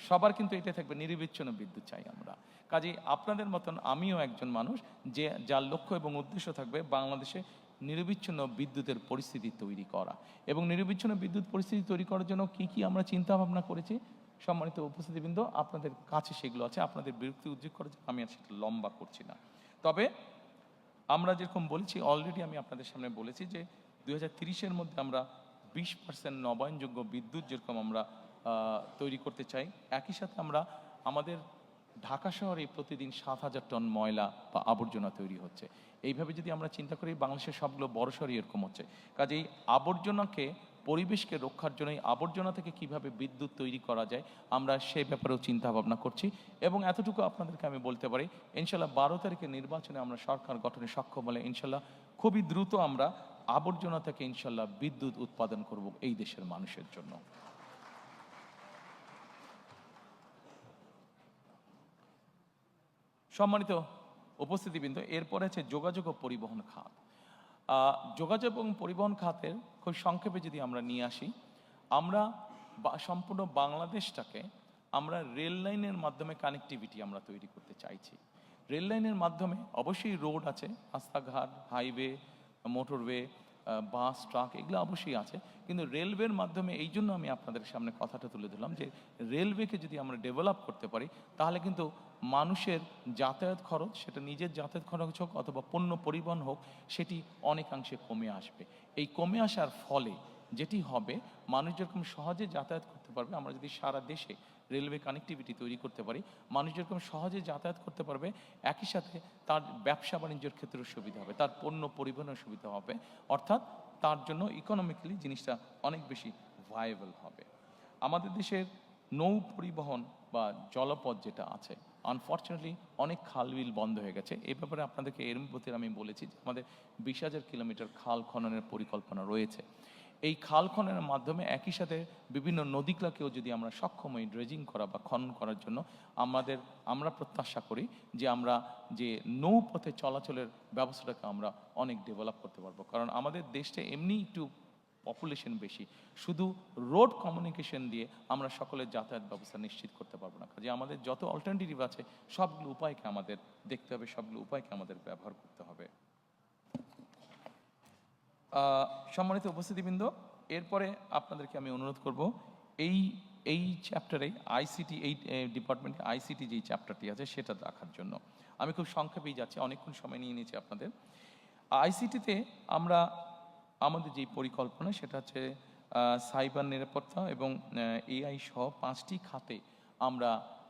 সবার কিন্তু এটা থাকবে, নিরবিচ্ছিন্ন বিদ্যুৎ চাই আমরা। কাজেই আপনাদের মতন আমিও একজন মানুষ যে যার লক্ষ্য এবং উদ্দেশ্য থাকবে বাংলাদেশে নিরবিচ্ছিন্ন বিদ্যুতের পরিস্থিতি তৈরি করা। এবং নিরবিচ্ছিন্ন বিদ্যুৎ পরিস্থিতি তৈরি করার জন্য কি কি আমরা চিন্তা ভাবনা করেছি, সম্মানিত উপস্থিতিবৃন্দ, আপনাদের কাছে সেগুলো আছে, আপনাদের বিরক্তি উদ্যোগ করার জন্য আমি আর সেটা লম্বা করছি না। তবে আমরা যেরকম বলেছি, অলরেডি আমি আপনাদের সামনে বলেছি যে 2030-এর মধ্যে আমরা 20% নবায়নযোগ্য বিদ্যুৎ যেরকম আমরা তৈরি করতে চাই। একই সাথে আমরা আমাদের ঢাকা শহরে প্রতিদিন 7,000 টন ময়লা বা আবর্জনা তৈরি হচ্ছে। এইভাবে যদি আমরা চিন্তা করি, বাংলাদেশের সবগুলো বড় শহরে এরকম হচ্ছে। কাজেই আবর্জনাকে, পরিবেশকে রক্ষার জন্য আবর্জনা থেকে কিভাবে বিদ্যুৎ তৈরি করা যায়, আমরা সে ব্যাপারেও চিন্তা ভাবনা করছি। এবং এতটুকু আপনাদেরকে আমি বলতে পারি, ইনশাল্লাহ 12 তারিখে নির্বাচনে আমরা সরকার গঠনে সক্ষম হলে ইনশাল্লাহ খুবই দ্রুত আমরা আবর্জনা থেকে ইনশাল্লাহ বিদ্যুৎ উৎপাদন করব এই দেশের মানুষের জন্য। সম্মানিত উপস্থিতিবৃন্দ, এরপরে আছে যোগাযোগ ও পরিবহন খাত। যোগাযোগ এবং পরিবহন খাতের খুব সংক্ষেপে যদি আমরা নিয়ে আসি, আমরা সম্পূর্ণ বাংলাদেশটাকে আমরা রেল লাইনের মাধ্যমে কানেক্টিভিটি আমরা তৈরি করতে চাইছি। রেল লাইনের মাধ্যমে অবশ্যই রোড আছে, রাস্তাঘাট, হাইওয়ে, মোটরওয়ে, বাস, ট্রাক, এগুলো অবশ্যই আছে, কিন্তু রেলওয়ের মাধ্যমে এই জন্য আমি আপনাদের সামনে কথাটা তুলে ধরলাম যে রেলওয়েকে যদি আমরা ডেভেলপ করতে পারি, তাহলে কিন্তু মানুষের যাতায়াত খরচ, সেটা নিজের যাতায়াত খরচ হোক অথবা পণ্য পরিবহন হোক, সেটি অনেকাংশে কমে আসবে। এই কমে আসার ফলে যেটি হবে, মানুষ যেরকম সহজে যাতায়াত করতে পারবে, আমরা যদি সারা দেশে রেলওয়ে কানেক্টিভিটি তৈরি করতে পারি, মানুষ যেরকম সহজে যাতায়াত করতে পারবে, একই সাথে তার ব্যবসা বাণিজ্যের ক্ষেত্রেও সুবিধা হবে, তার পণ্য পরিবহনের সুবিধা হবে, অর্থাৎ তার জন্য ইকোনমিক্যালি জিনিসটা অনেক বেশি ভায়াবল হবে। আমাদের দেশের নৌ পরিবহন বা জলপথ যেটা আছে, আনফর্চুনেটলি অনেক খাল বিল বন্ধ হয়ে গেছে। এই ব্যাপারে আপনাদেরকে এর মধ্যে আমি বলেছি যে আমাদের 20,000 কিলোমিটার খাল খননের পরিকল্পনা রয়েছে। এই খাল খননের মাধ্যমে একই সাথে বিভিন্ন নদীগুলোকেও যদি আমরা সক্ষম হই ড্রেজিং করা বা খনন করার জন্য, আমরা প্রত্যাশা করি যে আমরা যে নৌপথে চলাচলের ব্যবস্থাটাকে আমরা অনেক ডেভেলপ করতে পারবো। কারণ আমাদের দেশটা এমনি একটু পপুলেশন বেশি, শুধু রোড কমিউনিকেশন দিয়ে আমরা সকলের যাতায়াত ব্যবস্থা নিশ্চিত করতে পারবো না। কাজে আমাদের যত অল্টারনেটিভ আছে সবগুলো উপায়কে আমাদের দেখতে হবে, সবগুলো উপায়কে আমাদের ব্যবহার করতে হবে। সম্মানিত উপস্থিতিবৃন্দ, এরপরে আপনাদেরকে আমি অনুরোধ করব এই চ্যাপ্টারে আইসিটি, এই ডিপার্টমেন্টে আইসিটি যেই চ্যাপ্টারটি আছে সেটা দেখার জন্য আমি খুব সংক্ষেপেই যাচ্ছি, অনেকক্ষণ সময় নিয়ে নিয়েছি আপনাদের। আইসিটিতে আমরা আমাদের যেই পরিকল্পনা সেটা হচ্ছে সাইবার নিরাপত্তা এবং এআই সহ 5টি খাতে আমরা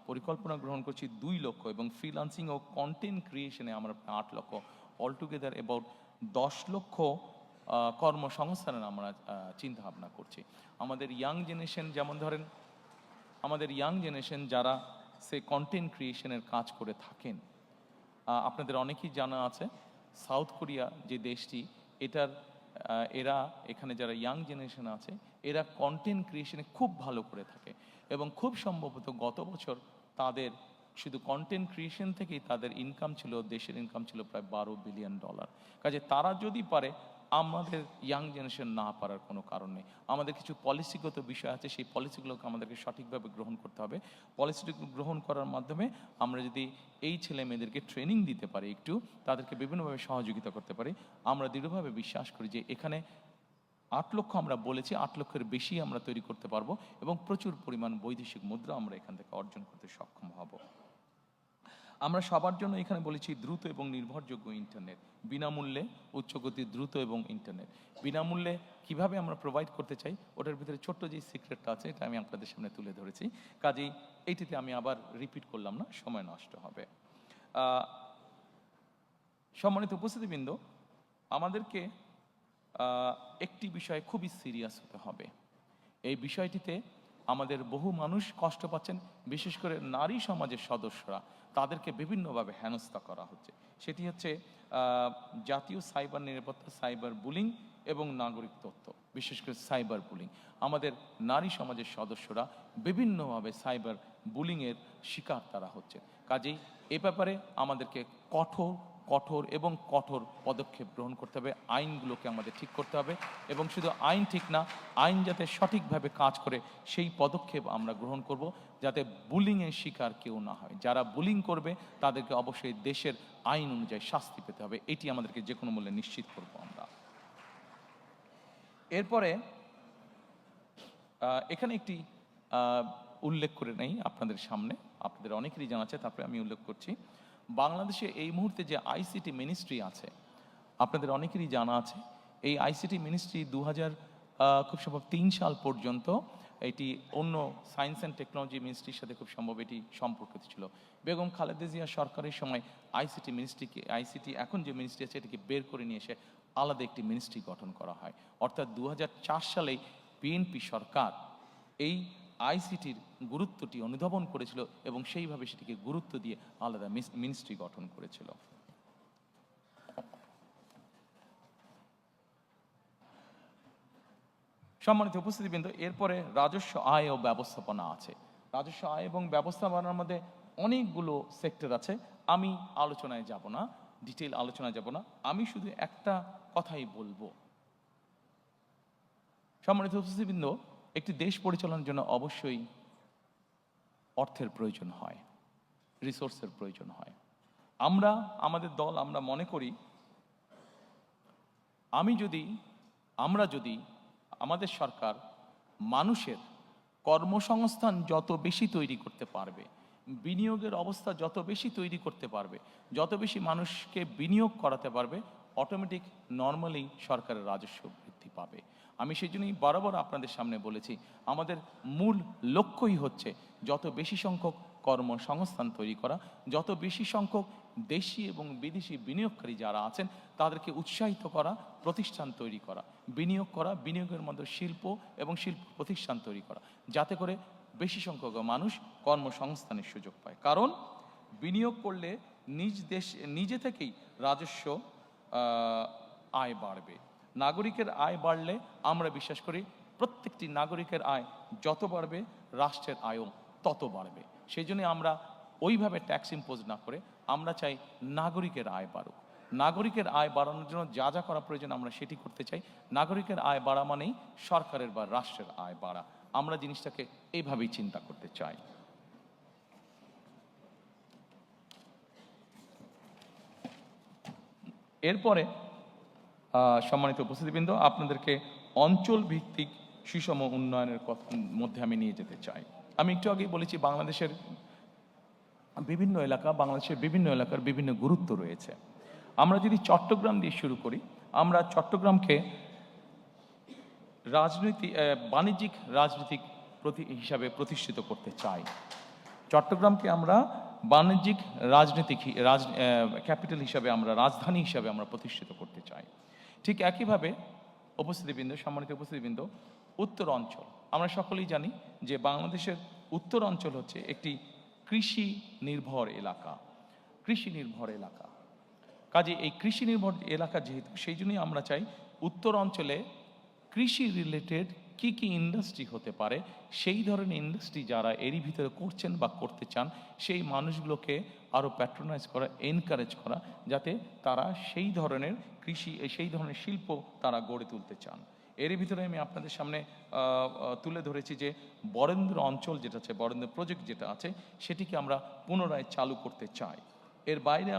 পরিকল্পনা গ্রহণ করছি 2 লক্ষ, এবং ফ্রিল্যান্সিং ও কন্টেন্ট ক্রিয়েশনে আমরা 8 লক্ষ, অলটুগেদার অ্যাবাউট 10 লক্ষ কর্মসংস্থানের আমরা চিন্তা ভাবনা করছি। আমাদের ইয়াং জেনারেশন, যেমন ধরেন আমাদের ইয়াং জেনারেশন যারা সে কন্টেন্ট ক্রিয়েশনের কাজ করে থাকেন, আপনাদের অনেকেই জানা আছে সাউথ কোরিয়া যে দেশটি, এরা এখানে যারা ইয়াং জেনারেশন আছে এরা কন্টেন্ট ক্রিয়েশনে খুব ভালো করে থাকে, এবং খুব সম্ভবত গত বছর তাদের শুধু কন্টেন্ট ক্রিয়েশন থেকেই তাদের ইনকাম ছিল, দেশের ইনকাম ছিল প্রায় $12 বিলিয়ন। কাজে তারা যদি পারে আমাদের ইয়াং জেনারেশন না পারার কোনো কারণ নেই। আমাদের কিছু পলিসিগত বিষয় আছে, সেই পলিসিগুলোকে আমাদেরকে সঠিকভাবে গ্রহণ করতে হবে। পলিসিটি গ্রহণ করার মাধ্যমে আমরা যদি এই ছেলে মেয়েদেরকে ট্রেনিং দিতে পারি, একটু তাদেরকে বিভিন্নভাবে সহযোগিতা করতে পারি, আমরা দৃঢ়ভাবে বিশ্বাস করি যে এখানে 8 লক্ষ আমরা বলেছি, 8 লক্ষের বেশি আমরা তৈরি করতে পারবো এবং প্রচুর পরিমাণ বৈদেশিক মুদ্রা আমরা এখান থেকে অর্জন করতে সক্ষম হব। আমরা সবার জন্য এখানে বলেছি দ্রুত এবং নির্ভরযোগ্য ইন্টারনেট, বিনামূল্যে উচ্চগতির দ্রুত এবং ইন্টারনেট। বিনামূল্যে কিভাবে আমরা প্রোভাইড করতে চাই, ওটার ভিতরে ছোট্ট যে সিক্রেটটা আছে এটা আমি আপনাদের সামনে তুলে ধরেছি। কাজেই এইটিতে আমি আবার রিপিট করলাম না, সময় নষ্ট হবে। সম্মানিত উপস্থিতিবৃন্দ, আমাদেরকে একটি বিষয়ে খুবই সিরিয়াস হতে হবে। এই বিষয়টিতে আমাদের বহু মানুষ কষ্ট পাচ্ছেন, বিশেষ করে নারী সমাজের সদস্যরা, তাদেরকে বিভিন্নভাবে হেনস্থা করা হচ্ছে। সেটি হচ্ছে জাতীয় সাইবার নিরাপত্তা, সাইবার বুলিং এবং নাগরিক তথ্য, বিশেষ করে সাইবার বুলিং। আমাদের নারী সমাজের সদস্যরা বিভিন্নভাবে সাইবার বুলিংয়ের শিকার তারা হচ্ছে। কাজেই এ ব্যাপারে আমাদেরকে কঠোর পদক্ষেপ গ্রহণ করতে হবে। আইনগুলোকে আমাদের ঠিক করতে হবে এবং শুধু আইন ঠিক না, আইন যাতে সঠিকভাবে কাজ করে সেই পদক্ষেপ আমরা গ্রহণ করব, যাতে বুলিংয়ের শিকার কেউ না হয়। যারা বুলিং করবে তাদেরকে অবশ্যই দেশের আইন অনুযায়ী শাস্তি পেতে হবে। এটি আমাদেরকে যে কোনো মূল্যে নিশ্চিত করব আমরা। এরপরে এখানে একটি উল্লেখ করে নেই আপনাদের সামনে, আপনাদের অনেকেরই জানা আছে, তারপরে আমি উল্লেখ করছি। বাংলাদেশে এই মুহূর্তে যে আইসিটি মিনিস্ট্রি আছে, আপনাদের অনেকেরই জানা আছে, এই আইসিটি মিনিস্ট্রি 2003 সাল পর্যন্ত এটি অন্য সায়েন্স অ্যান্ড টেকনোলজি মিনিস্ট্রির সাথে খুব সম্ভব এটি সম্পর্কিত ছিল। বেগম খালেদা জিয়া সরকারের সময় আইসিটি এখন যে মিনিস্ট্রি আছে এটাকে বের করে নিয়ে এসে আলাদা একটি মিনিস্ট্রি গঠন করা হয়। অর্থাৎ 2004 সালেই বিএনপি সরকার এই আইসিটির গুরুত্বটি অনুধাবন করেছিল এবং সেইভাবে সেটিকে গুরুত্ব দিয়ে আলাদা মিনিস্ট্রি গঠন করেছিল। সম্মানিত উপস্থিতিবৃন্দ, এরপরে রাজস্ব আয় ও ব্যবস্থাপনা আছে। রাজস্ব আয় এবং ব্যবস্থাপনার মধ্যে অনেকগুলো সেক্টর আছে। আমি আলোচনায় যাব না, ডিটেইল আলোচনায় যাব না, আমি শুধু একটা কথাই বলবো। সম্মানিত উপস্থিতিবৃন্দ, একটি দেশ পরিচালনার জন্য অবশ্যই অর্থের প্রয়োজন হয়, রিসোর্সের প্রয়োজন হয়। আমাদের দল আমরা মনে করি আমরা যদি আমাদের সরকার মানুষের কর্মসংস্থান যত বেশি তৈরি করতে পারবে, বিনিয়োগের অবস্থা যত বেশি তৈরি করতে পারবে, যত বেশি মানুষকে বিনিয়োগ করাতে পারবে, অটোমেটিক নর্মালি সরকারের রাজস্ব বৃদ্ধি পাবে। আমি সেই জন্যই বরাবর আপনাদের সামনে বলেছি, আমাদের মূল লক্ষ্যই হচ্ছে যত বেশি সংখ্যক কর্মসংস্থান তৈরি করা, যত বেশি সংখ্যক দেশি এবং বিদেশি বিনিয়োগকারী যারা আছেন তাদেরকে উৎসাহিত করা, প্রতিষ্ঠান তৈরি করা, বিনিয়োগ করা, বিনিয়োগের মধ্যে শিল্প এবং শিল্প প্রতিষ্ঠান তৈরি করা, যাতে করে বেশি সংখ্যক মানুষ কর্মসংস্থানের সুযোগ পায়। কারণ বিনিয়োগ করলে নিজে থেকেই রাজস্ব আয় বাড়বে। নাগরিকের আয় বাড়লে আমরা বিশ্বাস করি প্রত্যেকটি নাগরিকের আয় যত বাড়বে রাষ্ট্রের আয়ও তত বাড়বে। সেই জন্য আমরা ওইভাবে ট্যাক্স ইম্পোজ না করে আমরা চাই নাগরিকের আয় বাড়ুক। নাগরিকের আয় বাড়ানোর জন্য যা যা করা প্রয়োজন আমরা সেটি করতে চাই। নাগরিকের আয় বাড়া মানেই সরকারের বা রাষ্ট্রের আয় বাড়া। আমরা জিনিসটাকে এইভাবেই চিন্তা করতে চাই। এরপরে সম্মানিত উপস্থিতিবৃন্দ, আপনাদেরকে অঞ্চল ভিত্তিক সুষম উন্নয়নের মধ্যে আমি নিয়ে যেতে চাই। আমি একটু আগেই বলেছি বাংলাদেশের বিভিন্ন এলাকার বিভিন্ন গুরুত্ব রয়েছে। আমরা যদি চট্টগ্রাম দিয়ে শুরু করি, আমরা চট্টগ্রামকে বাণিজ্যিক রাজনৈতিক হিসাবে প্রতিষ্ঠিত করতে চাই। চট্টগ্রামকে আমরা বাণিজ্যিক ক্যাপিটাল হিসাবে, রাজধানী হিসাবে আমরা প্রতিষ্ঠিত করতে চাই। ঠিক একইভাবে সম্মানিত উপস্থিতিবৃন্দ, উত্তর অঞ্চল, আমরা সকলেই জানি যে বাংলাদেশের উত্তর অঞ্চল হচ্ছে একটি কৃষি নির্ভর এলাকা। কাজে এই কৃষি নির্ভর এলাকা যেহেতু, সেই জন্যই আমরা চাই উত্তর অঞ্চলে কৃষি রিলেটেড কি ইন্ডাস্ট্রি হতে পারে, সেই ধরনের ইন্ডাস্ট্রি যারা এরই ভিতরে করছেন বা করতে চান, সেই মানুষগুলোকে আরও প্যাট্রোনাইজ করা, এনকারেজ করা, যাতে তারা সেই ধরনের কৃষি সেই ধরনের শিল্প তারা গড়ে তুলতে চান। এর ভিতরে আমি আপনাদের সামনে তুলে ধরেছি যে বরেন্দ্র অঞ্চল যেটা আছে, বরেন্দ্র প্রজেক্ট যেটা আছে, সেটিকে আমরা পুনরায় চালু করতে চাই। এর বাইরে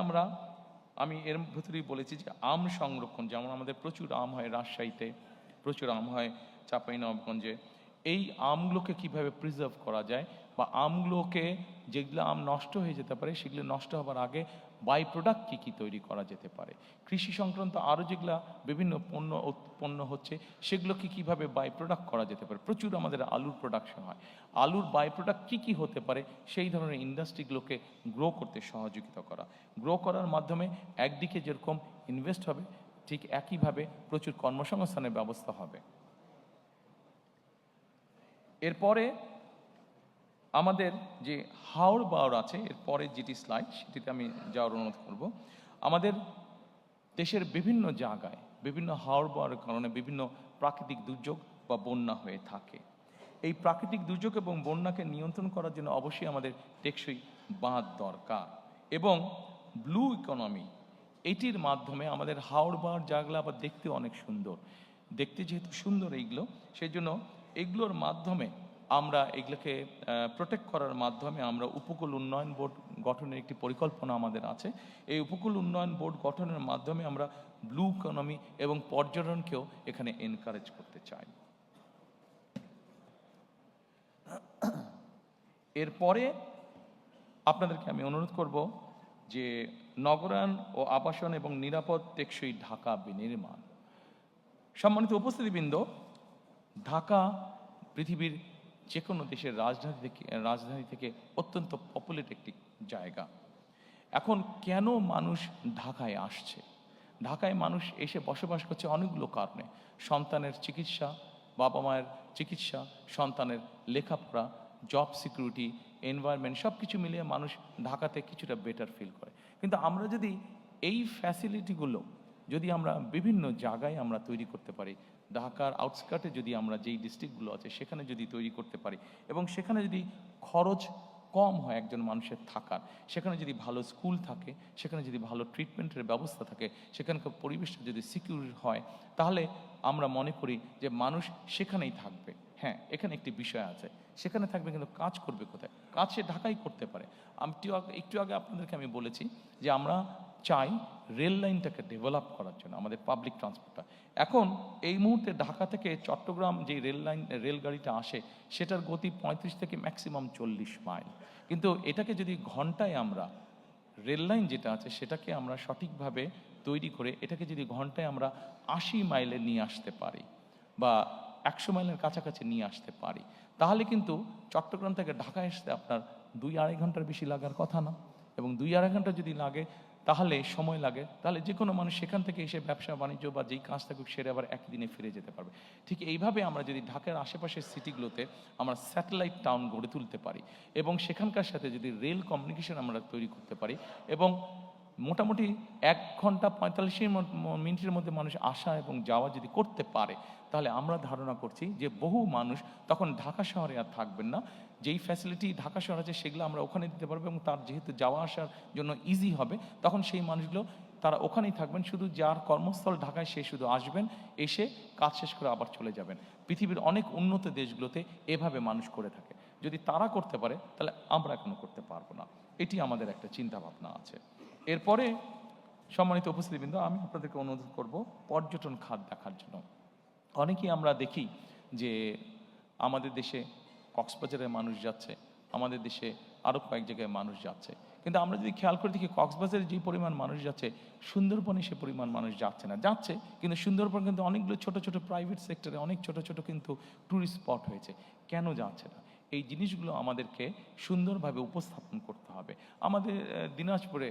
আমি এর ভিতরেই বলেছি যে আম সংরক্ষণ, যেমন আমাদের প্রচুর আম হয় রাজশাহীতে, প্রচুর আম হয় চাঁপাইনবাবগঞ্জে, এই আমগুলোকে কিভাবে প্রিজার্ভ করা যায়, বা আমগুলোকে যেগুলো আম নষ্ট হয়ে যেতে পারে সেগুলো নষ্ট হবার আগে বাই প্রোডাক্ট কী কী তৈরি করা যেতে পারে, কৃষি সংক্রান্ত আরও যেগুলো বিভিন্ন পণ্য উৎপন্ন হচ্ছে সেগুলোকে কীভাবে বাই প্রোডাক্ট করা যেতে পারে। প্রচুর আমাদের আলুর প্রোডাকশন হয়, আলুর বাই প্রোডাক্ট কী কী হতে পারে সেই ধরনের ইন্ডাস্ট্রিগুলোকে গ্রো করতে সহযোগিতা করা। গ্রো করার মাধ্যমে একদিকে যেরকম ইনভেস্ট হবে, ঠিক একইভাবে প্রচুর কর্মসংস্থানের ব্যবস্থা হবে। এরপরে আমাদের যে হাওড় বাওড় আছে, এরপরে যেটি স্লাইড সেটিতে আমি যাওয়ার অনুরোধ করব। আমাদের দেশের বিভিন্ন জায়গায় বিভিন্ন হাওড় বাওড়ের কারণে বিভিন্ন প্রাকৃতিক দুর্যোগ বা বন্যা হয়ে থাকে। এই প্রাকৃতিক দুর্যোগ এবং বন্যাকে নিয়ন্ত্রণ করার জন্য অবশ্যই আমাদের টেকসই বাঁধ দরকার, এবং ব্লু ইকোনমি এটির মাধ্যমে আমাদের হাওড় বাওড় জায়গাগুলো আবার দেখতে অনেক সুন্দর, দেখতে যেহেতু সুন্দর এইগুলো, সেই জন্য এগুলোর মাধ্যমে আমরা এগুলোকে প্রোটেক্ট করার মাধ্যমে আমরা উপকূল উন্নয়ন বোর্ড গঠনের একটি পরিকল্পনা আমাদের আছে। এই উপকূল উন্নয়ন বোর্ড গঠনের মাধ্যমে আমরা ব্লু ইকোনমি এবং পর্যটনকেও এখানে এনকারেজ করতে চাই। এরপরে আপনাদেরকে আমি অনুরোধ করব যে নগরায়ণ ও আবাসন এবং নিরাপদ টেকসই ঢাকা বিনির্মাণ। সম্মানিত উপস্থিতিবৃন্দ, ঢাকা পৃথিবীর যে কোনো দেশের রাজধানী থেকে অত্যন্ত পপুলেট একটি জায়গা। এখন কেন মানুষ ঢাকায় আসছে? ঢাকায় মানুষ এসে বসবাস করছে অনেকগুলো কারণে। সন্তানের চিকিৎসা, বাবা মায়ের চিকিৎসা, সন্তানের লেখাপড়া, জব সিকিউরিটি, এনভায়রনমেন্ট, সব কিছু মিলিয়ে মানুষ ঢাকাতে কিছুটা বেটার ফিল করে। কিন্তু আমরা যদি এই ফ্যাসিলিটিগুলো যদি আমরা বিভিন্ন জায়গায় আমরা তৈরি করতে পারি, ঢাকার আউটস্কার্টে যদি আমরা যেই ডিস্ট্রিক্টগুলো আছে সেখানে যদি তৈরি করতে পারি, এবং সেখানে যদি খরচ কম হয় একজন মানুষের থাকার, সেখানে যদি ভালো স্কুল থাকে, সেখানে যদি ভালো ট্রিটমেন্টের ব্যবস্থা থাকে, সেখানকার পরিবেশটা যদি সিকিউর হয়, তাহলে আমরা মনে করি যে মানুষ সেখানেই থাকবে। হ্যাঁ, এখানে একটি বিষয় আছে, সেখানে থাকবে কিন্তু কাজ করবে কোথায়? কাজ সে ঢাকায় করতে পারে। একটু আগে আপনাদেরকে আমি বলেছি যে আমরা চাই রেল লাইনটাকে ডেভেলপ করার জন্য আমাদের পাবলিক ট্রান্সপোর্টটা। এখন এই মুহূর্তে ঢাকা থেকে চট্টগ্রাম যে রেলগাড়িটা আসে সেটার গতি 35 থেকে ম্যাক্সিমাম 40 মাইল, কিন্তু এটাকে যদি ঘন্টায় আমরা রেল লাইন যেটা আছে সেটাকে আমরা সঠিকভাবে তৈরি করে এটাকে যদি ঘন্টায় আমরা 80 মাইলে নিয়ে আসতে পারি বা 100 মাইলের কাছাকাছি নিয়ে আসতে পারি, তাহলে কিন্তু চট্টগ্রাম থেকে ঢাকায় আসতে আপনার 2-2.5 ঘন্টার বেশি লাগার কথা না। এবং 2-2.5 ঘন্টা যদি লাগে, তাহলে সময় লাগে, তাহলে যে কোনো মানুষ সেখান থেকে এসে ব্যবসা বাণিজ্য বা যেই কাজ থাকুক সেরে আবার একদিনে ফিরে যেতে পারবে। ঠিক এইভাবে আমরা যদি ঢাকার আশেপাশের সিটিগুলোতে আমরা স্যাটেলাইট টাউন গড়ে তুলতে পারি এবং সেখানকার সাথে যদি রেল কমিউনিকেশন আমরা তৈরি করতে পারি, এবং মোটামুটি 1 ঘন্টা 45 মিনিটের মধ্যে মানুষ আসা এবং যাওয়া যদি করতে পারে, তাহলে আমরা ধারণা করছি যে বহু মানুষ তখন ঢাকা শহরে আর থাকবেন না। যেই ফ্যাসিলিটি ঢাকা শহর আছে সেগুলো আমরা ওখানে দিতে পারবো, এবং তার যেহেতু যাওয়া আসার জন্য ইজি হবে, তখন সেই মানুষগুলো তারা ওখানেই থাকবেন। শুধু যার কর্মস্থল ঢাকায় সে শুধু আসবেন, এসে কাজ শেষ করে আবার চলে যাবেন। পৃথিবীর অনেক উন্নত দেশগুলোতে এভাবে মানুষ করে থাকে। যদি তারা করতে পারে তাহলে আমরা এখনো করতে পারবো না। এটি আমাদের একটা চিন্তা ভাবনা আছে। এরপরে সম্মানিত উপস্থিতিবৃন্দ, আমি আপনাদেরকে অনুরোধ করব পর্যটন খাত দেখার জন্য। অনেকেই আমরা দেখি যে আমাদের দেশে কক্সবাজারের মানুষ যাচ্ছে, আমাদের দেশে আরও কয়েক জায়গায় মানুষ যাচ্ছে, কিন্তু আমরা যদি খেয়াল করে দেখি কক্সবাজারে যে পরিমাণ মানুষ যাচ্ছে সুন্দরবনে সে পরিমাণ মানুষ যাচ্ছে না। যাচ্ছে, কিন্তু সুন্দরবন কিন্তু অনেকগুলো ছোট ছোট প্রাইভেট সেক্টরে অনেক ছোট ছোট কিন্তু ট্যুরিস্ট স্পট হয়েছে। কেন যাচ্ছে না? এই জিনিসগুলো আমাদেরকে সুন্দরভাবে উপস্থাপন করতে হবে। আমাদের দিনাজপুরে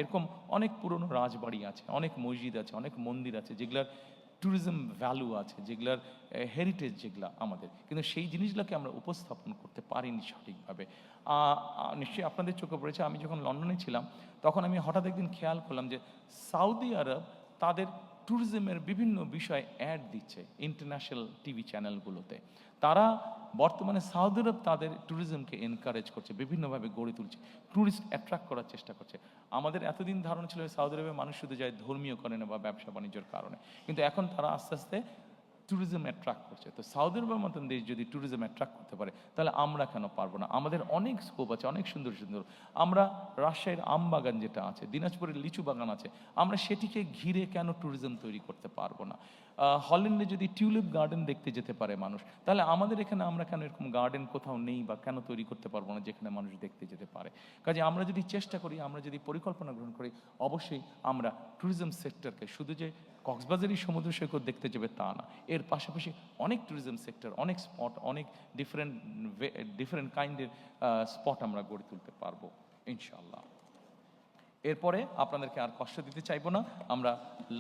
এরকম অনেক পুরনো রাজবাড়ি আছে, অনেক মসজিদ আছে, অনেক মন্দির আছে যেগুলার ট্যুরিজম ভ্যালু আছে, যেগুলার হেরিটেজ যেগুলো আমাদের, কিন্তু সেই জিনিসগুলোকে আমরা উপস্থাপন করতে পারিনি সঠিকভাবে। নিশ্চয়ই আপনাদের চোখে পড়েছে, আমি যখন লন্ডনে ছিলাম তখন আমি হঠাৎ একদিন খেয়াল করলাম যে সৌদি আরব তাদের ট্যুরিজমের বিভিন্ন বিষয় অ্যাড দিচ্ছে ইন্টারন্যাশনাল টিভি চ্যানেলগুলোতে। তারা বর্তমানে সৌদি আরব তাদের ট্যুরিজমকে এনকারেজ করছে, বিভিন্নভাবে গড়ে তুলছে, ট্যুরিস্ট অ্যাট্রাক্ট করার চেষ্টা করছে। আমাদের এতদিন ধারণা ছিল সৌদি আরবে মানুষ শুধু যায় ধর্মীয় কারণে বা ব্যবসা বাণিজ্যের কারণে, কিন্তু এখন তারা আস্তে আস্তে ট্যুরিজম অ্যাট্রাক্ট করছে। তো সৌদি আরবের মতন দেশ যদি ট্যুরিজম অ্যাট্রাক্ট করতে পারে, তাহলে আমরা কেন পারবো না? আমাদের অনেক স্কোপ আছে, অনেক সুন্দর সুন্দর। আমরা রাজশাহীর আম বাগান যেটা আছে, দিনাজপুরের লিচু বাগান আছে, আমরা সেটিকে ঘিরে কেন ট্যুরিজম তৈরি করতে পারবো না? হল্যান্ডে যদি টিউলিপ গার্ডেন দেখতে যেতে পারে মানুষ, তাহলে আমাদের এখানে আমরা কেন এরকম গার্ডেন কোথাও নেই বা কেন তৈরি করতে পারবো না যেখানে মানুষ দেখতে যেতে পারে? কাজে আমরা যদি চেষ্টা করি, আমরা যদি পরিকল্পনা গ্রহণ করি, অবশ্যই আমরা ট্যুরিজম সেক্টরকে শুধু যে কক্সবাজারই সমুদ্র সৈকত দেখতে যাবে তা না, এর পাশাপাশি অনেক ট্যুরিজম সেক্টর, অনেক স্পট, অনেক ডিফারেন্ট কাইন্ডের স্পট আমরা গড়ে তুলতে পারবো ইনশাআল্লাহ। এরপরে আপনাদেরকে আর কষ্ট দিতে চাইবো না, আমরা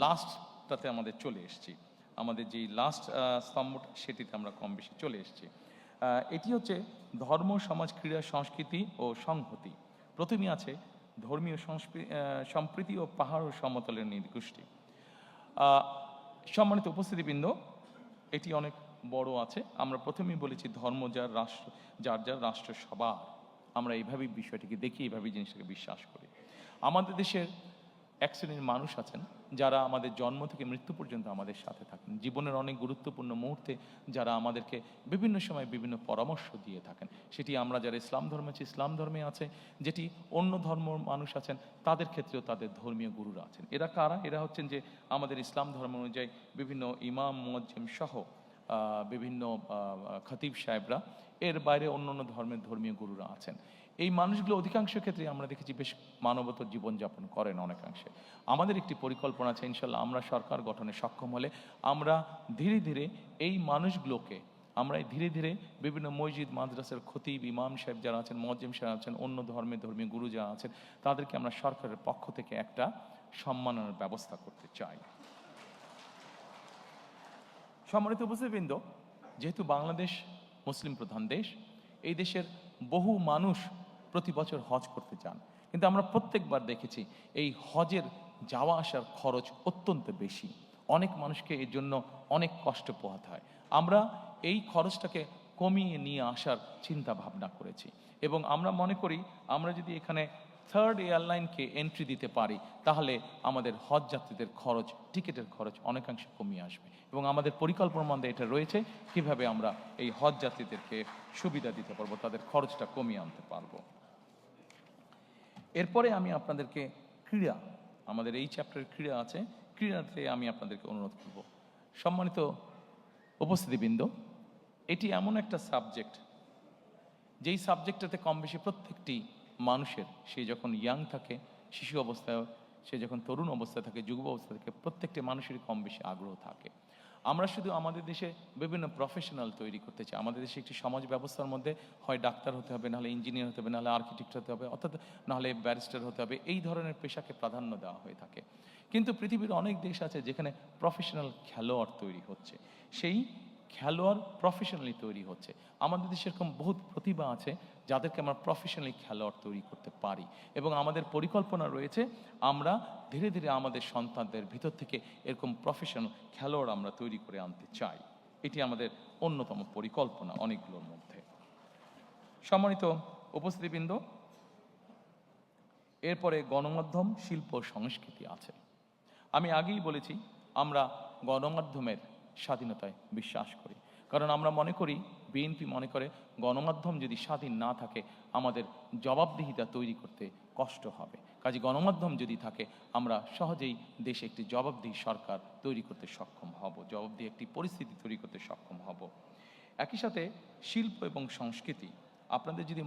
লাস্টটাতে আমাদের চলে এসেছি। আমাদের যেই লাস্ট স্তম্ভটা, সেটিতে আমরা কম বেশি চলে এসেছি। এটি হচ্ছে ধর্ম, সমাজ, ক্রীড়া, সংস্কৃতি ও সংহতি। প্রথমেই আছে ধর্মীয় সম্প্রীতি ও পাহাড় ও সমতলের নৃগোষ্ঠী। সম্মানিত উপস্থিতিবৃন্দ, এটি অনেক বড় আছে। আমরা প্রথমেই বলেছি ধর্ম যার রাষ্ট্র, যার যার রাষ্ট্র সবার। আমরা এইভাবেই বিষয়টিকে দেখি, এইভাবেই জিনিসটাকে বিশ্বাস করি। আমাদের দেশের এক শ্রেণীর মানুষ আছেন যারা আমাদের জন্ম থেকে মৃত্যু পর্যন্ত আমাদের সাথে থাকেন, জীবনের অনেক গুরুত্বপূর্ণ মুহূর্তে যারা আমাদেরকে বিভিন্ন সময় বিভিন্ন পরামর্শ দিয়ে থাকেন। সেটি আমরা যারা ইসলাম ধর্মে আছি, ইসলাম ধর্মে আছে, যেটি অন্য ধর্ম মানুষ আছেন তাদের ক্ষেত্রেও তাদের ধর্মীয় গুরুরা আছেন। এরা কারা? এরা হচ্ছেন যে আমাদের ইসলাম ধর্ম অনুযায়ী বিভিন্ন ইমাম, মুয়াজ্জিম সহ বিভিন্ন খতিব সাহেবরা, এর বাইরে অন্য অন্য ধর্মের ধর্মীয় গুরুরা আছেন। এই মানুষগুলো অধিকাংশ ক্ষেত্রে আমরা দেখেছি বেশ মানবতর জীবনযাপন করেন অনেকাংশে। আমাদের একটি পরিকল্পনা আছে, ইনশাল্লাহ আমরা সরকার গঠনে সক্ষম হলে আমরা ধীরে ধীরে এই মানুষগুলোকে, আমরা ধীরে ধীরে বিভিন্ন মসজিদ, মাদ্রাসার খতিব, ইমাম সাহেব যারা আছেন, মুয়াজ্জিম সাহেব আছেন, অন্য ধর্মের ধর্মীয় গুরু যারা আছেন, তাদেরকে আমরা সরকারের পক্ষ থেকে একটা সম্মাননার ব্যবস্থা করতে চাই। সম্মানিত উপস্থিতিবৃন্দ, যেহেতু বাংলাদেশ মুসলিম প্রধান দেশ, এই দেশের বহু মানুষ প্রতি বছর হজ করতে চান, কিন্তু আমরা প্রত্যেকবার দেখেছি এই হজের যাওয়া আসার খরচ অত্যন্ত বেশি। অনেক মানুষকে এর জন্য অনেক কষ্ট পোহাতে হয়। আমরা এই খরচটাকে কমিয়ে নিয়ে আসার চিন্তা ভাবনা করেছি এবং আমরা মনে করি আমরা যদি এখানে থার্ড এয়ারলাইনকে এন্ট্রি দিতে পারি, তাহলে আমাদের হজ যাত্রীদের খরচ, টিকিটের খরচ অনেকাংশে কমিয়ে আসবে এবং আমাদের পরিকল্পনার মধ্যে এটা রয়েছে কিভাবে আমরা এই হজ যাত্রীদেরকে সুবিধা দিতে পারবো, তাদের খরচটা কমিয়ে আনতে পারবো। এরপরে আমি আপনাদেরকে ক্রীড়া, আমাদের এই চ্যাপ্টারের ক্রীড়া আছে, ক্রীড়াতে আমি আপনাদেরকে অনুরোধ করব। সম্মানিত উপস্থিতিবৃন্দ, এটি এমন একটা সাবজেক্ট, যেই সাবজেক্টটাতে কম বেশি প্রত্যেকটি মানুষের, সে যখন ইয়াং থাকে, শিশু অবস্থায়, সে যখন তরুণ অবস্থায় থাকে, যুব অবস্থা থাকে, প্রত্যেকটি মানুষেরই কম বেশি আগ্রহ থাকে। আমরা শুধু আমাদের দেশে বিভিন্ন প্রফেশনাল তৈরি করতে চাই। আমাদের দেশে একটি সমাজ ব্যবস্থার মধ্যে হয় ডাক্তার হতে হবে, নাহলে ইঞ্জিনিয়ার হতে হবে, নাহলে আর্কিটেক্ট হতে হবে, অর্থাৎ নাহলে ব্যারিস্টার হতে হবে, এই ধরনের পেশাকে প্রাধান্য দেওয়া হয়ে থাকে। কিন্তু পৃথিবীর অনেক দেশ আছে যেখানে প্রফেশনাল খেলোয়াড় তৈরি হচ্ছে, সেই খেলোয়াড় প্রফেশনালি তৈরি হচ্ছে। আমাদের দেশে এরকম বহুত প্রতিভা আছে যাদেরকে আমরা প্রফেশনালি খেলোয়াড় তৈরি করতে পারি এবং আমাদের পরিকল্পনা রয়েছে আমরা ধীরে ধীরে আমাদের সন্তানদের ভিতর থেকে এরকম প্রফেশনাল খেলোয়াড় আমরা তৈরি করে আনতে চাই। এটি আমাদের অন্যতম পরিকল্পনা অনেকগুলোর মধ্যে। সম্মানিত উপস্থিতিবৃন্দ, এরপরে গণমাধ্যম, শিল্প, সংস্কৃতি আছে। আমি আগেই বলেছি আমরা গণমাধ্যমের স্বাধীনতায় বিশ্বাস করি, কারণ আমরা মনে করি, বিএনপি মনে করে, গণমাধ্যম যদি স্বাধীন না থাকে আমাদের জবাবদিহিতা তৈরি করতে কষ্ট হবে। কাজে গণমাধ্যম যদি থাকে আমরা সহজেই দেশে একটি জবাবদিহি সরকার তৈরি করতে সক্ষম হব, জবাবদিহি একটি পরিস্থিতি তৈরি করতে সক্ষম হব। একই সাথে শিল্প এবং সংস্কৃতি, আপনাদের যদি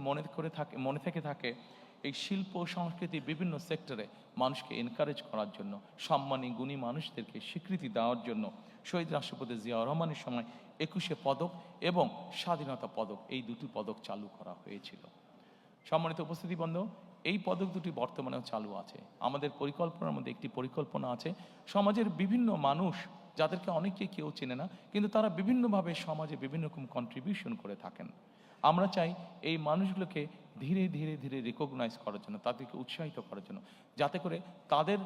মনে থেকে থাকে এই শিল্প সংস্কৃতি বিভিন্ন সেক্টরে মানুষকে এনকারেজ করার জন্য, সম্মানী গুণী মানুষদেরকে স্বীকৃতি দেওয়ার জন্য শহীদ রাষ্ট্রপতি জিয়াউর রহমানের সময় 21শে পদক এবং স্বাধীনতা পদক, এই দুটি পদক চালু করা হয়েছিল। সম্মানিত উপস্থিতিবৃন্দ, এই পদক দুটি বর্তমানেও চালু আছে। আমাদের পরিকল্পনার মধ্যে একটি পরিকল্পনা আছে, সমাজের বিভিন্ন মানুষ যাদেরকে অনেকে কেউ চেনে না, কিন্তু তারা বিভিন্নভাবে সমাজে বিভিন্ন রকম কন্ট্রিবিউশন করে থাকেন। আমরা চাই এই মানুষগুলোকে ধীরে ধীরে ধীরে রিকগনাইজ করার জন্য, তাদেরকে উৎসাহিত করার জন্য, যাতে করে তাদের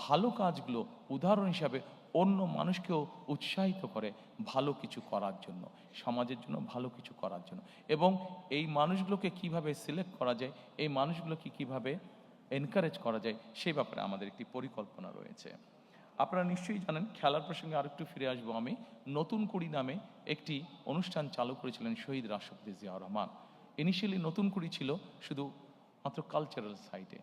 ভালো কাজগুলো উদাহরণ হিসাবে অন্য মানুষকেও উৎসাহিত করে ভালো কিছু করার জন্য, সমাজের জন্য ভালো কিছু করার জন্য। এবং এই মানুষগুলোকে কিভাবে সিলেক্ট করা যায়, এই মানুষগুলোকে কিভাবে এনকারেজ করা যায়, সেই ব্যাপারে আমাদের একটি পরিকল্পনা রয়েছে। আপনারা নিশ্চয়ই জানেন, খেলার প্রসঙ্গে আরেকটু ফিরে আসবো আমি, নতুন কুড়ি নামে একটি অনুষ্ঠান চালু করেছিলেন শহীদ রাষ্ট্রপতি জিয়াউর রহমান। ইনিশিয়ালি নতুন কুড়ি ছিল শুধু মাত্র কালচারাল সাইডে,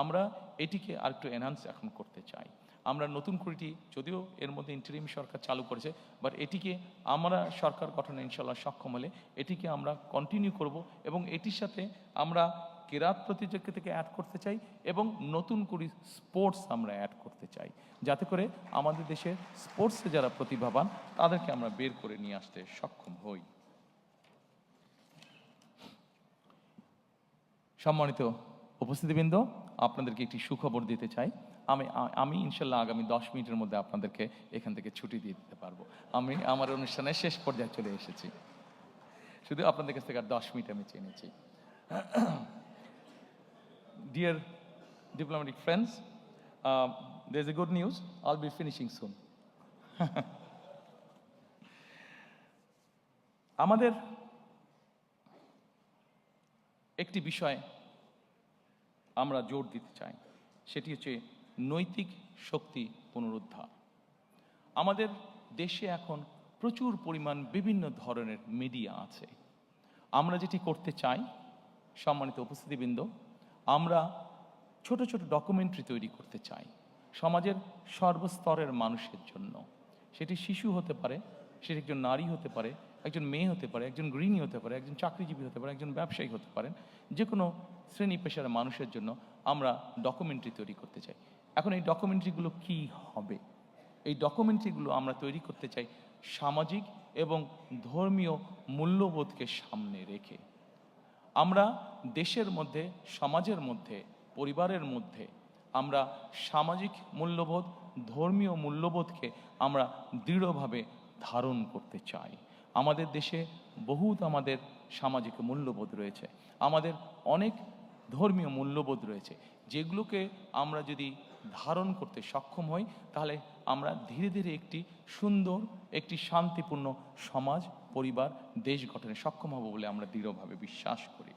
আমরা এটিকে আরেকটু এনহান্স এখন করতে চাই। আমরা নতুন কুড়িটি যদিও এর মধ্যে ইন্টারিম সরকার চালু করেছে, বাট এটিকে আমরা সরকার গঠনে ইনশাল্লাহ সক্ষম হলে এটিকে আমরা কন্টিনিউ করব, এবং এটির সাথে আমরা কেরাত প্রতিযোগিতাকে অ্যাড করতে চাই, এবং নতুন করে স্পোর্টস আমরা অ্যাড করতে চাই, যাতে করে আমাদের দেশের স্পোর্টসে যারা প্রতিভাবান তাদেরকে আমরা বের করে নিয়ে আসতে সক্ষম হই। সম্মানিত উপস্থিতিবৃন্দ, আপনাদেরকে একটি সুখবর দিতে চাই। আমি ইনশাল্লাহ আগামী 10 মিনিটের মধ্যে আপনাদেরকে এখান থেকে ছুটি দিয়ে দিতে পারবো। আমি আমার অনুষ্ঠানের শেষ পর্যায়ে চলে এসেছি, শুধু আপনাদের কাছ থেকে আর 10 মিনিট আমি চেয়ে নিচ্ছি। Dear diplomatic friends, there's a good news. I'll be finishing soon. আমাদের একটি বিষয় আমরা জোর দিতে চাই, সেটি হচ্ছে নৈতিক শক্তি পুনরুদ্ধার। আমাদের দেশে এখন প্রচুর পরিমাণ বিভিন্ন ধরনের মিডিয়া আছে। আমরা যেটি করতে চাই, সম্মানিত উপস্থিতিবৃন্দ, আমরা ছোট ছোট ডকুমেন্টারি তৈরি করতে চাই সমাজের সর্বস্তরের মানুষের জন্য। সেটি শিশু হতে পারে, সেটি একজন নারী হতে পারে, একজন মেয়ে হতে পারে, একজন গৃহিণী হতে পারে, একজন চাকরিজীবী হতে পারে, একজন ব্যবসায়ী হতে পারেন, যে কোনো শ্রেণী পেশার মানুষের জন্য আমরা ডকুমেন্টারি তৈরি করতে চাই। এখন এই ডকুমেন্টারিগুলো কি হবে? এই ডকুমেন্টারিগুলো আমরা তৈরি করতে চাই সামাজিক এবং ধর্মীয় মূল্যবোধকে সামনে রেখে। আমরা দেশের মধ্যে, সমাজের মধ্যে, পরিবারের মধ্যে আমরা সামাজিক মূল্যবোধ, ধর্মীয় মূল্যবোধকে আমরা দৃঢ়ভাবে ধারণ করতে চাই। আমাদের দেশে বহুত আমাদের সামাজিক মূল্যবোধ রয়েছে, আমাদের অনেক ধর্মীয় মূল্যবোধ রয়েছে, যেগুলোকে আমরা যদি ধারণ করতে সক্ষম হই, তাহলে আমরা ধীরে ধীরে একটি সুন্দর, একটি শান্তিপূর্ণ সমাজ, পরিবার, দেশ গঠনে সক্ষম হব বলে আমরা দৃঢ়ভাবে বিশ্বাস করি।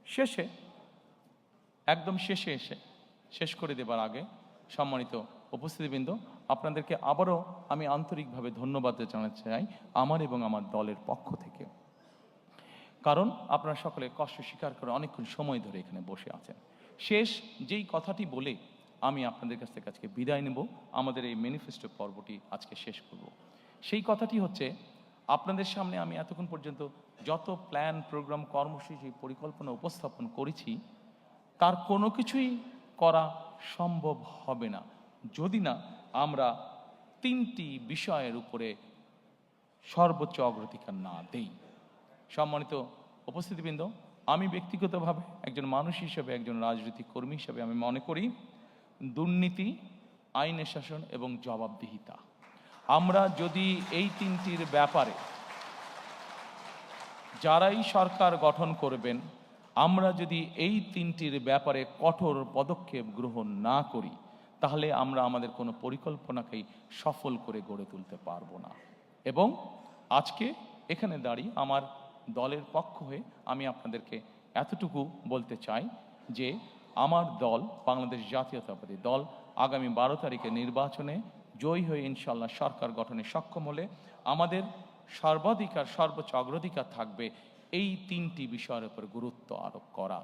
শেষে, একদম শেষে এসে শেষ করে দেবার আগে, সম্মানিত উপস্থিতিবৃন্দ, আপনাদেরকে আবারও আমি আন্তরিকভাবে ধন্যবাদ জানাতে চাই আমার এবং আমার দলের পক্ষ থেকে। কারণ আপনারা সকলে কষ্ট স্বীকার করে অনেকক্ষণ সময় ধরে এখানে বসে আছেন। শেষ যেই কথাটি বলে আমি আপনাদের কাছ থেকে আজকে বিদায় নেব, আমাদের এই ম্যানিফেস্টো পর্বটি আজকে শেষ করব, সেই কথাটি হচ্ছে, আপনাদের সামনে আমি এতক্ষণ পর্যন্ত যত প্ল্যান, প্রোগ্রাম, কর্মসূচি, পরিকল্পনা উপস্থাপন করেছি, তার কোনো কিছুই করা সম্ভব হবে না যদি না আমরা 3টি বিষয়ের উপরে সর্বোচ্চ অগ্রাধিকার না দেই। সম্মানিত উপস্থিতিবৃন্দ, আমি ব্যক্তিগতভাবে একজন মানুষ হিসেবে, একজন রাজনৈতিক কর্মী হিসেবে আমি মনে করি দুর্নীতি, আইনের শাসন এবং জবাবদিহিতা, আমরা যদি এই 3টির ব্যাপারে, যারাই সরকার গঠন করবেন, আমরা যদি এই 3টির ব্যাপারে কঠোর পদক্ষেপ গ্রহণ না করি, তাহলে আমরা আমাদের কোনো পরিকল্পনাকেই সফল করে গড়ে তুলতে পারবো না। এবং আজকে এখানে দাঁড়িয়ে আমার দলের পক্ষ হয়ে আমি আপনাদেরকে এতটুকু বলতে চাই যে আমার দল, বাংলাদেশ জাতীয়তাবাদী দল, আগামী 12 তারিখে নির্বাচনে জয়ী হয়ে ইনশাল্লাহ সরকার গঠনে সক্ষম হলে আমাদের সর্বাধিকার, সর্বোচ্চ অগ্রাধিকার থাকবে এই 3টি বিষয়ের উপর গুরুত্ব আরোপ করা।